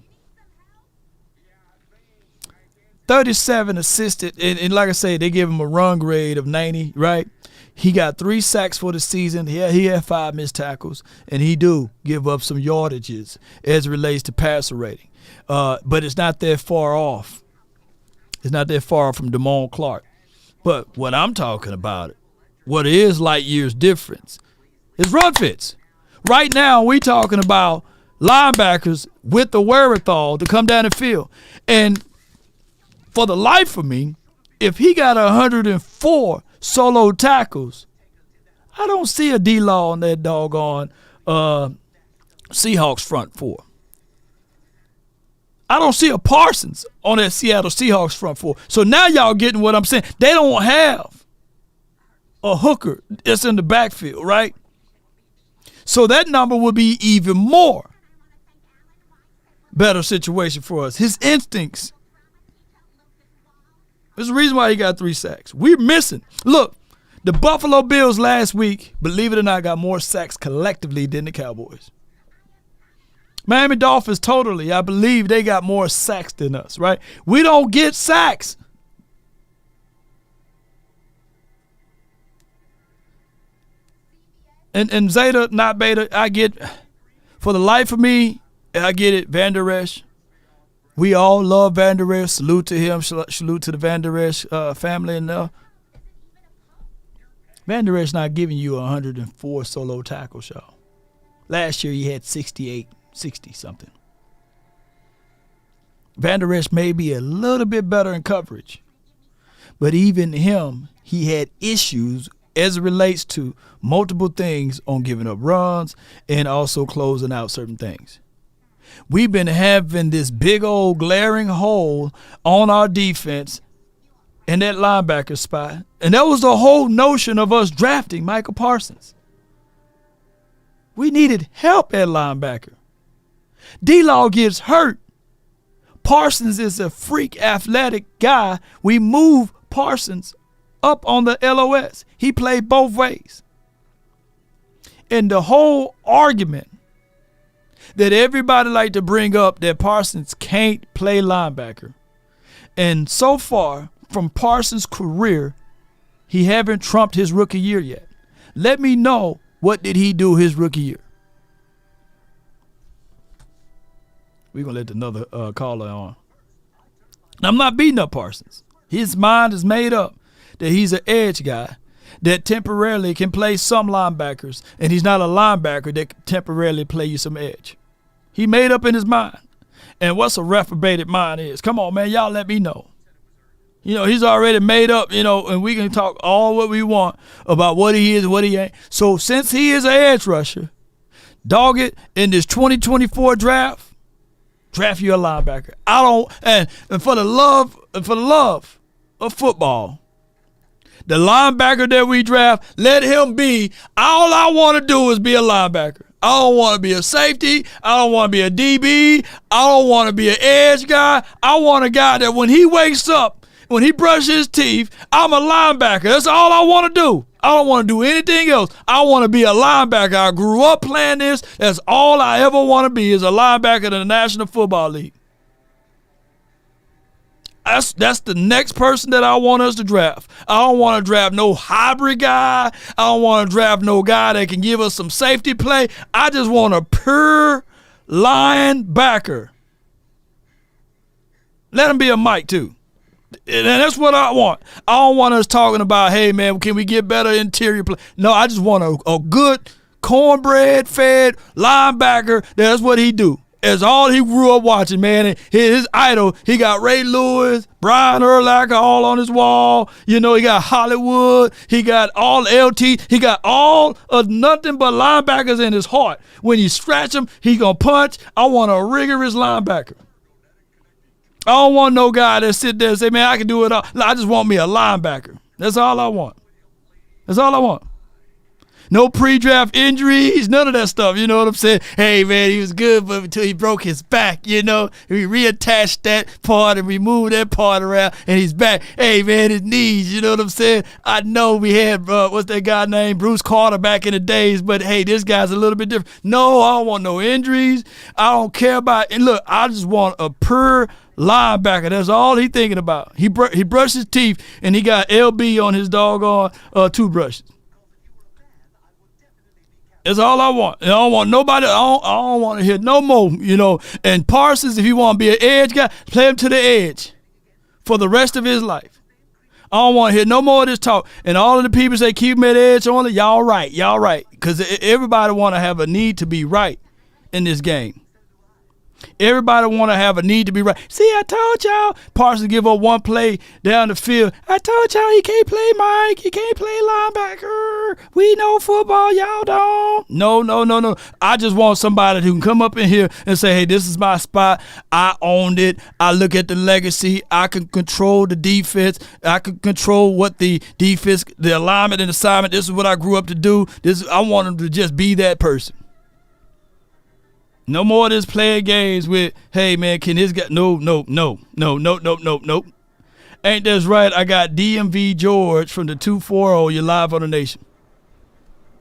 S1: 37 assisted, and like I say, they give him a run grade of 90, right? He got 3 sacks for the season. He had 5 missed tackles, and he do give up some yardages as it relates to passer rating. But it's not that far off. It's not that far from Damone Clark. But what I'm talking about, what is light years difference, is run fits. Right now, we talking about linebackers with the wherewithal to come down the field. And for the life of me, if he got 104 solo tackles, I don't see a D-Law on that doggone Seahawks front four. I don't see a Parsons on that Seattle Seahawks front four. So now y'all getting what I'm saying. They don't have a hooker that's in the backfield, right? So that number would be even more better situation for us. His instincts. There's a reason why he got 3 sacks. We're missing. Look, the Buffalo Bills last week, believe it or not, got more sacks collectively than the Cowboys. Miami Dolphins totally, I believe they got more sacks than us, right? We don't get sacks. And Zeta, not Beta, I get, for the life of me, I get it, Van Der Esch. We all love Van Der Esch. Salute to him. Salute to the Van Der Esch family. And Van Der Esch not giving you 104 solo tackles, y'all. Last year he had 68, 60-something. Van Der Esch may be a little bit better in coverage. But even him, he had issues as it relates to multiple things on giving up runs and also closing out certain things. We've been having this big old glaring hole on our defense in that linebacker spot. And that was the whole notion of us drafting Michael Parsons. We needed help at linebacker. D-Law gets hurt. Parsons is a freak athletic guy. We move Parsons up on the LOS. He played both ways. And the whole argument that everybody like to bring up that Parsons can't play linebacker. And so far, from Parsons' career, he haven't trumped his rookie year yet. Let me know, what did he do his rookie year? We're going to let another caller on. Now, I'm not beating up Parsons. His mind is made up that he's an edge guy that temporarily can play some linebackers, and he's not a linebacker that can temporarily play you some edge. He made up in his mind. And what's a reprobated mind is? Come on, man, y'all let me know. You know, he's already made up, you know, and we can talk all what we want about what he is and what he ain't. So since he is an edge rusher, dog it, in this 2024 draft you a linebacker. And for the love of football, the linebacker that we draft, let him be. All I want to do is be a linebacker. I don't want to be a safety. I don't want to be a DB. I don't want to be an edge guy. I want a guy that when he wakes up, when he brushes his teeth, I'm a linebacker. That's all I want to do. I don't want to do anything else. I want to be a linebacker. I grew up playing this. That's all I ever want to be, is a linebacker in the National Football League. That's the next person that I want us to draft. I don't want to draft no hybrid guy. I don't want to draft no guy that can give us some safety play. I just want a pure linebacker. Let him be a Mike too. And that's what I want. I don't want us talking about, hey, man, can we get better interior play? No, I just want a good cornbread-fed linebacker. That's what he do. It's all he grew up watching, man. And his idol, he got Ray Lewis, Brian Urlacher all on his wall. You know, he got Hollywood. He got all LT. He got all of nothing but linebackers in his heart. When you scratch him, he going to punch. I want a rigorous linebacker. I don't want no guy that sit there and say, man, I can do it all. I just want me a linebacker. That's all I want. That's all I want. No pre-draft injuries, none of that stuff. You know what I'm saying? Hey, man, he was good, but until he broke his back, you know, we reattached that part and removed that part around, and he's back. Hey, man, his knees, you know what I'm saying? I know we had, what's that guy named? Bruce Carter back in the days, but, hey, this guy's a little bit different. No, I don't want no injuries. I don't care about, and look, I just want a pure linebacker. That's all he thinking about. He brushed his teeth, and he got LB on his doggone toothbrushes. That's all I want. I don't want nobody. I don't want to hear no more, you know. And Parsons, if you want to be an edge guy, play him to the edge for the rest of his life. I don't want to hear no more of this talk. And all of the people say keep him at edge only. Y'all right. Y'all right. Because everybody want to have a need to be right in this game. Everybody want to have a need to be right. See, I told y'all. Parsons give up one play down the field. I told y'all he can't play Mike. He can't play linebacker. We know football. Y'all don't. No. I just want somebody who can come up in here and say, hey, this is my spot. I owned it. I look at the legacy. I can control the defense. I can control what the defense, the alignment and assignment. This is what I grew up to do. I want him to just be that person. No more of this playing games with, hey, man, can this guy? No. Ain't this right? I got DMV George from the 240. You're live on the Nation.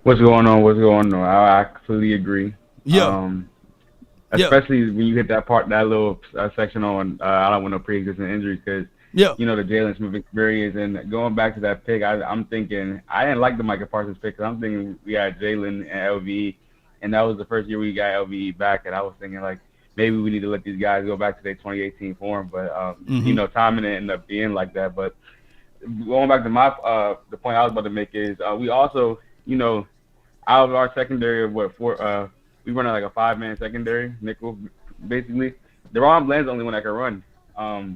S3: What's going on? I completely agree.
S1: Yeah.
S3: Especially when you hit that part, that little section on I don't want no pre-existing injuries because, you know, the Jalen Smith experience. And going back to that pick, I'm thinking, I didn't like the Micah Parsons pick because I'm thinking we had Jalen and LVE. And that was the first year we got LVE back, and I was thinking, like, maybe we need to let these guys go back to their 2018 form. But, you know, timing it ended up being like that. But going back to my the point I was about to make is we also, you know, out of our secondary of we run like a 5-man secondary, nickel, basically. Deron Bland's the only one that can run. I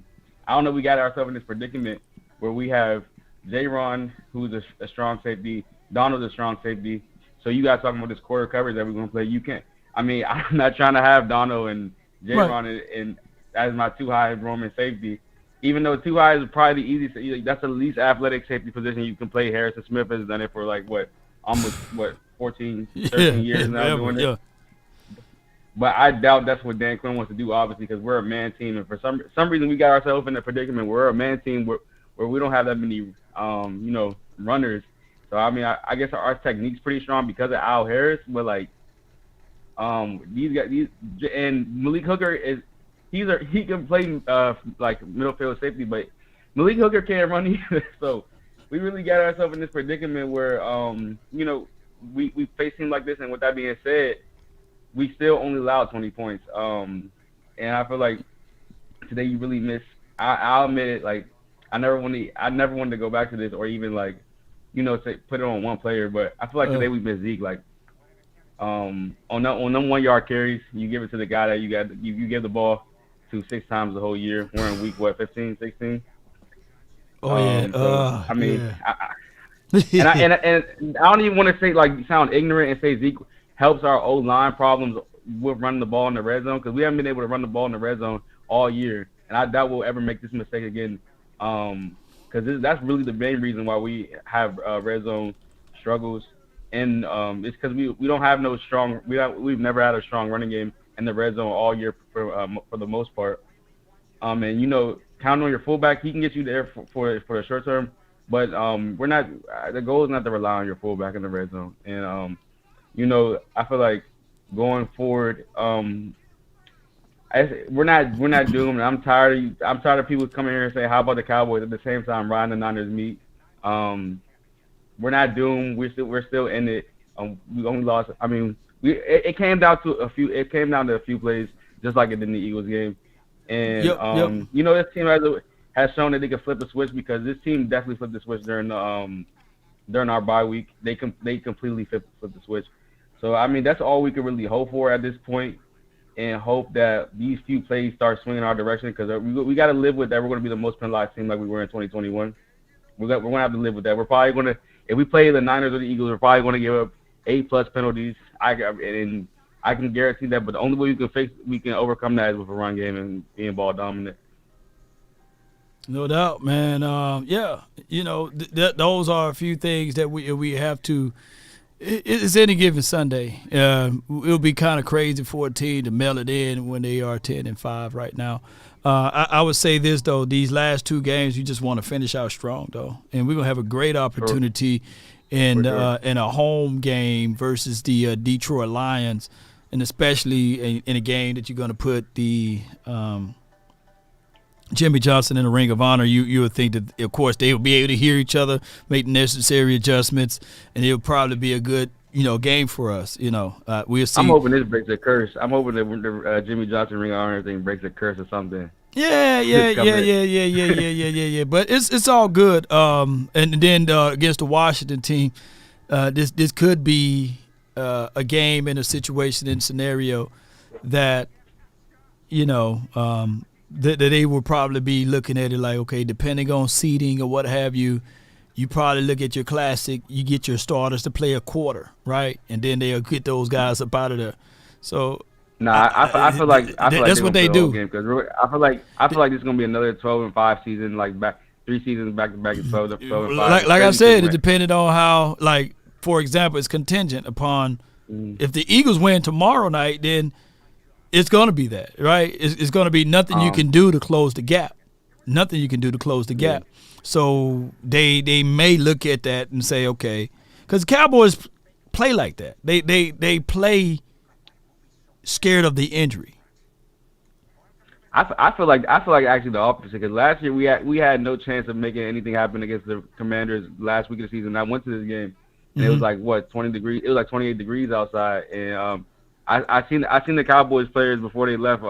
S3: don't know, we got ourselves in this predicament where we have J-Ron, who's a strong safety, Donald's a strong safety. So you guys talking about this quarter coverage that we're going to play, you can't. I mean, I'm not trying to have Donald and J-Ron and as my two high Roman safety. Even though two high is probably the easiest, that's the least athletic safety position you can play. Harrison Smith has done it for almost 14, 13 years now doing it. But I doubt that's what Dan Quinn wants to do, obviously, because we're a man team. And for some reason, we got ourselves in a predicament. We're a man team where we don't have that many, you know, runners. So, I mean, I guess our technique's pretty strong because of Al Harris. But, like, these guys, and Malik Hooker he can play, like, middle field safety, but Malik Hooker can't run either. So, we really got ourselves in this predicament where, you know, we face him like this. And with that being said, we still only allowed 20 points. And I feel like today you really miss. I'll admit it. Like I never wanted to go back to this or even like, you know, say put it on one player. But I feel like today we missed Zeke. Like on them 1 yard carries, you give it to the guy that you give the ball to 6 times the whole year. We're in week 15, 16.
S1: Oh yeah.
S3: So, I mean,
S1: yeah.
S3: and I don't even want to say like sound ignorant and say Zeke helps our O-line problems with running the ball in the red zone because we haven't been able to run the ball in the red zone all year, and I doubt we'll ever make this mistake again. Because that's really the main reason why we have red zone struggles, and it's because we don't have no strong. We've never had a strong running game in the red zone all year for the most part. And you know, counting on your fullback, he can get you there for the short term, but we're not. The goal is not to rely on your fullback in the red zone, and you know, I feel like going forward, we're not doomed. I'm tired of people coming here and say, how about the Cowboys, at the same time riding the Niners meat. We're not doomed. We're still in it. We only lost. I mean, it came down to a few plays, just like it did in the Eagles game. And you know, this team has shown that they can flip the switch, because this team definitely flipped the switch during our bye week. They completely flipped the switch. So I mean, that's all we can really hope for at this point, and hope that these few plays start swinging our direction, because we got to live with that. We're going to be the most penalized team like we were in 2021. We're going to have to live with that. We're probably going to, if we play the Niners or the Eagles, we're probably going to give up 8+ penalties. I can guarantee that. But the only way we can overcome that is with a run game and being ball dominant.
S1: No doubt, man. Yeah, you know, those are a few things that we have to. It's any given Sunday. It'll be kind of crazy for a team to mail it in when they are 10-5 right now. I would say this, though: these last 2 games, you just want to finish out strong, though, and we're gonna have a great opportunity in a home game versus the Detroit Lions, and especially in a game that you're gonna put the Jimmy Johnson in the Ring of Honor. You would think that, of course, they will be able to hear each other, make necessary adjustments, and it'll probably be a good, game for us. We'll see.
S3: I'm hoping this breaks a curse. I'm hoping that the Jimmy Johnson Ring of Honor thing breaks a curse or something.
S1: Yeah. But it's all good. And then against the Washington team, this could be a game in a situation and scenario that that they will probably be looking at it like, okay, depending on seeding or what have you, you probably look at your classic, you get your starters to play a quarter, right? And then they'll get those guys up out of there. So
S3: I feel like
S1: that's what they do.
S3: I feel like this is gonna be another 12-5 season, like 3 seasons back to back at 12-5.
S1: Like I said, it depended on how, like, for example, it's contingent upon if the Eagles win tomorrow night, then it's going to be that, right? It's going to be nothing you can do to close the gap. Nothing you can do to close the gap. Yeah. So they may look at that and say, okay, because Cowboys play like that. They play scared of the injury.
S3: I feel like actually the opposite, because last year we had no chance of making anything happen against the Commanders last week of the season. I went to this game and it was like 20 degrees. It was like 28 degrees outside, and I seen the Cowboys players before they left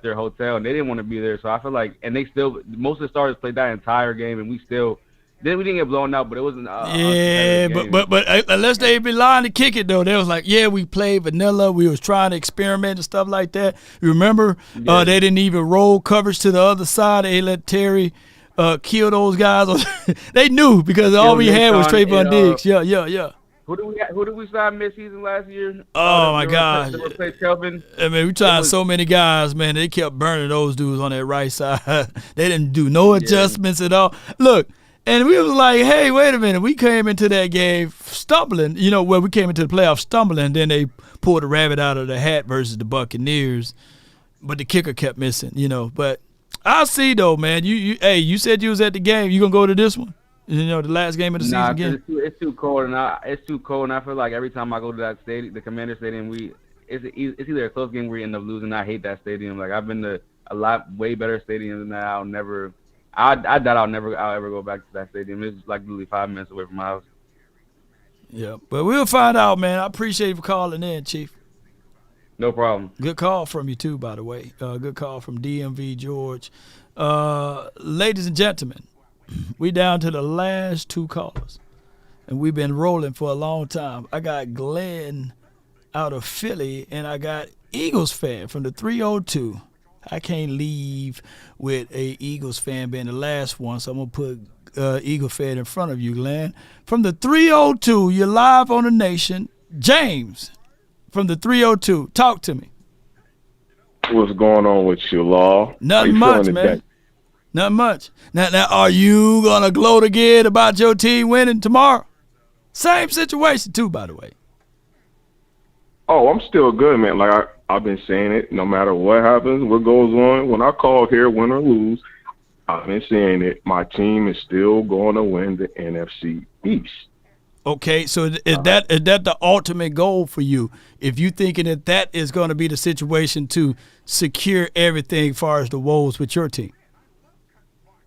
S3: their hotel, and they didn't want to be there. So I feel like, and they still, most of the starters played that entire game, and we didn't get blown out, but it wasn't.
S1: But unless they be lying to kick it though, they was like, yeah, we played vanilla. We was trying to experiment and stuff like that. You remember? They didn't even roll coverage to the other side. They let Terry kill those guys. They knew, because all we had was Trayvon Diggs. Yeah.
S3: Who did we sign mid-season last year?
S1: Oh, my God.
S3: Kelvin.
S1: I mean, we tried so many guys, man. They kept burning those dudes on that right side. They didn't do no adjustments at all. Look, and we was like, hey, wait a minute. We came into that game stumbling. We came into the playoffs stumbling. Then they pulled the rabbit out of the hat versus the Buccaneers. But the kicker kept missing, But I'll see, though, man. You said you was at the game. You going to go to this one? The last game of the season again?
S3: It's too cold, and I feel like every time I go to that stadium, the Commander Stadium, it's either a close game where we end up losing. I hate that stadium. Like, I've been to a lot way better stadiums than that. I doubt I'll ever go back to that stadium. It's like literally 5 minutes away from my house.
S1: Yeah, but we'll find out, man. I appreciate you for calling in, Chief.
S3: No problem.
S1: Good call from you too, by the way. Good call from DMV George. Ladies and gentlemen, we down to the last 2 callers, and we've been rolling for a long time. I got Glenn out of Philly, and I got Eagles fan from the 302. I can't leave with a Eagles fan being the last one, so I'm going to put Eagle fan in front of you, Glenn. From the 302, you're live on the Nation. James from the 302, talk to me.
S21: What's going on with you, Law?
S1: Nothing much, man. Not much. Now, are you going to gloat again about your team winning tomorrow? Same situation, too, by the way.
S21: Oh, I'm still good, man. Like, I've been saying it, no matter what happens, what goes on. When I call here, win or lose, I've been saying it. My team is still going to win the NFC East.
S1: Okay, so is that the ultimate goal for you? If you thinking that is going to be the situation to secure everything as far as the woes with your team?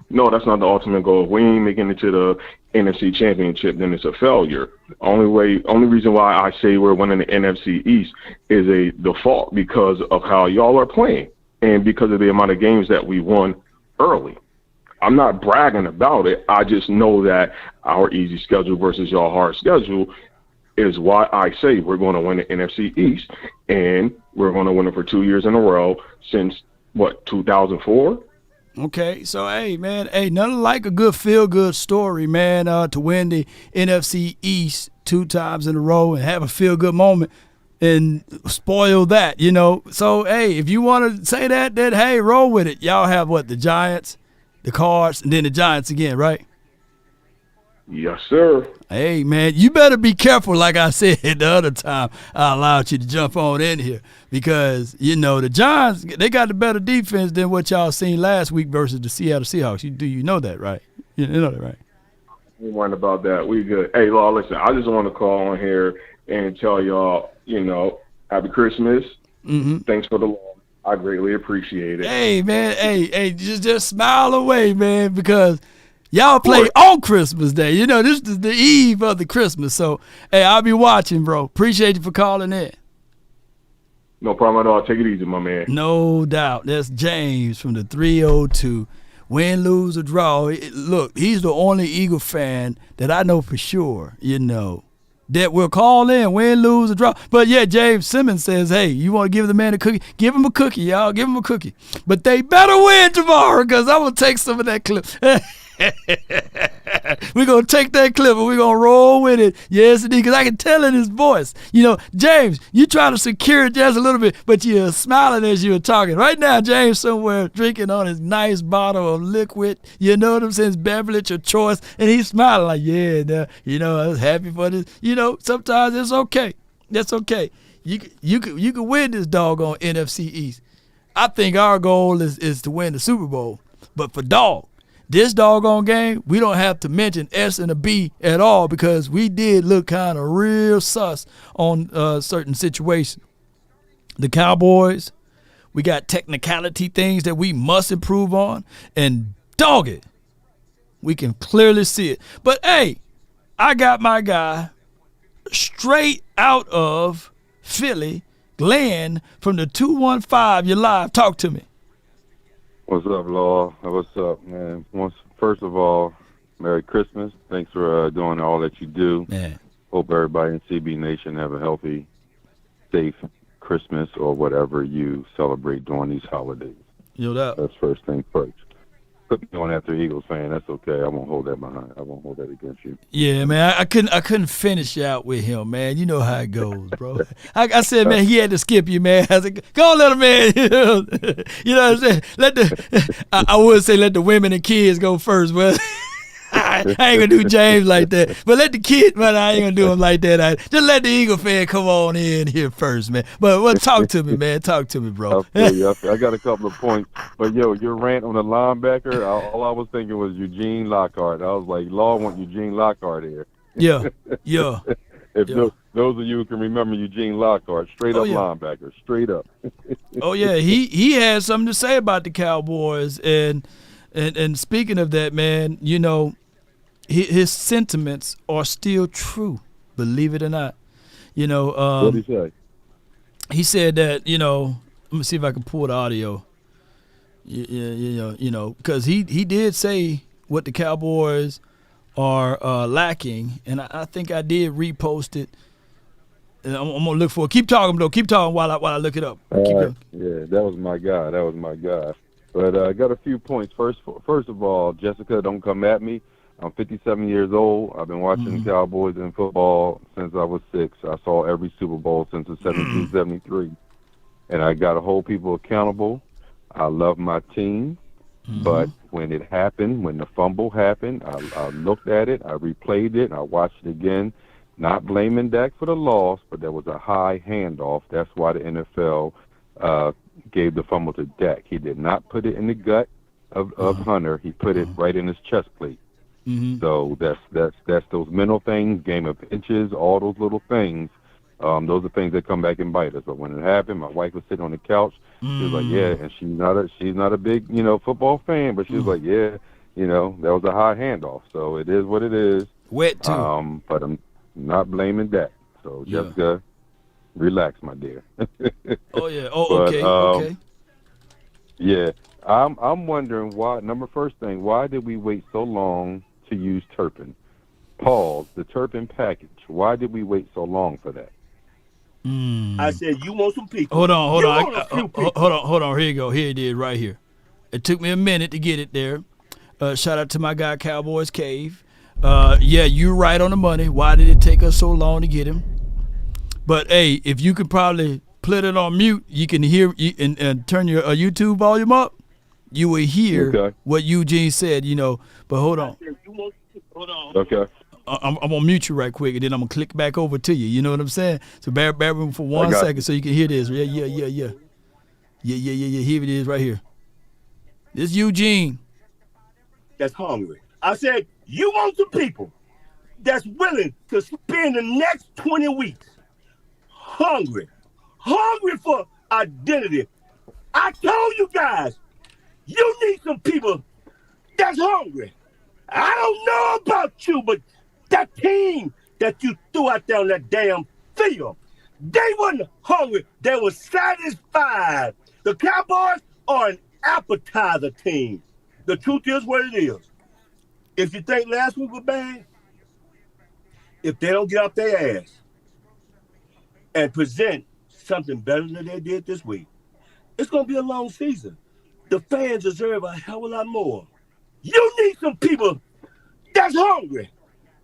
S21: No, that's not the ultimate goal. If we ain't making it to the NFC Championship, then it's a failure. Only reason why I say we're winning the NFC East is a default because of how y'all are playing and because of the amount of games that we won early. I'm not bragging about it. I just know that our easy schedule versus y'all hard schedule is why I say we're going to win the NFC East, and we're going to win it for 2 years in a row since, 2004?
S1: Okay, so, hey, man, nothing like a good feel-good story, man, to win the NFC East 2 times in a row and have a feel-good moment and spoil that, So, hey, if you want to say that, then, hey, roll with it. Y'all have, the Giants, the Cards, and then the Giants again, right?
S21: Yes, sir.
S1: Hey, man, you better be careful, like I said the other time I allowed you to jump on in here because, the Giants, they got the better defense than what y'all seen last week versus the Seattle Seahawks. You know that, right? You know that, right?
S21: We weren't about that. We good. Hey, Law, listen, I just want to call on here and tell y'all, Happy Christmas.
S1: Mm-hmm.
S21: Thanks for the love. I greatly appreciate it.
S1: Hey, man, just smile away, man, because y'all play on Christmas Day. This is the eve of the Christmas. So, hey, I'll be watching, bro. Appreciate you for calling in.
S21: No problem at all. Take it easy, my man.
S1: No doubt. That's James from the 302. Win, lose, or draw. Look, he's the only Eagle fan that I know for sure, that will call in, win, lose, or draw. But, yeah, James Simmons says, hey, you want to give the man a cookie? Give him a cookie, y'all. Give him a cookie. But they better win tomorrow because I'm going to take some of that clip. We're going to take that clip and we're going to roll with it. Yes, indeed, because I can tell in his voice. James, you try to secure it just a little bit, but you're smiling as you're talking. Right now, James somewhere drinking on his nice bottle of liquid, you know what I'm saying, his beverage of choice, and he's smiling like, yeah, I was happy for this. Sometimes it's okay. That's okay. You can win this doggone NFC East. I think our goal is to win the Super Bowl. But for this doggone game, we don't have to mention S and a B at all because we did look kind of real sus on certain situations. The Cowboys, we got technicality things that we must improve on, and dog it, we can clearly see it. But, hey, I got my guy straight out of Philly, Glenn, from the 215. You're live. Talk to me.
S7: What's up, Law? What's up, man? First of all, Merry Christmas. Thanks for doing all that you do.
S1: Man.
S7: Hope everybody in CB Nation have a healthy, safe Christmas or whatever you celebrate during these holidays. That's first thing first. Put me on after Eagles fan. That's okay. I won't hold that behind. I won't hold that against you.
S1: Yeah, man. I couldn't finish out with him, man. You know how it goes, bro. I said, man, he had to skip you, man. I said, go on, let him, man. You know what I'm saying? I would say let the women and kids go first, but I ain't gonna do James like that. But let the kid, man, I ain't gonna do him like that. Just let the Eagle fan come on in here first, man. But talk to me, man. Talk to me, bro.
S7: I got a couple of points. But, your rant on the linebacker, all I was thinking was Eugene Lockhart. I was like, Law want Eugene Lockhart here.
S1: Yeah.
S7: Those of you who can remember Eugene Lockhart, straight up linebacker, straight up.
S1: Oh, yeah. He had something to say about the Cowboys. And speaking of that, man, his sentiments are still true, believe it or not.
S7: What did he say?
S1: He said that, let me see if I can pull the audio. Because he did say what the Cowboys are lacking, and I think I did repost it. And I'm gonna look for it. Keep talking, though. Keep talking while I look it up.
S7: Yeah, that was my guy. But I got a few points. First of all, Jessica, don't come at me. I'm 57 years old. I've been watching the Cowboys in football since I was 6. I saw every Super Bowl since the 1773. And I got to hold people accountable. I love my team. But when it happened, when the fumble happened, I looked at it, I replayed it, I watched it again. Not blaming Dak for the loss, but there was a high handoff. That's why the NFL gave the fumble to Dak. He did not put it in the gut of Hunter. He put it right in his chest plate.
S1: Mm-hmm.
S7: So that's those mental things, game of inches, all those little things. Those are things that come back and bite us. But when it happened, my wife was sitting on the couch. She was like, "Yeah," and she's not a big football fan, but she was like, "Yeah, that was a high handoff." So it is what it is.
S1: Wet too.
S7: But I'm not blaming that. So Jessica, relax, my dear.
S1: Oh yeah. Oh, okay. Okay.
S7: Yeah, I'm wondering why. First thing, why did we wait so long to use Turpin? Pause. The Turpin package. Why did we wait so long for that?
S9: I said, you want some people.
S1: Hold on. Hold on. Here you go. Here it is right here. It took me a minute to get it there. Shout out to my guy, Cowboys Cave. Yeah, you're right on the money. Why did it take us so long to get him? But, hey, if you could probably put it on mute, you can hear and turn your YouTube volume up, you will hear what Eugene said, But hold on.
S7: Okay.
S1: I'm going to mute you right quick, and then I'm going to click back over to you. You know what I'm saying? So bear room for 1 second so you can hear this. Yeah. Here it is right here. This Eugene.
S9: That's hungry. I said, you want some people that's willing to spend the next 20 weeks hungry for identity. I told you guys, you need some people that's hungry. I don't know about you, but that team that you threw out there on that damn field, they wasn't hungry. They were satisfied. The Cowboys are an appetizer team. The truth is what it is. If you think last week was bad, if they don't get off their ass and present something better than they did this week, it's going to be a long season. The fans deserve a hell of a lot more. You need some people that's hungry.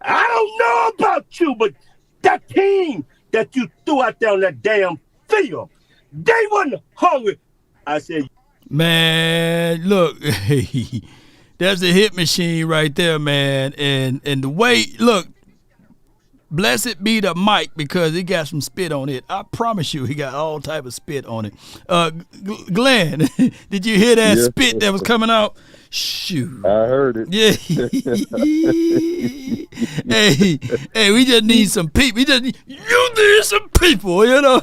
S9: I don't know about you, but that team that you threw out there on that damn field, they wasn't hungry. I said,
S1: man, look, that's a hit machine right there, man. And the way, look, blessed be the mic because he got some spit on it. I promise you he got all type of spit on it. Glenn, did you hear that spit that was coming out? Shoot.
S7: I heard it.
S1: Yeah. hey, we just need some people. You need some people,
S7: Yo,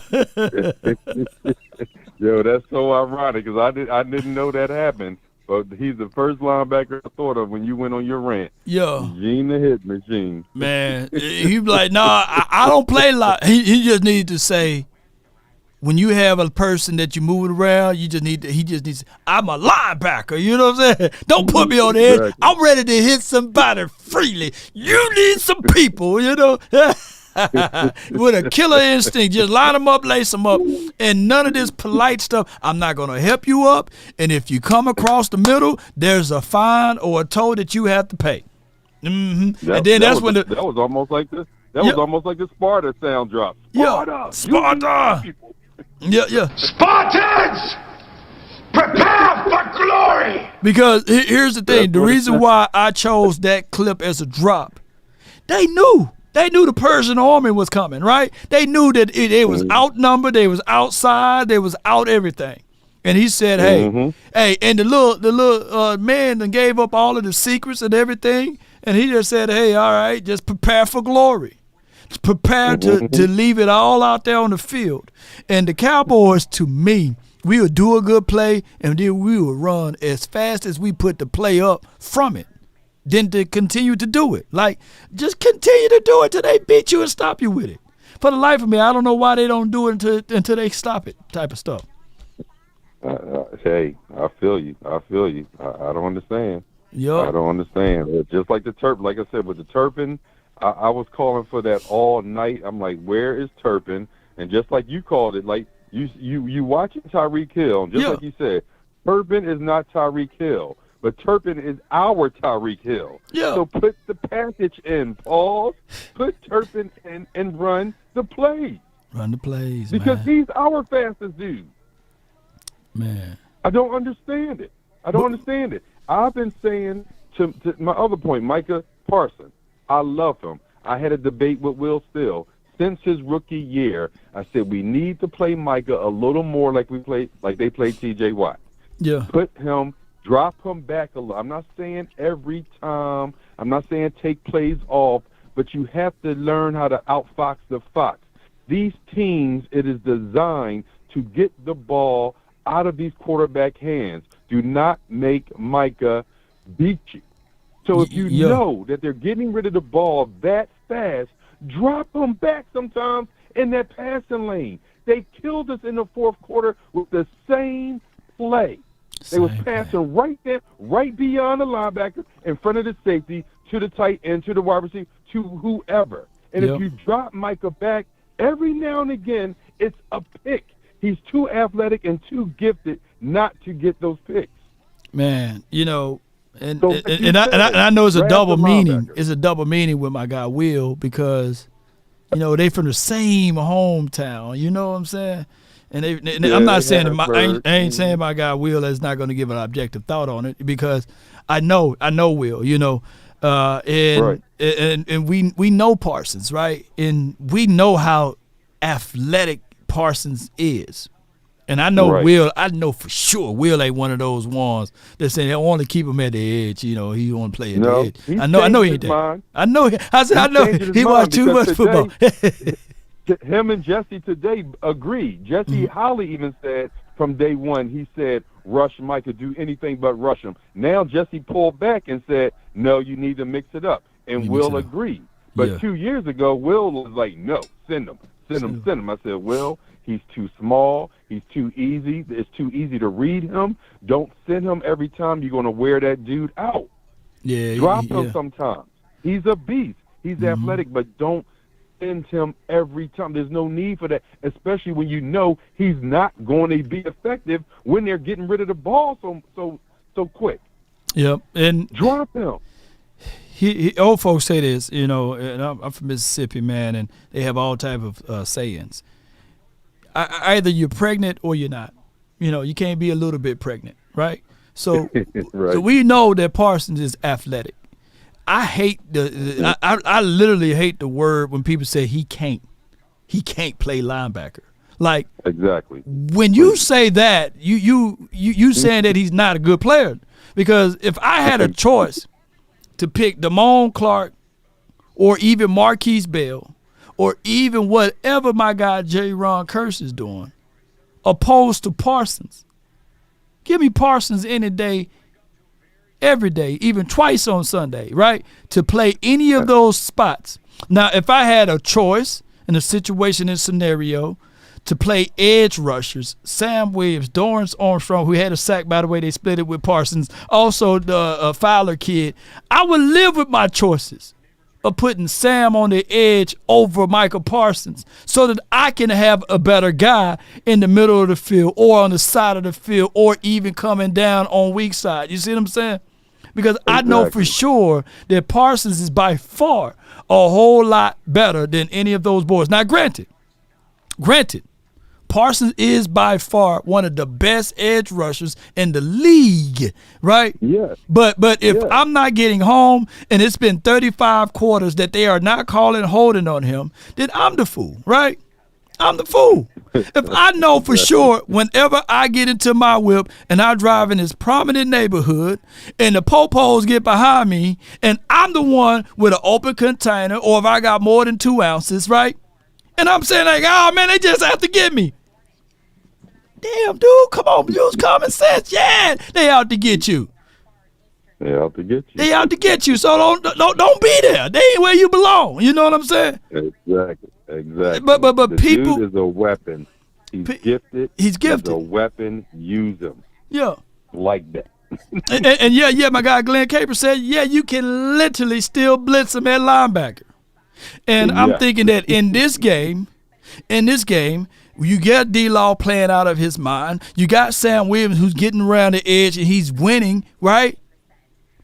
S7: that's so ironic because I didn't know that happened. But he's the first linebacker I thought of when you went on your rant.
S1: Yo.
S7: Gene the hit machine.
S1: Man, he be like, nah, I don't play like. He just needs to say, when you have a person that you move around, he just needs to, I'm a linebacker, you know what I'm saying? Don't put me on the edge. Exactly. I'm ready to hit somebody freely. You need some people, with a killer instinct. Just line them up, lace them up, and none of this polite stuff. I'm not going to help you up, and if you come across the middle, there's a fine or a toll that you have to pay. Mm-hmm. And then that
S7: was almost like this. That was almost like the Sparta sound drop.
S1: Sparta. Yeah.
S2: Spartans, prepare for glory.
S1: Because here's the thing: the reason why I chose that clip as a drop, they knew the Persian army was coming, right? They knew that it was outnumbered, they was outside, they was out everything. And he said, hey, and the little man that gave up all of the secrets and everything, and he just said, hey, all right, just prepare for glory. Prepare to leave it all out there on the field. And the Cowboys, to me, we would do a good play, and then we would run as fast as we put the play up from it. Then to continue to do it. Like, just continue to do it till they beat you and stop you with it. For the life of me, I don't know why they don't do it until they stop it type of stuff.
S7: Hey, I feel you. I don't understand.
S1: Yep.
S7: I don't understand. Just like the Turpin, like I said, with the Turpin, I was calling for that all night. I'm like, where is Turpin? And just like you called it, like you watching Tyreek Hill, just like you said, Turpin is not Tyreek Hill, but Turpin is our Tyreek Hill.
S1: Yeah.
S7: So put the package in, pause, put Turpin in and run the plays.
S1: Run the plays,
S7: because he's our fastest dude.
S1: Man.
S7: I don't understand it. I've been saying to my other point, Micah Parsons, I love him. I had a debate with Will Still since his rookie year. I said we need to play Micah a little more like they played T.J. Watt.
S1: Yeah.
S7: Drop him back a little. I'm not saying every time I'm not saying take plays off, but you have to learn how to outfox the fox. These teams, it is designed to get the ball out of these quarterback hands. Do not make Micah beat you. So if you know that they're getting rid of the ball that fast, drop them back sometimes in that passing lane. They killed us in the fourth quarter with the same play. They was passing right there, right beyond the linebacker, in front of the safety, to the tight end, to the wide receiver, to whoever. And if you drop Micah back, every now and again, it's a pick. He's too athletic and too gifted not to get those picks.
S1: Man, you know, and I know it's a double meaning. It's a double meaning with my guy Will, because, you know, they from the same hometown. You know what I'm saying? And I'm not saying I ain't saying my guy Will is not going to give an objective thought on it, because I know Will. You know, and we know Parsons, right? And we know how athletic Parsons is. And I know Will, I know for sure Will ain't one of those ones that say they want to keep him at the edge. You know, he want to play at the edge. I know he ain't that. I know. I know he watched too much football.
S7: Him and Jesse today agreed. Jesse Holly even said from day one, he said, rush Micah, do anything but rush him. Now Jesse pulled back and said, no, you need to mix it up. And Will agreed. But 2 years ago, Will was like, no, send him. I said, Will, he's too small. He's too easy. It's too easy to read him. Don't send him every time you're going to wear that dude out. Drop him sometimes. He's a beast. He's athletic, but don't send him every time. There's no need for that, especially when you know he's not going to be effective when they're getting rid of the ball so quick.
S1: Yep, and
S7: drop him.
S1: Old folks say this, you know, and I'm from Mississippi, man, and they have all type of sayings. Either you're pregnant or you're not. You know, you can't be a little bit pregnant, right? So, so we know that Parsons is athletic. I hate I literally hate the word when people say he can't play linebacker. Like,
S7: exactly.
S1: When you say that, you saying that he's not a good player. Because if I had a choice to pick Damone Clark or even Marquise Bell or even whatever my guy J. Ron Kearse is doing, opposed to Parsons, give me Parsons any day, every day, even twice on Sunday, right, to play any of those spots. Now, if I had a choice in a situation and scenario to play edge rushers, Sam Williams, Dorrance Armstrong, who had a sack, by the way, they split it with Parsons, also the Fowler kid, I would live with my choices of putting Sam on the edge over Michael Parsons so that I can have a better guy in the middle of the field or on the side of the field or even coming down on weak side. You see what I'm saying? Because I know for sure that Parsons is by far a whole lot better than any of those boys. Now, granted, Parsons is by far one of the best edge rushers in the league, right?
S7: Yes.
S1: But if I'm not getting home and it's been 35 quarters that they are not calling holding on him, then I'm the fool, right? I'm the fool. If I know for sure whenever I get into my whip and I drive in this prominent neighborhood and the popos get behind me and I'm the one with an open container, or if I got more than 2 ounces, right? And I'm saying like, oh, man, they just have to get me. Damn, dude, come on, use common sense. Yeah, they out to get you.
S7: They out to get you.
S1: They out to get you, so don't be there. They ain't where you belong. You know what I'm saying?
S7: Exactly.
S1: But
S7: the
S1: people,
S7: dude is a weapon. He's gifted.
S1: He's gifted.
S7: He's a weapon. Use him.
S1: Yeah.
S7: Like that.
S1: and yeah, my guy Glenn Caper said, yeah, you can literally still blitz him at linebacker. And I'm thinking that in this game, you got D-Law playing out of his mind. You got Sam Williams who's getting around the edge and he's winning, right?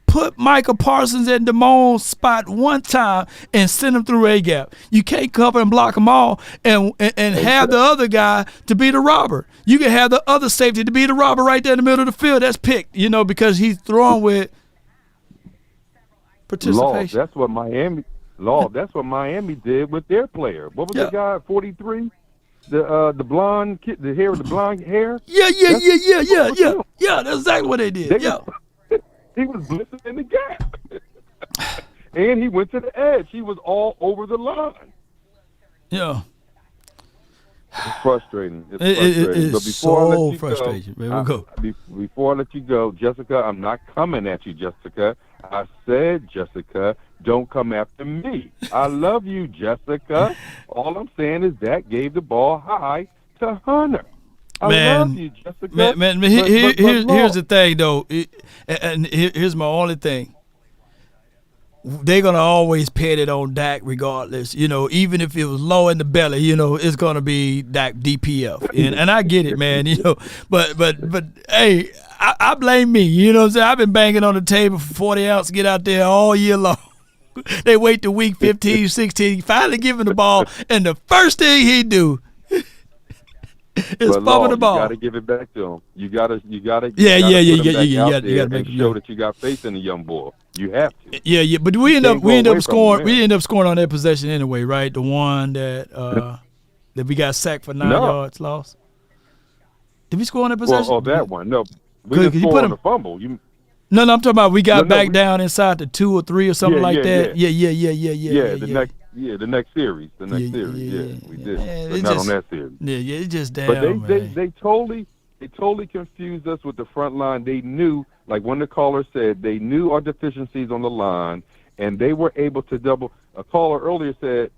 S1: Put Michael Parsons at Damone's spot one time and send him through A-gap. You can't cover and block them all and have the other guy to be the robber. You can have the other safety to be the robber right there in the middle of the field. That's picked, you know, because he's throwing with participation.
S7: That's what Miami did with their player. What was the guy at 43? The blonde kid, the hair with the blonde hair.
S1: Yeah. That's exactly what they did.
S7: He was blitzing in the gap. and he went to the edge. He was all over the line.
S1: Yeah.
S7: It's frustrating. It's
S1: frustrating.
S7: But before I let you
S1: frustrating.
S7: Go, before I let you go, Jessica, I'm not coming at you, Jessica. I said, Jessica, don't come after me. I love you, Jessica. All I'm saying is that gave the ball high to Hunter. I love you, Jessica.
S1: Here's the thing, though, and here's my only thing. They're going to always pet it on Dak regardless. Even if it was low in the belly, it's going to be Dak DPF. And I get it, man, But hey, I blame me. You know what I'm saying? I've been banging on the table for 40 ounce, get out there all year long. They wait till week 15, 16, finally give him the ball, and the first thing he do is fumble the ball.
S7: You got to give it back to him. You got to
S1: You
S7: got
S1: to
S7: make show that you got faith in the young boy. You have to.
S1: Yeah. But we end up scoring. We end up scoring on that possession anyway, right? The one that we got sacked for 9 yards lost. Did we score on that possession?
S7: That one. No, we didn't score on the fumble.
S1: No, I'm talking about we got back down inside the 2 or 3 or something like that. Yeah.
S7: The next series. We did. But not on that series.
S1: Yeah, it's just damn.
S7: But they totally confused us with the front line. They knew, like one of the callers said, they knew our deficiencies on the line, and they were able to double. A caller earlier said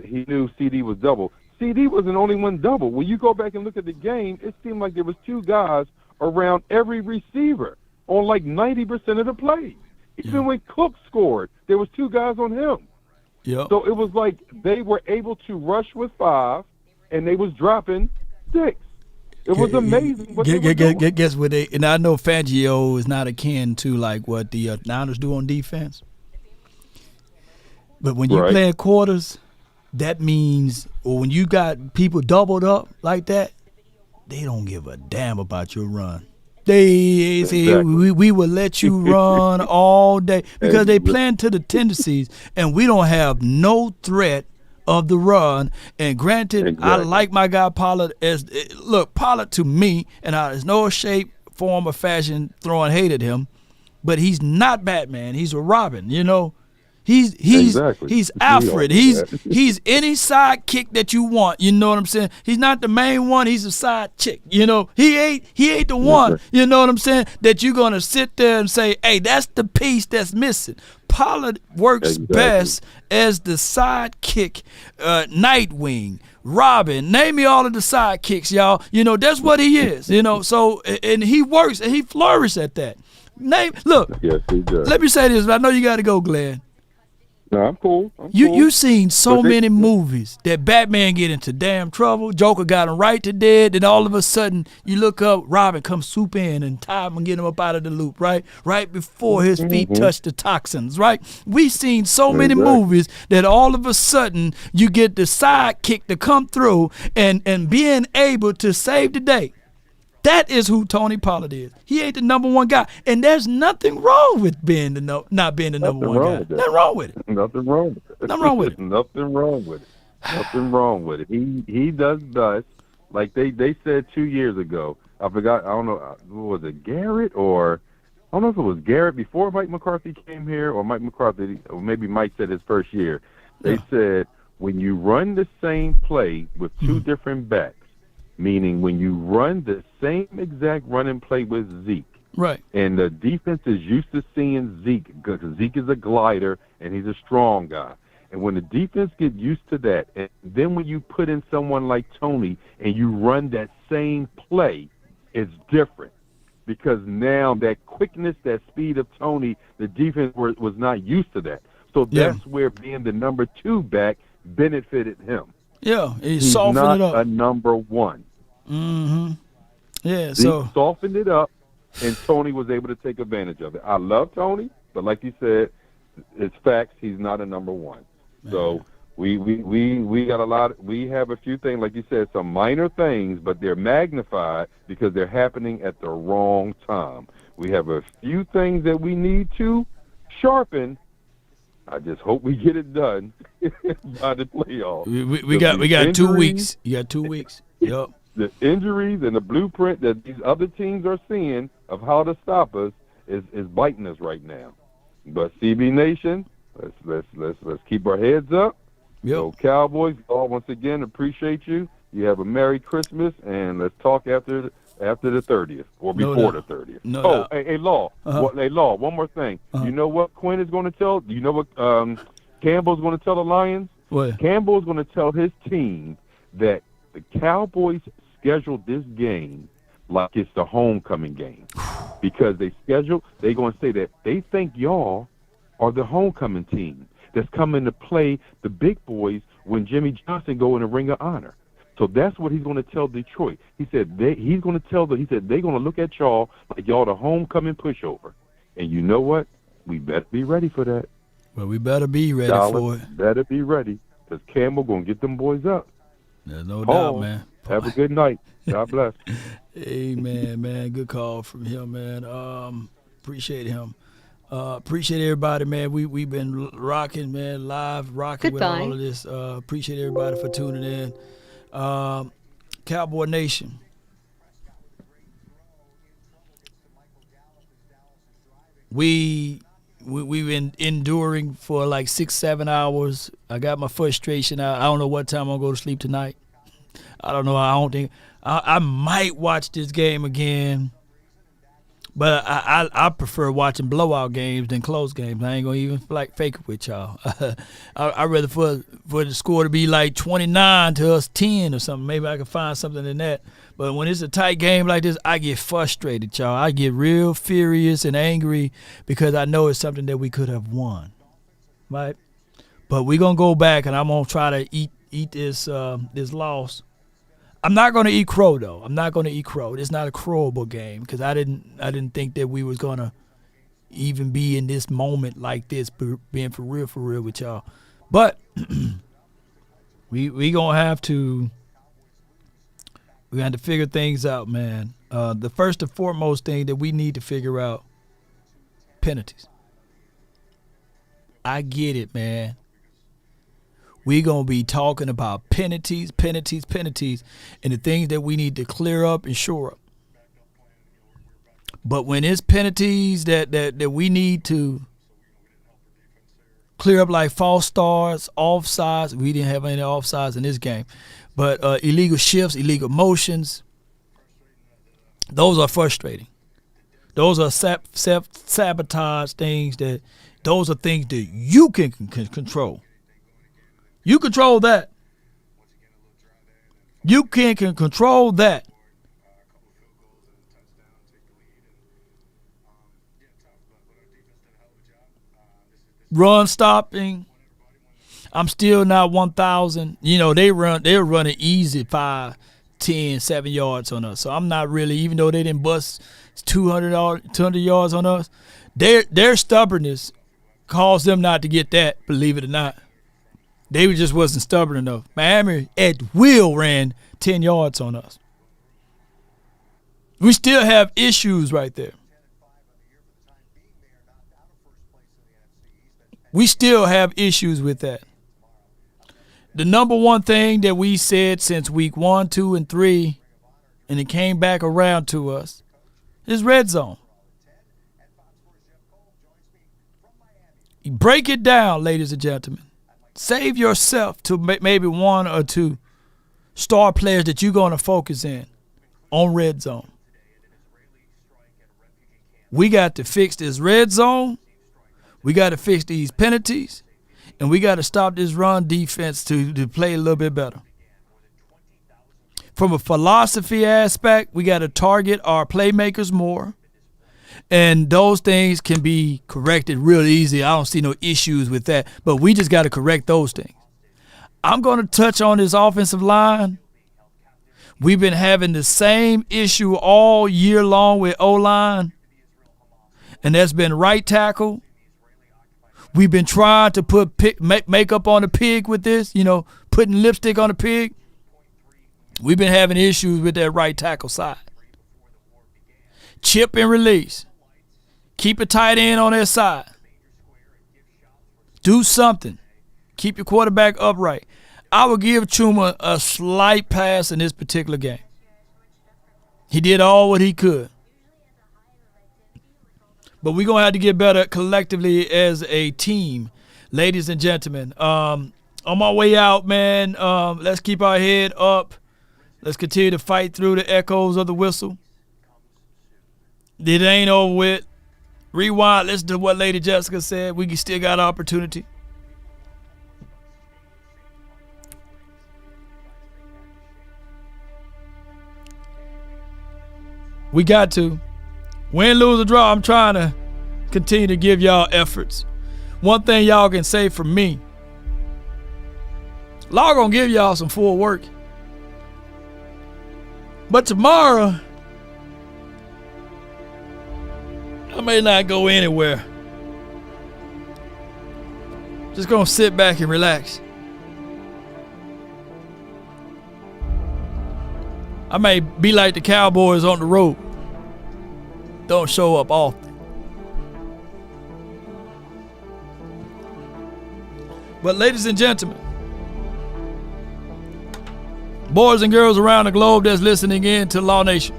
S7: he knew CD was double. CD wasn't the only one double. When you go back and look at the game, it seemed like there was 2 guys around every receiver on like 90% of the plays. Even when Cook scored, there was 2 guys on him.
S1: Yeah.
S7: So it was like they were able to rush with 5, and they was dropping 6. It was amazing what they were doing.
S1: Guess what and I know Fangio is not akin to like what the Niners do on defense. But when you play quarters, that means, or when you got people doubled up like that, they don't give a damn about your run. They say we will let you run all day because they playing to the tendencies, and we don't have no threat of the run. And granted, I like my guy Pollard. Pollard to me, and there's no shape, form, or fashion throwing hate at him, but he's not Batman. He's a Robin, He's Alfred. He's any sidekick that you want. You know what I'm saying? He's not the main one. He's a side chick. He ain't the one. You know what I'm saying? That you're gonna sit there and say, "Hey, that's the piece that's missing." Pollard works best as the sidekick, Nightwing, Robin. Name me all of the sidekicks, y'all. That's what he is. So and he works and he flourishes at that. Look.
S7: Yes, he does.
S1: Let me say this. I know you got to go, Glenn.
S7: No, I'm cool.
S1: You seen so many movies that Batman get into damn trouble, Joker got him right to dead, then all of a sudden you look up, Robin comes swoop in and tie him and get him up out of the loop, right? Right before his feet touch the toxins, right? We seen so many movies that all of a sudden you get the sidekick to come through and being able to save the day. That is who Tony Pollard is. He ain't the number one guy, and there's nothing wrong with not being the number one guy. Nothing wrong with it.
S7: Nothing wrong with it.
S1: Nothing wrong with it.
S7: Nothing wrong with it. Nothing wrong with it. He does best, like they said 2 years ago. I forgot. I don't know. Was it Garrett or I don't know if it was Garrett before Mike McCarthy came here, or Mike McCarthy, or maybe Mike said his first year. They said when you run the same play with 2 different backs. Meaning when you run the same exact running play with Zeke.
S1: Right.
S7: And the defense is used to seeing Zeke because Zeke is a glider and he's a strong guy. And when the defense gets used to that, and then when you put in someone like Tony and you run that same play, it's different. Because now that quickness, that speed of Tony, the defense was not used to that. So that's where being the number 2 back benefited him.
S1: Yeah,
S7: he's
S1: softened it up.
S7: A number 1.
S1: Mm-hmm. Yeah,
S7: he
S1: so
S7: softened it up, and Tony was able to take advantage of it. I love Tony, but like you said, it's facts. He's not a number 1. Man. So we got a lot. We have a few things, like you said, some minor things, but they're magnified because they're happening at the wrong time. We have a few things that we need to sharpen. I just hope we get it done by the playoffs.
S1: We got 2 weeks. You got 2 weeks. Yep.
S7: The injuries and the blueprint that these other teams are seeing of how to stop us is biting us right now. But CB Nation, Let's keep our heads up.
S1: Yep.
S7: So Cowboys, all once again appreciate you. You have a Merry Christmas, and let's talk after the 30th or before the 30th.
S1: No
S7: oh,
S1: doubt.
S7: hey, Law. Law. One more thing. You know what Quinn is going to tell? You know what Campbell's going to tell the Lions?
S1: What?
S7: Campbell's going to tell his team that the Cowboys scheduled this game like it's the homecoming game, because they're going to say that they think y'all are the homecoming team that's coming to play the big boys when Jimmy Johnson go in the Ring of Honor. So that's what he's going to tell Detroit. He said they're going to look at y'all like y'all the homecoming pushover. And you know what? We better be ready for that.
S1: Well, we better be ready for it.
S7: Better be ready, because Campbell going to get them boys up.
S1: There's no doubt, man.
S7: Have a good night. God bless.
S1: Amen, man. Good call from him, man. Appreciate him. Appreciate everybody, man. We've been rocking, man, live rocking with all of this. Appreciate everybody for tuning in. Cowboy Nation. We've been enduring for like 6-7 hours. I got my frustration out. I don't know what time I'm gonna go to sleep tonight. I don't know. I might watch this game again, but I prefer watching blowout games than close games. I ain't gonna even fake it with y'all. I'd rather for the score to be like 29 to us 10 or something. Maybe I can find something in that. But when it's a tight game like this, I get frustrated, y'all. I get real furious and angry because I know it's something that we could have won, right? But we're gonna go back, and I'm gonna try to eat this loss. I'm not going to eat crow, though. I'm not going to eat crow. It's not a crowable game, because I didn't think that we was going to even be in this moment like this, being for real with y'all. But we going to have to figure things out, man. The first and foremost thing that we need to figure out, penalties. I get it, man. We're going to be talking about penalties, and the things that we need to clear up and shore up. But when it's penalties that we need to clear up, like false starts, offsides, we didn't have any offsides in this game, but illegal shifts, illegal motions, those are frustrating. Those are sabotage things those are things that you can control. You control that. You can control that. Run stopping. I'm still not 1,000. They're running easy 5, 10, 7 yards on us. So I'm not really, even though they didn't bust 200 yards on us, their stubbornness caused them not to get that, believe it or not. They just wasn't stubborn enough. Miami at will ran 10 yards on us. We still have issues right there. We still have issues with that. The number one thing that we said since week 1, 2, and 3, and it came back around to us, is red zone. Break it down, ladies and gentlemen. Save yourself to maybe 1 or 2 star players that you're going to focus in on red zone. We got to fix this red zone. We got to fix these penalties. And we got to stop this run defense to play a little bit better. From a philosophy aspect, we got to target our playmakers more. And those things can be corrected real easy. I don't see no issues with that. But we just got to correct those things. I'm going to touch on this offensive line. We've been having the same issue all year long with O-line. And that's been right tackle. We've been trying to put makeup on the pig with this, putting lipstick on the pig. We've been having issues with that right tackle side. Chip and release. Keep a tight end on that side. Do something. Keep your quarterback upright. I would give Chuma a slight pass in this particular game. He did all what he could. But we're going to have to get better collectively as a team. ladies and gentlemen, on my way out, man, let's keep our head up. Let's continue to fight through the echoes of the whistle. It ain't over with. Rewind, listen to what Lady Jessica said. We still got opportunity. We got to. Win, lose, or draw, I'm trying to continue to give y'all efforts. One thing y'all can say for me, Law gonna give y'all some full work. But tomorrow, I may not go anywhere. Just gonna sit back and relax. I may be like the Cowboys on the road. Don't show up often. But ladies and gentlemen, boys and girls around the globe that's listening in to Law Nation,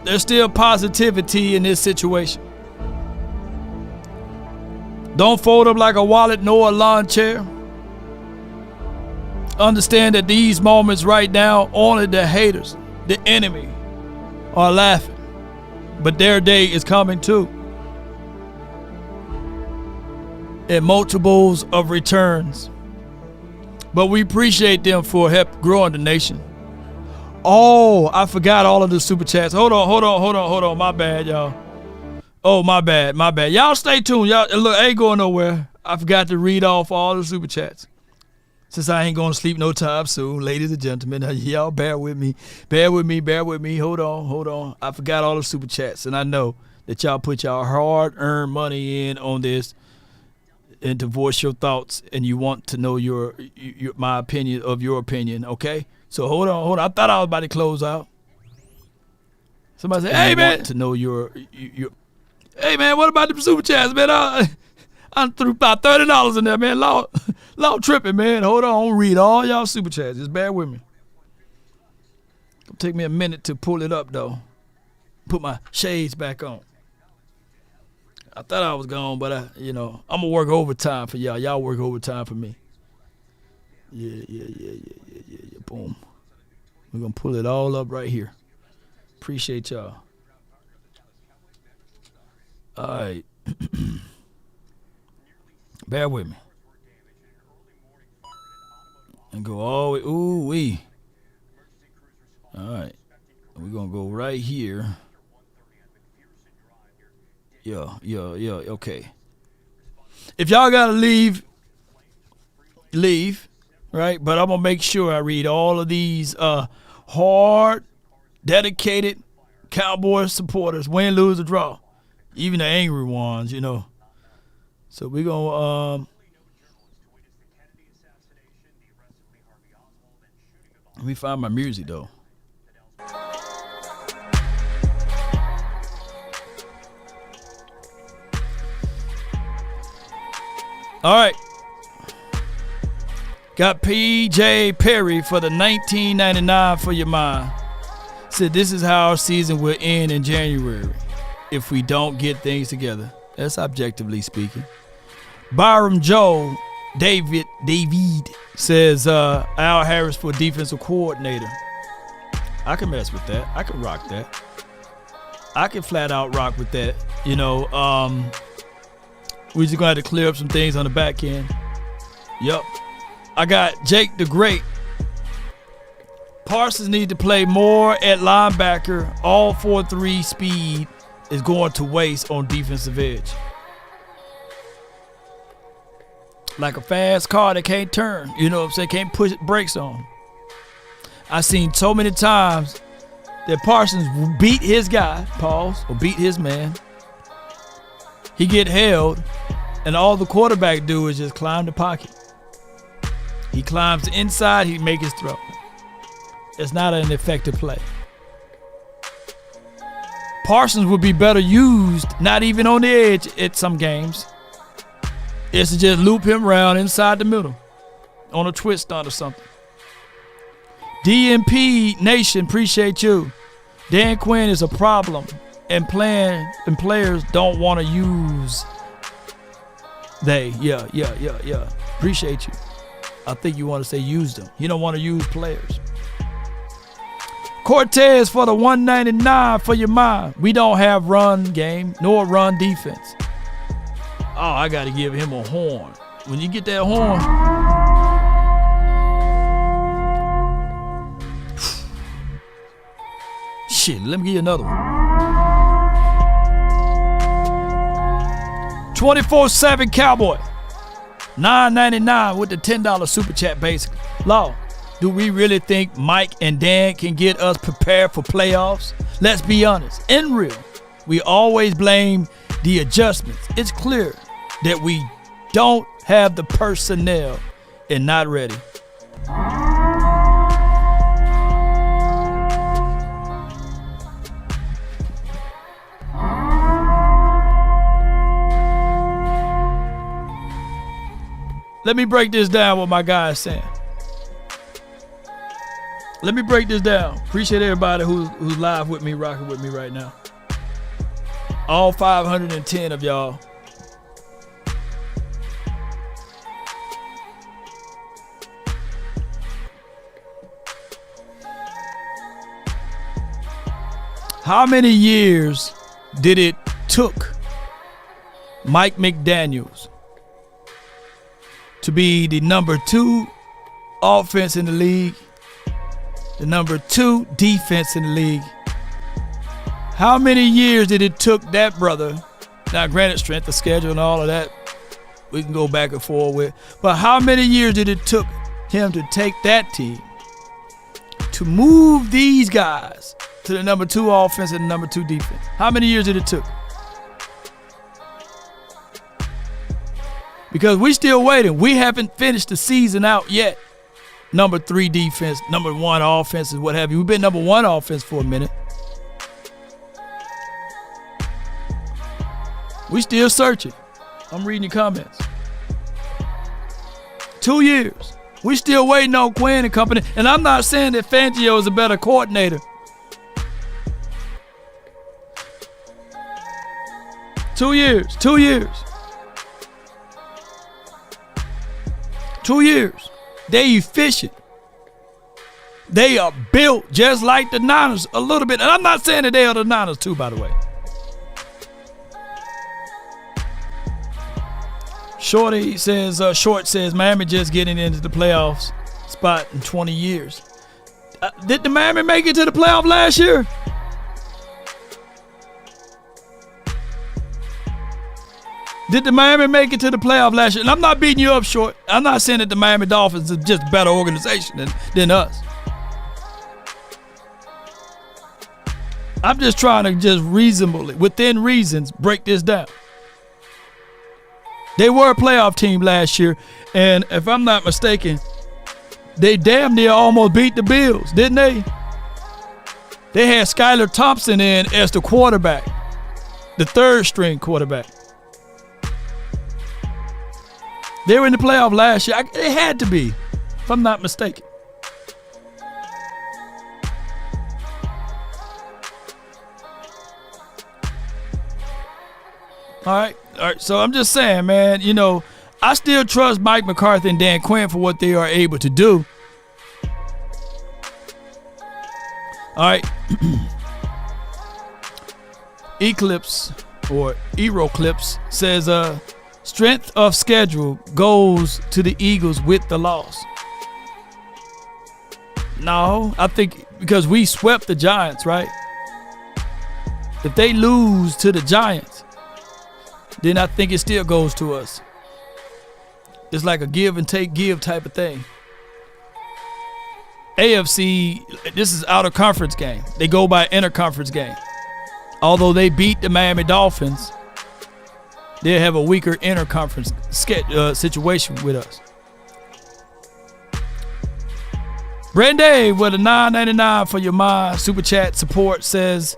S1: there's still positivity in this situation. Don't fold up like a wallet nor a lawn chair. Understand that these moments right now, only the haters, the enemy, are laughing. But their day is coming too. In multiples of returns. But we appreciate them for help growing the nation. Oh, I forgot all of the super chats. Hold on. My bad, y'all. Oh, my bad. Y'all stay tuned. Y'all, look, I ain't going nowhere. I forgot to read off all the super chats. Since I ain't going to sleep no time soon, ladies and gentlemen, y'all bear with me. Hold on. I forgot all the super chats, and I know that y'all put y'all hard-earned money in on this and to voice your thoughts, and you want to know my opinion of your opinion, okay? So hold on. I thought I was about to close out. Somebody say, hey, man. To know your hey, man, what about the super chats, man? I threw about $30 in there, man. Law tripping, man. Hold on. I'll read all y'all super chats. Just bear with me. It'll take me a minute to pull it up, though. Put my shades back on. I thought I was gone, but I'm going to work overtime for y'all. Y'all work overtime for me. Yeah. Boom. We're going to pull it all up right here. Appreciate y'all. All right. Bear with me. And go all the way. Ooh-wee. All right. We're going to go right here. Yeah, okay. If y'all got to leave, right? But I'm going to make sure I read all of these hard, dedicated Cowboys supporters, win, lose, or draw. Even the angry ones, So we're going to let me find my music, though. All right. Got P.J. Perry for the $19.99 for your mind. Said this is how our season will end in January if we don't get things together. That's objectively speaking. Byram Joe David says Al Harris for defensive coordinator. I can mess with that. I can rock that. I can flat out rock with that. We just gonna have to clear up some things on the back end. Yup. I got Jake the Great. Parsons need to play more at linebacker. All 4-3 speed is going to waste on defensive edge. Like a fast car that can't turn. You know what I'm saying? Can't push brakes on. I've seen so many times that Parsons beat his guy, or beat his man. He get held, and all the quarterback do is just climb the pocket. He climbs inside, he make his throw. It's not an effective play. Parsons would be better used, not even on the edge at some games. It's to just loop him around inside the middle on a twist stunt or something. DMP Nation, appreciate you. Dan Quinn is a problem, and players don't want to use Yeah. Appreciate you. I think you want to say use them. You don't want to use players. Cortez for the 199 for your mind. We don't have run game nor run defense. Oh, I got to give him a horn. When you get that horn. Shit, let me give you another one. 24/7 Cowboy. $9.99 with the $10 super chat basically. Law, do we really think Mike and Dan can get us prepared for playoffs? Let's be honest. In real, we always blame the adjustments. It's clear that we don't have the personnel and not ready. Let me break this down what my guy is saying. Let me break this down. Appreciate everybody who's live with me, rocking with me right now. All 510 of y'all. How many years did it took Mike McDaniels to be the number 2 offense in the league, the number 2 defense in the league? How many years did it took that brother? Now, granted, strength of schedule and all of that, we can go back and forth with. But how many years did it took him to take that team to move these guys to the number 2 offense and the number 2 defense? How many years did it took? Because we still waiting. We haven't finished the season out yet. Number 3 defense, number 1 offense, what have you. We've been number 1 offense for a minute. We still searching. I'm reading your comments. 2 years. We still waiting on Quinn and company. And I'm not saying that Fangio is a better coordinator. 2 years. 2 years. 2 years. They efficient. They are built just like the Niners a little bit. And I'm not saying that they are the Niners too, by the way. Short says Miami just getting into the playoffs spot in 20 years. Did the Miami make it to the playoff last year? Did the Miami make it to the playoff last year? And I'm not beating you up, Short. I'm not saying that the Miami Dolphins are just a better organization than us. I'm just trying to just reasonably, within reasons, break this down. They were a playoff team last year, and if I'm not mistaken, they damn near almost beat the Bills, didn't they? They had Skylar Thompson in as the quarterback, the 3rd string quarterback. They were in the playoff last year. It had to be, if I'm not mistaken. All right. So I'm just saying, man, I still trust Mike McCarthy and Dan Quinn for what they are able to do. All right. Eclipse or Aeroclips says, strength of schedule goes to the Eagles with the loss. No, I think because we swept the Giants, right? If they lose to the Giants, then I think it still goes to us. It's like a give and take give type of thing. AFC, this is out of conference game. They go by interconference game. Although they beat the Miami Dolphins, they have a weaker interconference situation with us. Brandy with a $9.99 for your mind. Super chat support says,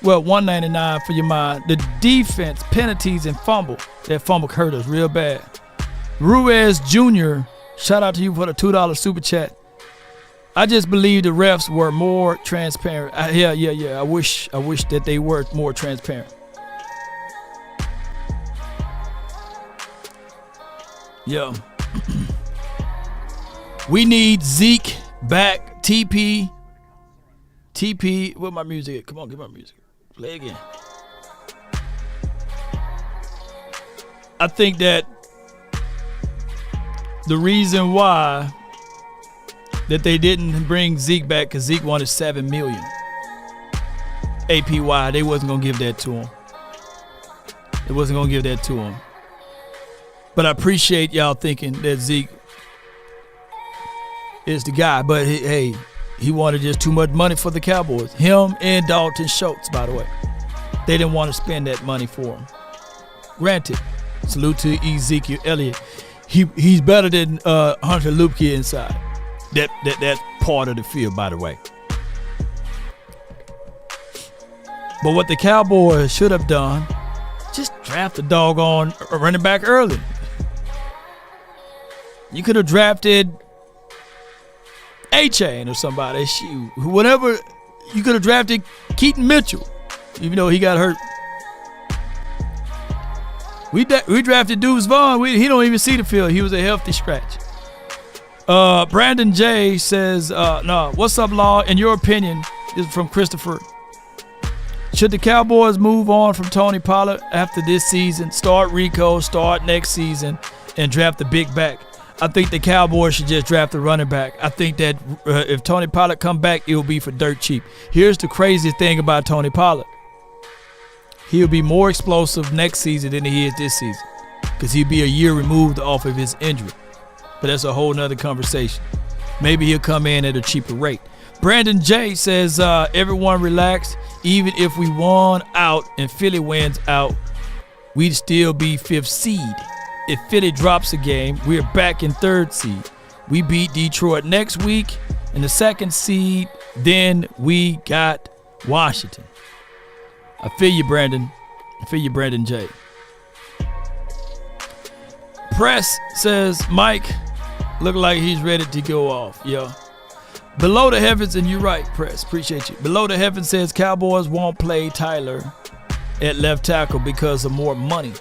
S1: well, $1.99 for your mind. The defense, penalties, and fumble. That fumble hurt us real bad. Ruiz Jr., shout out to you for the $2 super chat. I just believe the refs were more transparent. Yeah. I wish that they were more transparent. Yeah. We need Zeke back. TP. Where my music at? Come on, get my music. Play again. I think that the reason why that they didn't bring Zeke back because Zeke wanted $7 million APY. They wasn't gonna give that to him. They wasn't gonna give that to him. But I appreciate y'all thinking that Zeke is the guy. But he wanted just too much money for the Cowboys. Him and Dalton Schultz, by the way. They didn't want to spend that money for him. Granted, salute to Ezekiel Elliott. He's better than Hunter Lupke inside. That part of the field, by the way. But what the Cowboys should have done, just draft the doggone running back early. You could have drafted A-Chain or somebody. Shoot, whatever. You could have drafted Keaton Mitchell, even though he got hurt. We drafted Deuce Vaughn. He don't even see the field. He was a healthy scratch. Brandon J says, no, what's up, Law? In your opinion, this is from Christopher. Should the Cowboys move on from Tony Pollard after this season, start Rico, start next season, and draft the big back? I think the Cowboys should just draft the running back. I think that if Tony Pollard come back, it will be for dirt cheap. Here's the crazy thing about Tony Pollard. He'll be more explosive next season than he is this season because he'll be a year removed off of his injury. But that's a whole nother conversation. Maybe he'll come in at a cheaper rate. Brandon J says, everyone relax. Even if we won out and Philly wins out, we'd still be 5th seed. If Philly drops a game, we're back in 3rd seed. We beat Detroit next week in the 2nd seed. Then we got Washington. I feel you, Brandon. I feel you, Brandon J. Press says, Mike, look like he's ready to go off. Yeah. Below the Heavens, and you're right, Press. Appreciate you. Below the Heavens says Cowboys won't play Tyler at left tackle because of more money.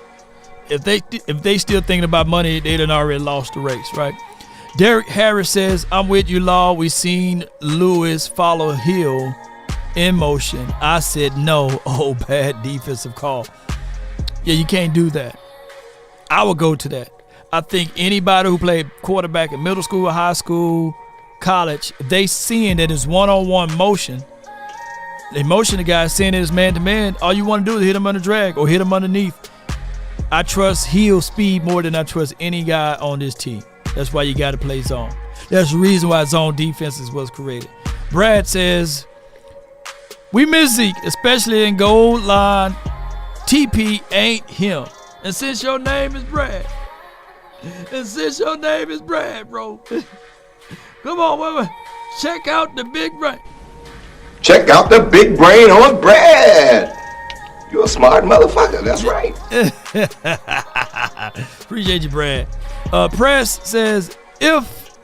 S1: If they still thinking about money, they done already lost the race, right? Derek Harris says, I'm with you, Law. We seen Lewis follow Hill in motion. I said no. Oh, bad defensive call. Yeah, you can't do that. I would go to that. I think anybody who played quarterback in middle school, high school, college, they seeing that it's one-on-one motion. They motion the guy, seeing it as man-to-man. All you want to do is hit him under drag or hit him underneath. I trust heel speed more than I trust any guy on this team. That's why you got to play zone. That's the reason why zone defenses was created. Brad says, we miss Zeke, especially in goal line. TP ain't him. And since your name is Brad, bro, come on, wait. Check out the big brain.
S10: Check out the big brain on Brad. You're a smart motherfucker. That's right.
S1: Appreciate you, Brad. Press says, if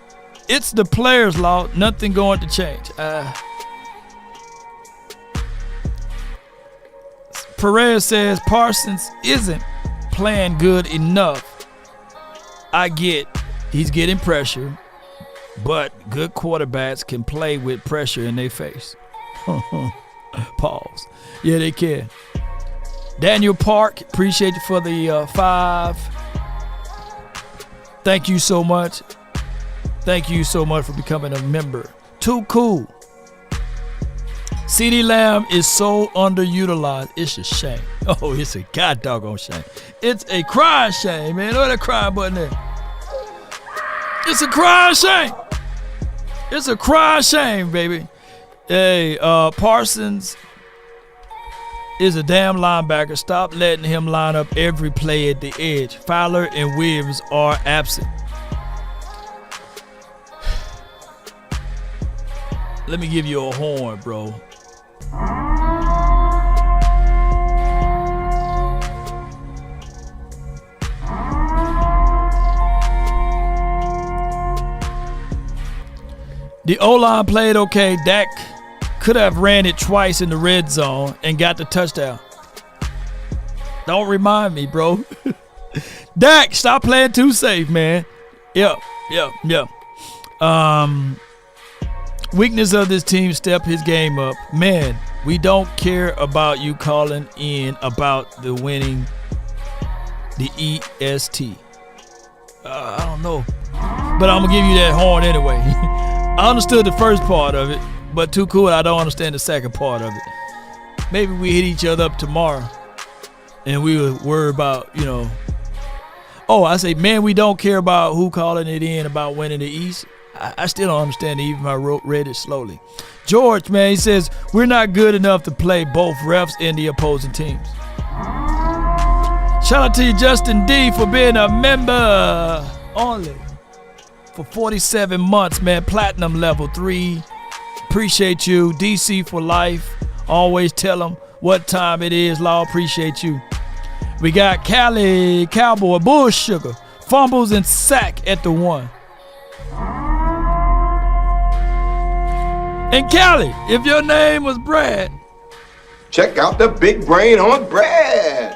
S1: it's the players' law, nothing going to change. Perez says Parsons isn't playing good enough. I get he's getting pressure, but good quarterbacks can play with pressure in their face. Pause. Yeah, they can. Daniel Park, appreciate you for the 5. Thank you so much. Thank you so much for becoming a member. Too cool. CeeDee Lamb is so underutilized. It's a shame. Oh, it's a god doggone shame. It's a crying shame, man. Look at that crying button there. It's a crying shame. It's a crying shame, baby. Hey, Parsons is a damn linebacker. Stop letting him line up every play at the edge. Fowler and Williams are absent. Let me give you a horn, bro. The O-line played okay. Dak could have ran it twice in the red zone and got the touchdown. Don't remind me, bro. Dak, stop playing too safe, man. Yep. Weakness of this team, step his game up. Man, we don't care about you calling in about the winning the EST. I don't know. But I'm going to give you that horn anyway. I understood the first part of it, but too cool, I don't understand the second part of it. Maybe we hit each other up tomorrow and we would worry about, Oh, I say, man, we don't care about who calling it in about winning the East. I still don't understand it, even if I read it slowly. George, man, he says, we're not good enough to play both refs and the opposing teams. Shout out to you, Justin D, for being a member only for 47 months, man. Platinum level 3. Appreciate you. DC for life. Always tell them what time it is, Law. Appreciate you. We got Cali Cowboy Bull Sugar. Fumbles and sack at the 1. And Cali, if your name was Brad,
S10: check out the big brain on Brad.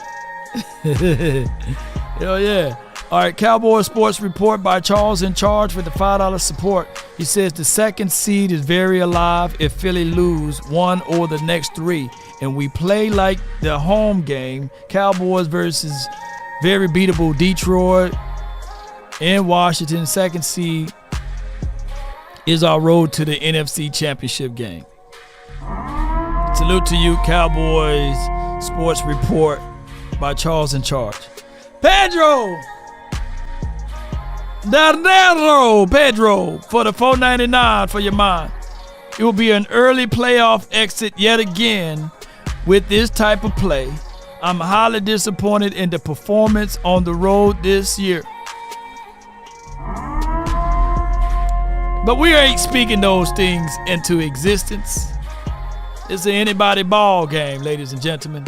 S1: Hell yeah. All right, Cowboy Sports Report by Charles in Charge with the $5 support. He says the second seed is very alive if Philly lose one or the next 3. And we play like the home game, Cowboys versus very beatable Detroit and Washington. Second seed is our road to the NFC Championship game. Salute to you, Cowboys Sports Report by Charles in Charge. Pedro for the $4.99 for your mind. It will be an early playoff exit yet again with this type of play. I'm highly disappointed in the performance on the road this year. But we ain't speaking those things into existence. It's an anybody ball game, ladies and gentlemen.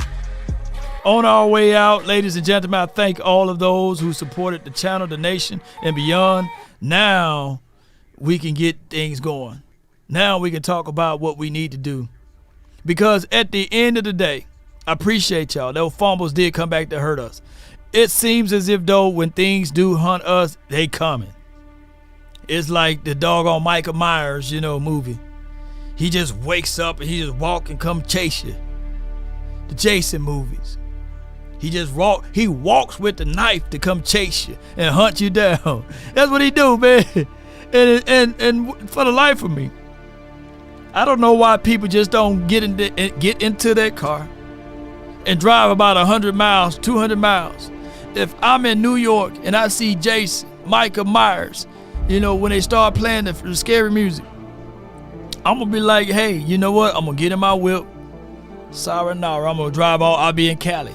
S1: On our way out, ladies and gentlemen, I thank all of those who supported the channel, the nation, and beyond. Now we can get things going. Now we can talk about what we need to do. Because at the end of the day, I appreciate y'all. Those fumbles did come back to hurt us. It seems as if, though, when things do hunt us, they coming. It's like the doggone Michael Myers, movie. He just wakes up and he just walk and come chase you. The Jason movies. He walks with the knife to come chase you and hunt you down. That's what he do, man. And for the life of me, I don't know why people just don't get into their car and drive about 100 miles, 200 miles. If I'm in New York and I see Jason, Michael Myers, when they start playing the scary music, I'm going to be like, hey, you know what? I'm going to get in my whip. Sorry, no, I'm going to drive all. I'll be in Cali.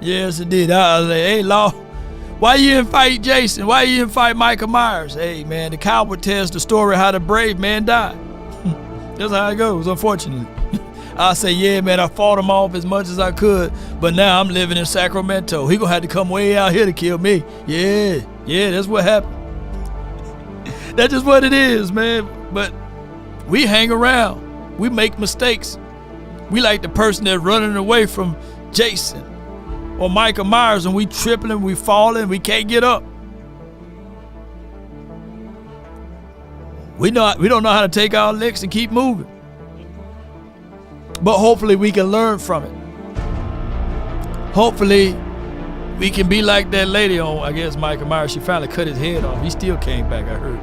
S1: Yes, it did. I was like, hey, Law, why you didn't fight Jason? Why you didn't fight Michael Myers? Hey, man, the cowboy tells the story how the brave man died. That's how it goes, unfortunately. I say, yeah, man, I fought him off as much as I could, but now I'm living in Sacramento. He going to have to come way out here to kill me. Yeah, that's what happened. That's just what it is, man. But we hang around. We make mistakes. We like the person that's running away from Jason or Michael Myers, and we tripping, we falling, we can't get up. We don't know how to take our licks and keep moving. But hopefully we can learn from it. Hopefully we can be like that lady on, I guess, Michael Myers. She finally cut his head off. He still came back, I heard.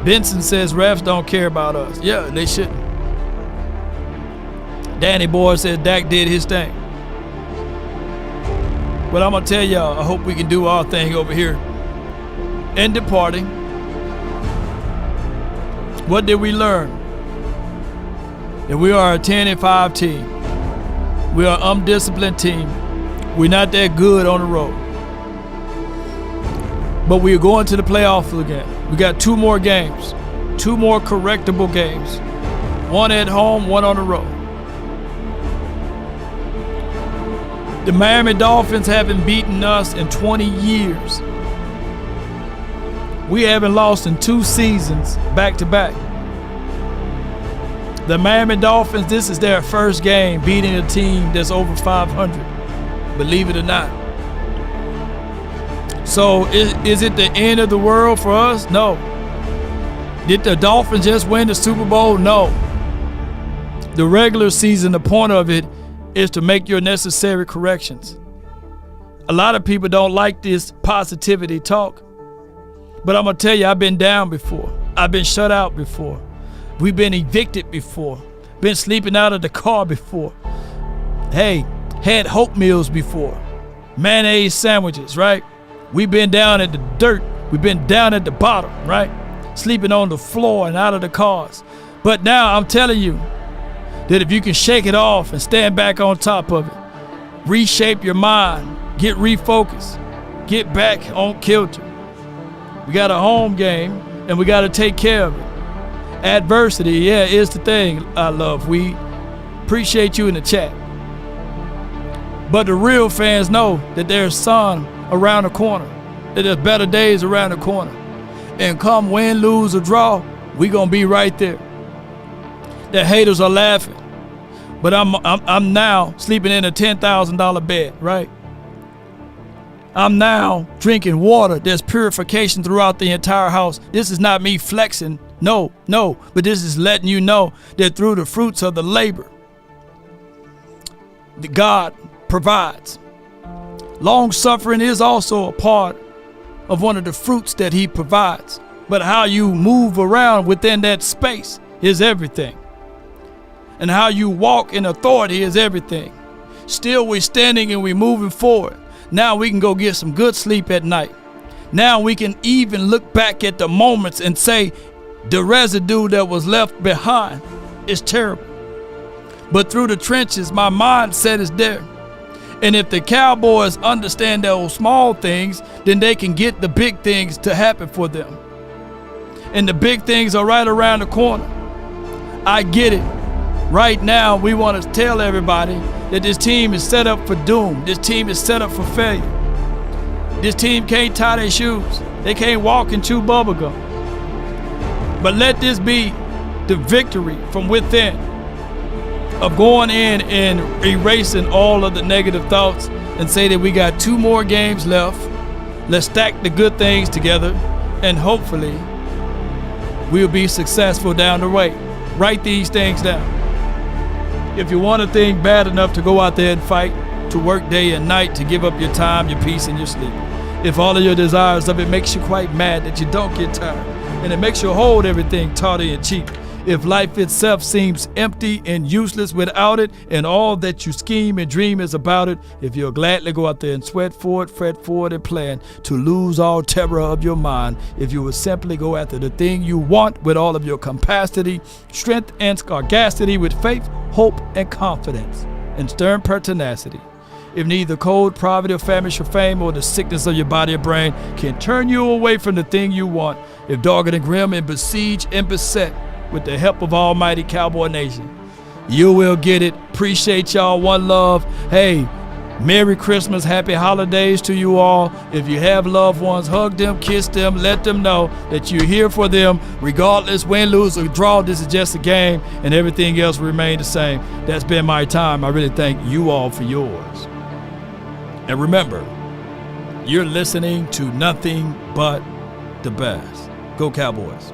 S1: Benson says refs don't care about us. Yeah, they shouldn't. Danny Boy says Dak did his thing. But I'm going to tell y'all, I hope we can do our thing over here. In departing, what did we learn? That we are a 10-5 team. We are an undisciplined team. We're not that good on the road. But we are going to the playoffs again. We got 2 more games. 2 more correctable games. 1 at home, 1 on the road. The Miami Dolphins haven't beaten us in 20 years. We haven't lost in 2 seasons back to back. The Miami Dolphins, this is their first game beating a team that's over 500. believe it or not. So is it the end of the world for us? No. Did the Dolphins just win the Super Bowl? No. The regular season, the point of it is to make your necessary corrections. A lot of people don't like this positivity talk. But I'm going to tell you, I've been down before. I've been shut out before. We've been evicted before. Been sleeping out of the car before. Hey, had hope meals before. Mayonnaise sandwiches, right? We've been down at the dirt. We've been down at the bottom, right? Sleeping on the floor and out of the cars. But now I'm telling you that if you can shake it off and stand back on top of it, reshape your mind, get refocused, get back on kilter. We got a home game, and we got to take care of it. Adversity, yeah, is the thing I love. We appreciate you in the chat. But the real fans know that there's sun around the corner, that there's better days around the corner. And come win, lose, or draw, we going to be right there. The haters are laughing. But I'm now sleeping in a $10,000 bed, right? I'm now drinking water. There's purification throughout the entire house. This is not me flexing. No. But this is letting you know that through the fruits of the labor, that God provides. Long suffering is also a part of one of the fruits that he provides. But how you move around within that space is everything. And how you walk in authority is everything. Still, we're standing and we're moving forward. Now we can go get some good sleep at night. Now we can even look back at the moments and say the residue that was left behind is terrible. But through the trenches, my mindset is there. And if the Cowboys understand those small things, then they can get the big things to happen for them. And the big things are right around the corner. I get it. Right now, we want to tell everybody that this team is set up for doom. This team is set up for failure. This team can't tie their shoes. They can't walk and chew bubblegum. But let this be the victory from within of going in and erasing all of the negative thoughts and say that we got 2 more games left. Let's stack the good things together and hopefully we'll be successful down the way. Write these things down. If you want a thing bad enough to go out there and fight, to work day and night, to give up your time, your peace, and your sleep. If all of your desires of it makes you quite mad that you don't get tired, and it makes you hold everything tawdry and cheap. If life itself seems empty and useless without it, and all that you scheme and dream is about it, if you'll gladly go out there and sweat for it, fret for it, and plan to lose all terror of your mind, if you will simply go after the thing you want with all of your capacity, strength, and sagacity, with faith, hope, and confidence, and stern pertinacity. If neither cold, poverty, or famish, or fame, or the sickness of your body or brain can turn you away from the thing you want, if dogged and grim and besieged and beset, with the help of Almighty Cowboy Nation, you will get it. Appreciate y'all. One love. Hey, Merry Christmas, Happy Holidays to you all. If you have loved ones, hug them, kiss them, let them know that you're here for them, regardless, win, lose, or draw. This is just a game, and everything else will remain the same. That's been my time. I really thank you all for yours. And remember, you're listening to nothing but the best. Go Cowboys.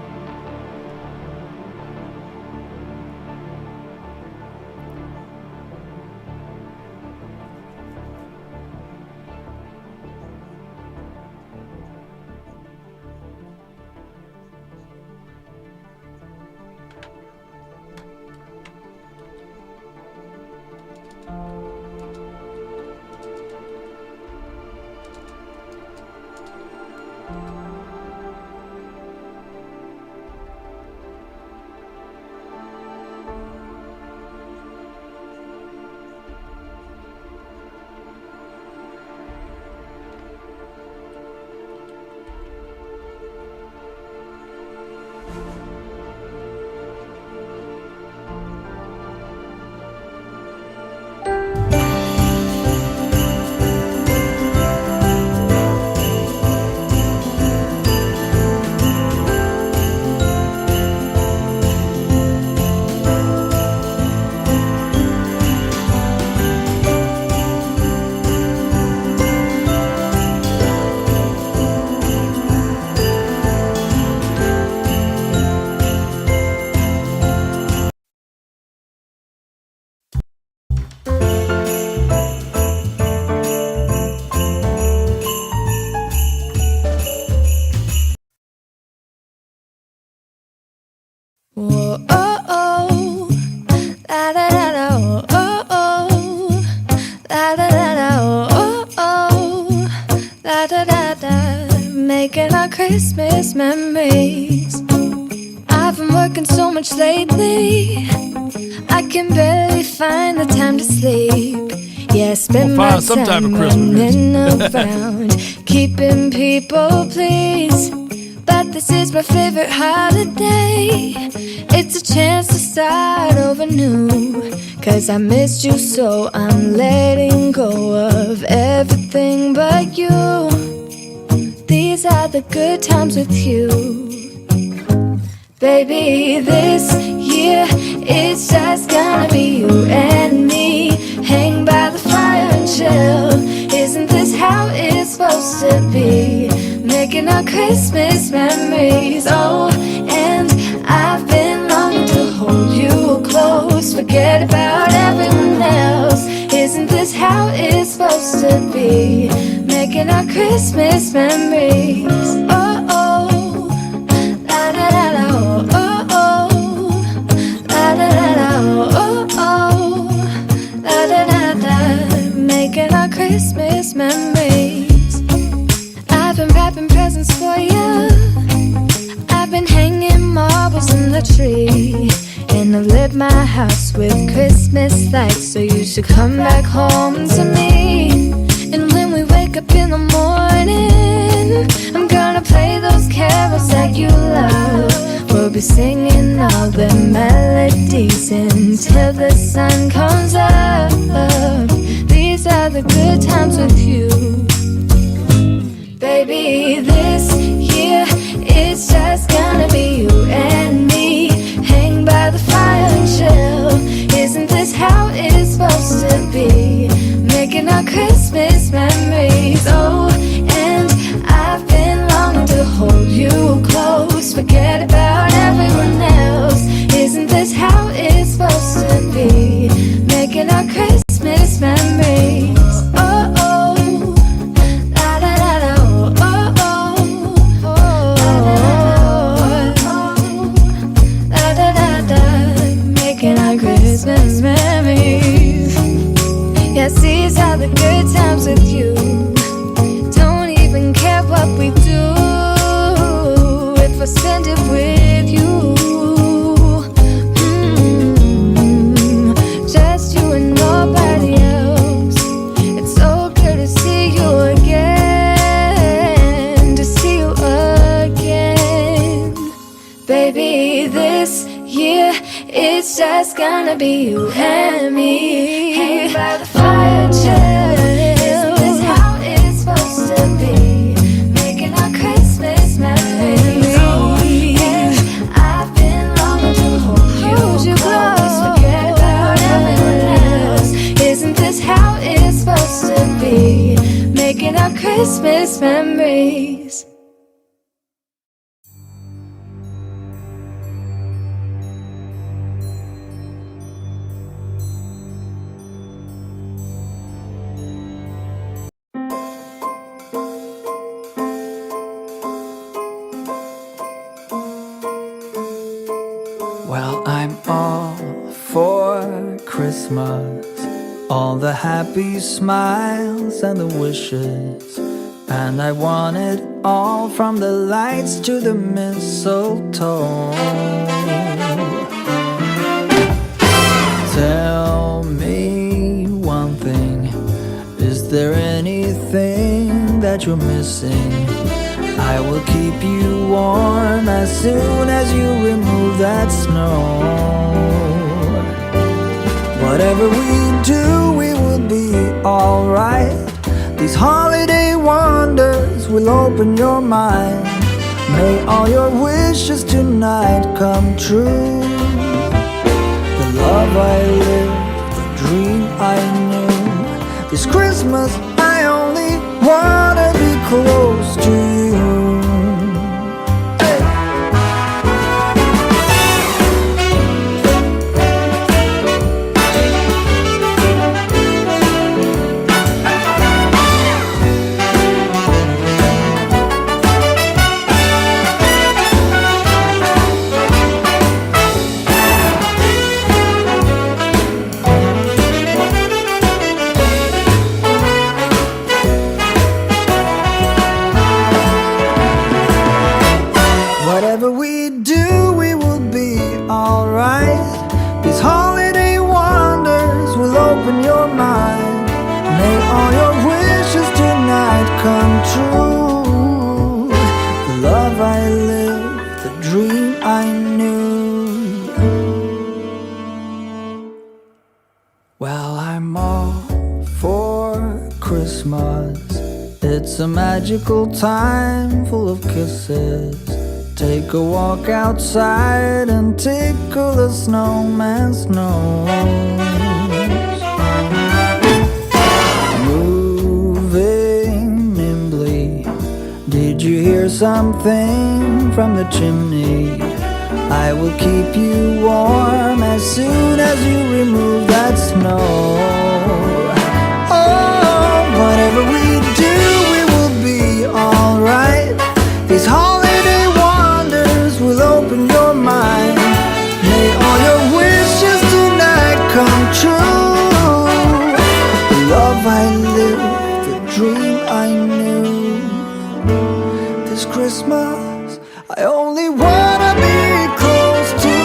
S11: Whoa, oh, oh. La da da da, oh, oh, oh. La da da da, oh, oh, oh. La da da da. Making our Christmas memories. I've been working so much lately, I can barely find the time to sleep. Yeah, I spend my time running around, keeping people pleased. But this is my favorite holiday. It's a chance to start over new. 'Cause I missed you, so I'm letting go of everything but you. These are the good times with you. Baby, this year it's just gonna be you and me. Hang by the fire and chill. Isn't this how it's supposed to be? Making our Christmas memories. Oh, and I've been longing to hold you close. Forget about everyone else. Isn't this how it's supposed to be? Making our Christmas memories. Oh, oh. La da da da, oh, oh, oh. La da da da, oh, oh, oh. La da da da. Making our Christmas memories. I've been wrapping presents for you. I've been hanging marbles in the tree. And I've lit my house with Christmas lights. So you should come back home to me. And when we wake up in the morning, I'm gonna play those carols that you love. We'll be singing all the melodies until the sun comes up. These are the good times with you. Baby, this year it's just gonna be you and me. Hang by the fire and chill. Isn't this how it's supposed to be? Making our Christmas memories. Oh, and I've been longing to hold you close. Forget about everyone else. Isn't this how it's supposed to be? Making our Christmas memories. Oh, oh. La da da da, oh, oh, oh. La da da da. Making our Christmas memories. Yes, these are the good times with you. Don't even care what we do if I spend it with you. Just you and nobody else. It's so good to see you again. To see you again. Baby, this year it's just gonna be you and me. Hang by the fire and chill. Isn't this how it's supposed to be? Making our Christmas memories. Oh, and I've been longing to hold you close. Forget about everyone else. Isn't this how it's supposed to be? Making our Christmas memories.
S13: Well, I'm all for Christmas, all the happy smiles and the wishes, and I want it all from the lights to the mistletoe. Tell me one thing, is there anything that you're missing? I will keep you warm as soon as you remove that snow. Whatever we do, we will be alright. These holiday wonders will open your mind. May all your wishes tonight come true. The love I lived, the dream I knew. This Christmas I only wanna be close to you. Christmas. It's a magical time full of kisses. Take a walk outside and tickle the snowman's nose. Moving nimbly, did you hear something from the chimney? I will keep you warm as soon as you remove that snow. Oh, whatever we do, we will be alright. These holiday wonders will open your mind. May all your wishes tonight come true. The love I lived, the dream I knew. This Christmas, I only wanna be close to you.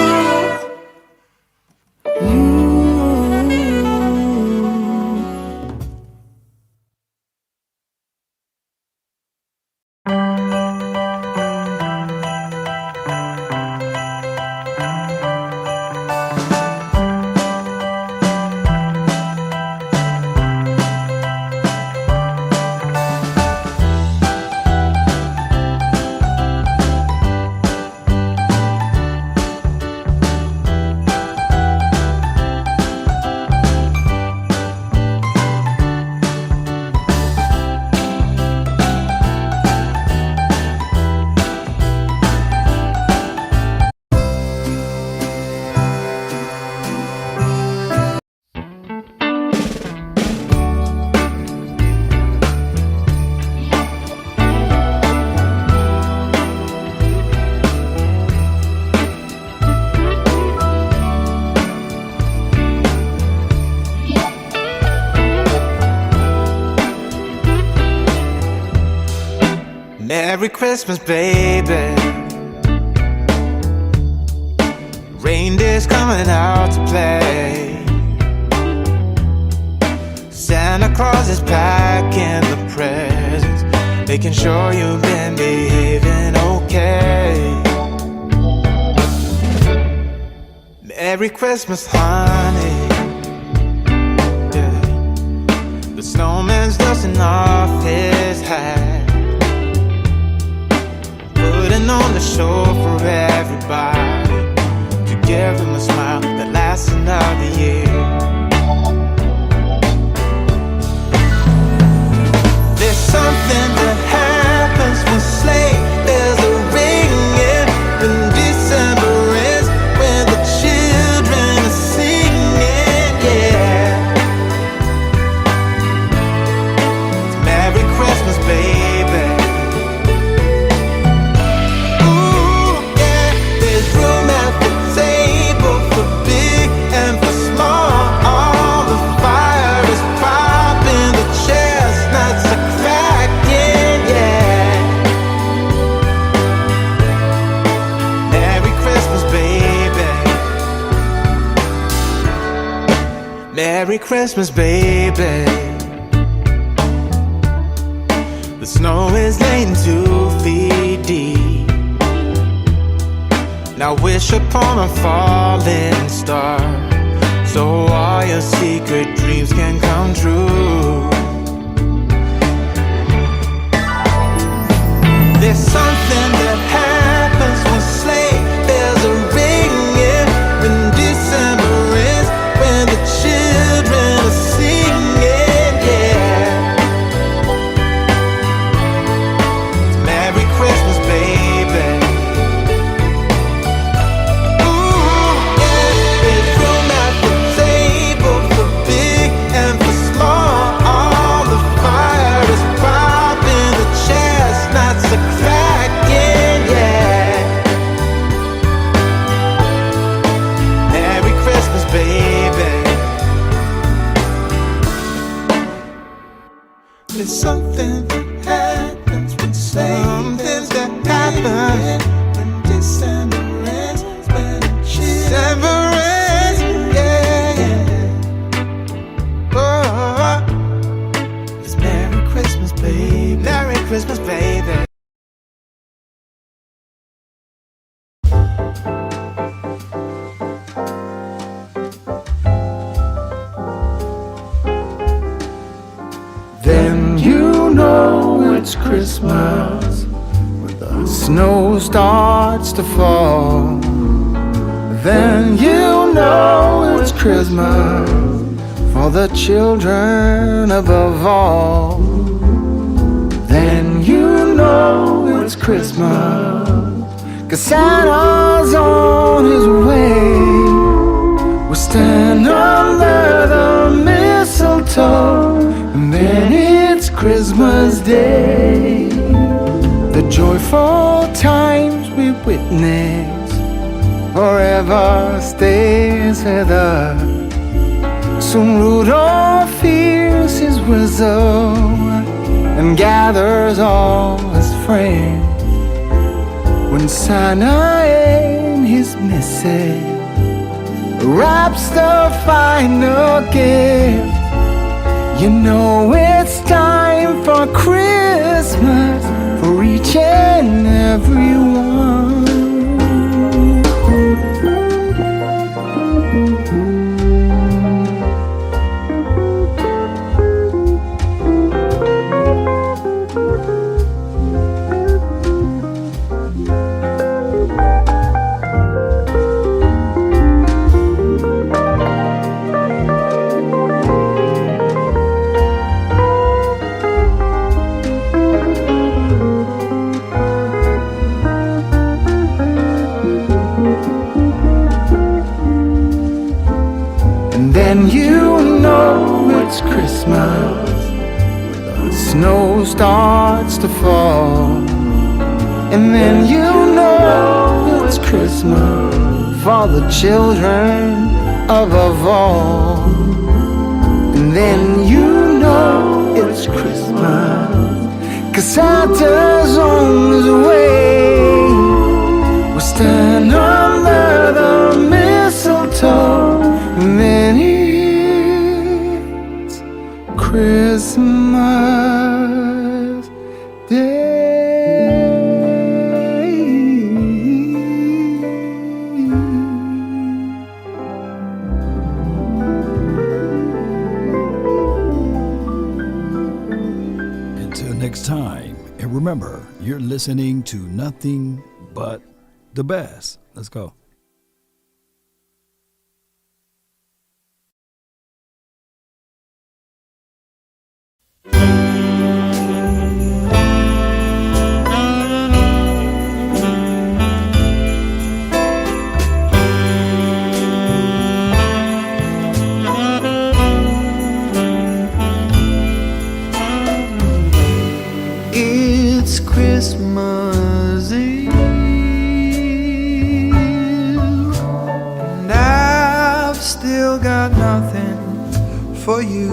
S12: Merry Christmas, baby. Reindeer's coming out to play. Santa Claus is packing the presents, making sure you've been behaving okay. Merry Christmas, honey. Yeah. The snowman's dusting off his hat, putting on the show for everybody, to give them a smile that lasts another year. There's something that happens when sleigh bells are ringing, when December ends, when the children are singing, yeah. It's Merry Christmas, baby. Merry Christmas, baby. The snow is laying 2 feet deep. Now wish upon a falling star, so all your secret dreams can come true. There's something that happens when sleigh bells are ringing, when December ends, when the children are singing, yeah. It's Merry Christmas, baby. Ooh, yeah. There's room at the table for big and for small. All the fire is popping, the chestnuts are cracking, yeah. Merry Christmas, baby. There's something that happens when something that happens when December ends, when December ends, yeah, yeah. Oh, it's Merry Christmas, baby. Merry Christmas, baby.
S13: Them Christmas. When the snow starts to fall, then you know it's Christmas for the children above all. Then you know it's Christmas, 'cause Santa's on his way. We'll stand under the mistletoe, and then it's Christmas Day. The joyful times we witness forever stays with us. Soon Rudolph hears his whistle and gathers all his friends. When Santa and his missus wraps the final gift, you know it's time for Christmas for each and every one. Then you know it's Christmas when the snow starts to fall. And then you know it's Christmas for the children above all. And then you know it's Christmas 'cause Santa's on his way. We'll stand under the mistletoe, and then it's Christmas Day.
S1: Until next time, and remember, you're listening to nothing but the best. Let's go.
S13: It's Christmas Eve, and I've still got nothing for you.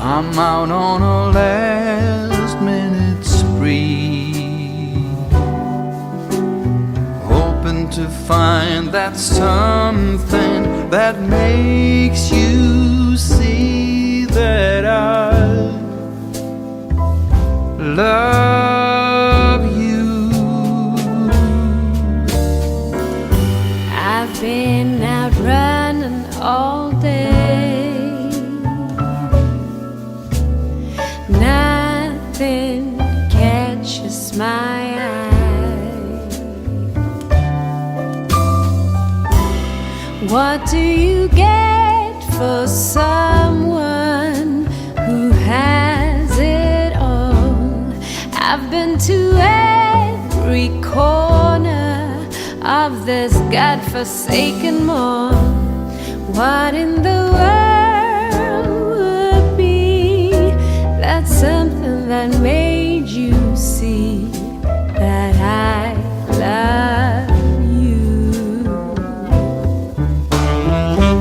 S13: I'm out on a last minute spree, hoping to find that something that makes you see that I love you.
S11: I've been out running all day, nothing catches my eye. What do you get for someone who has it all? I've been to every corner of this godforsaken mall. What in the world would be that something that made you see that I love you?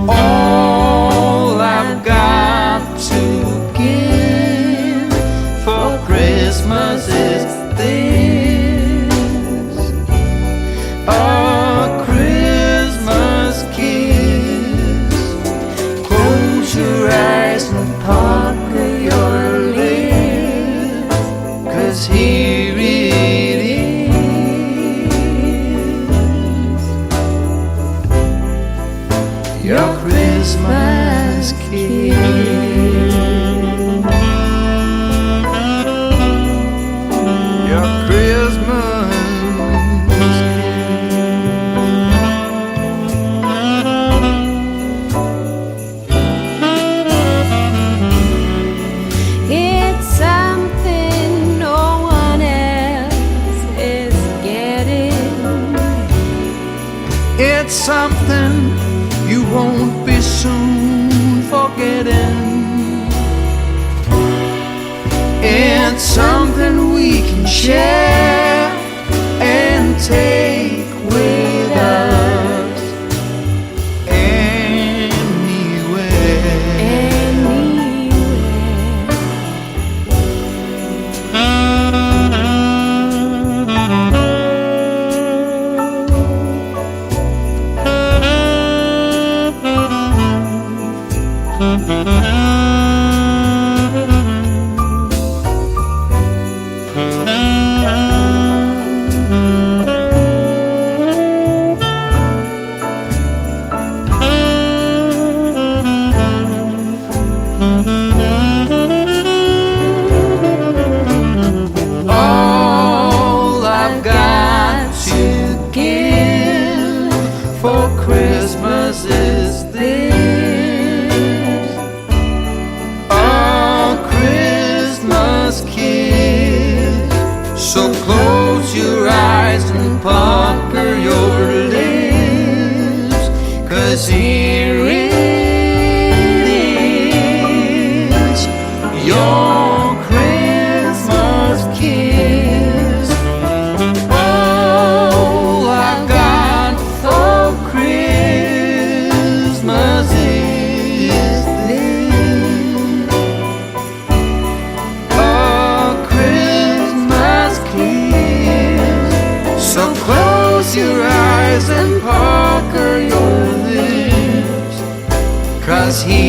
S13: All I've got to give for Christmas is this, a Christmas kiss. Close your eyes and partner your lips. It's something you won't be soon forgetting. It's something we can share and take with us all I've got to give for Christmas is this, a Christmas kiss. So close your eyes and pucker your lips, 'cause here it is, your Christmas kiss. All I've got for Christmas is this, a Christmas kiss. So close your eyes and pucker your lips, 'cause he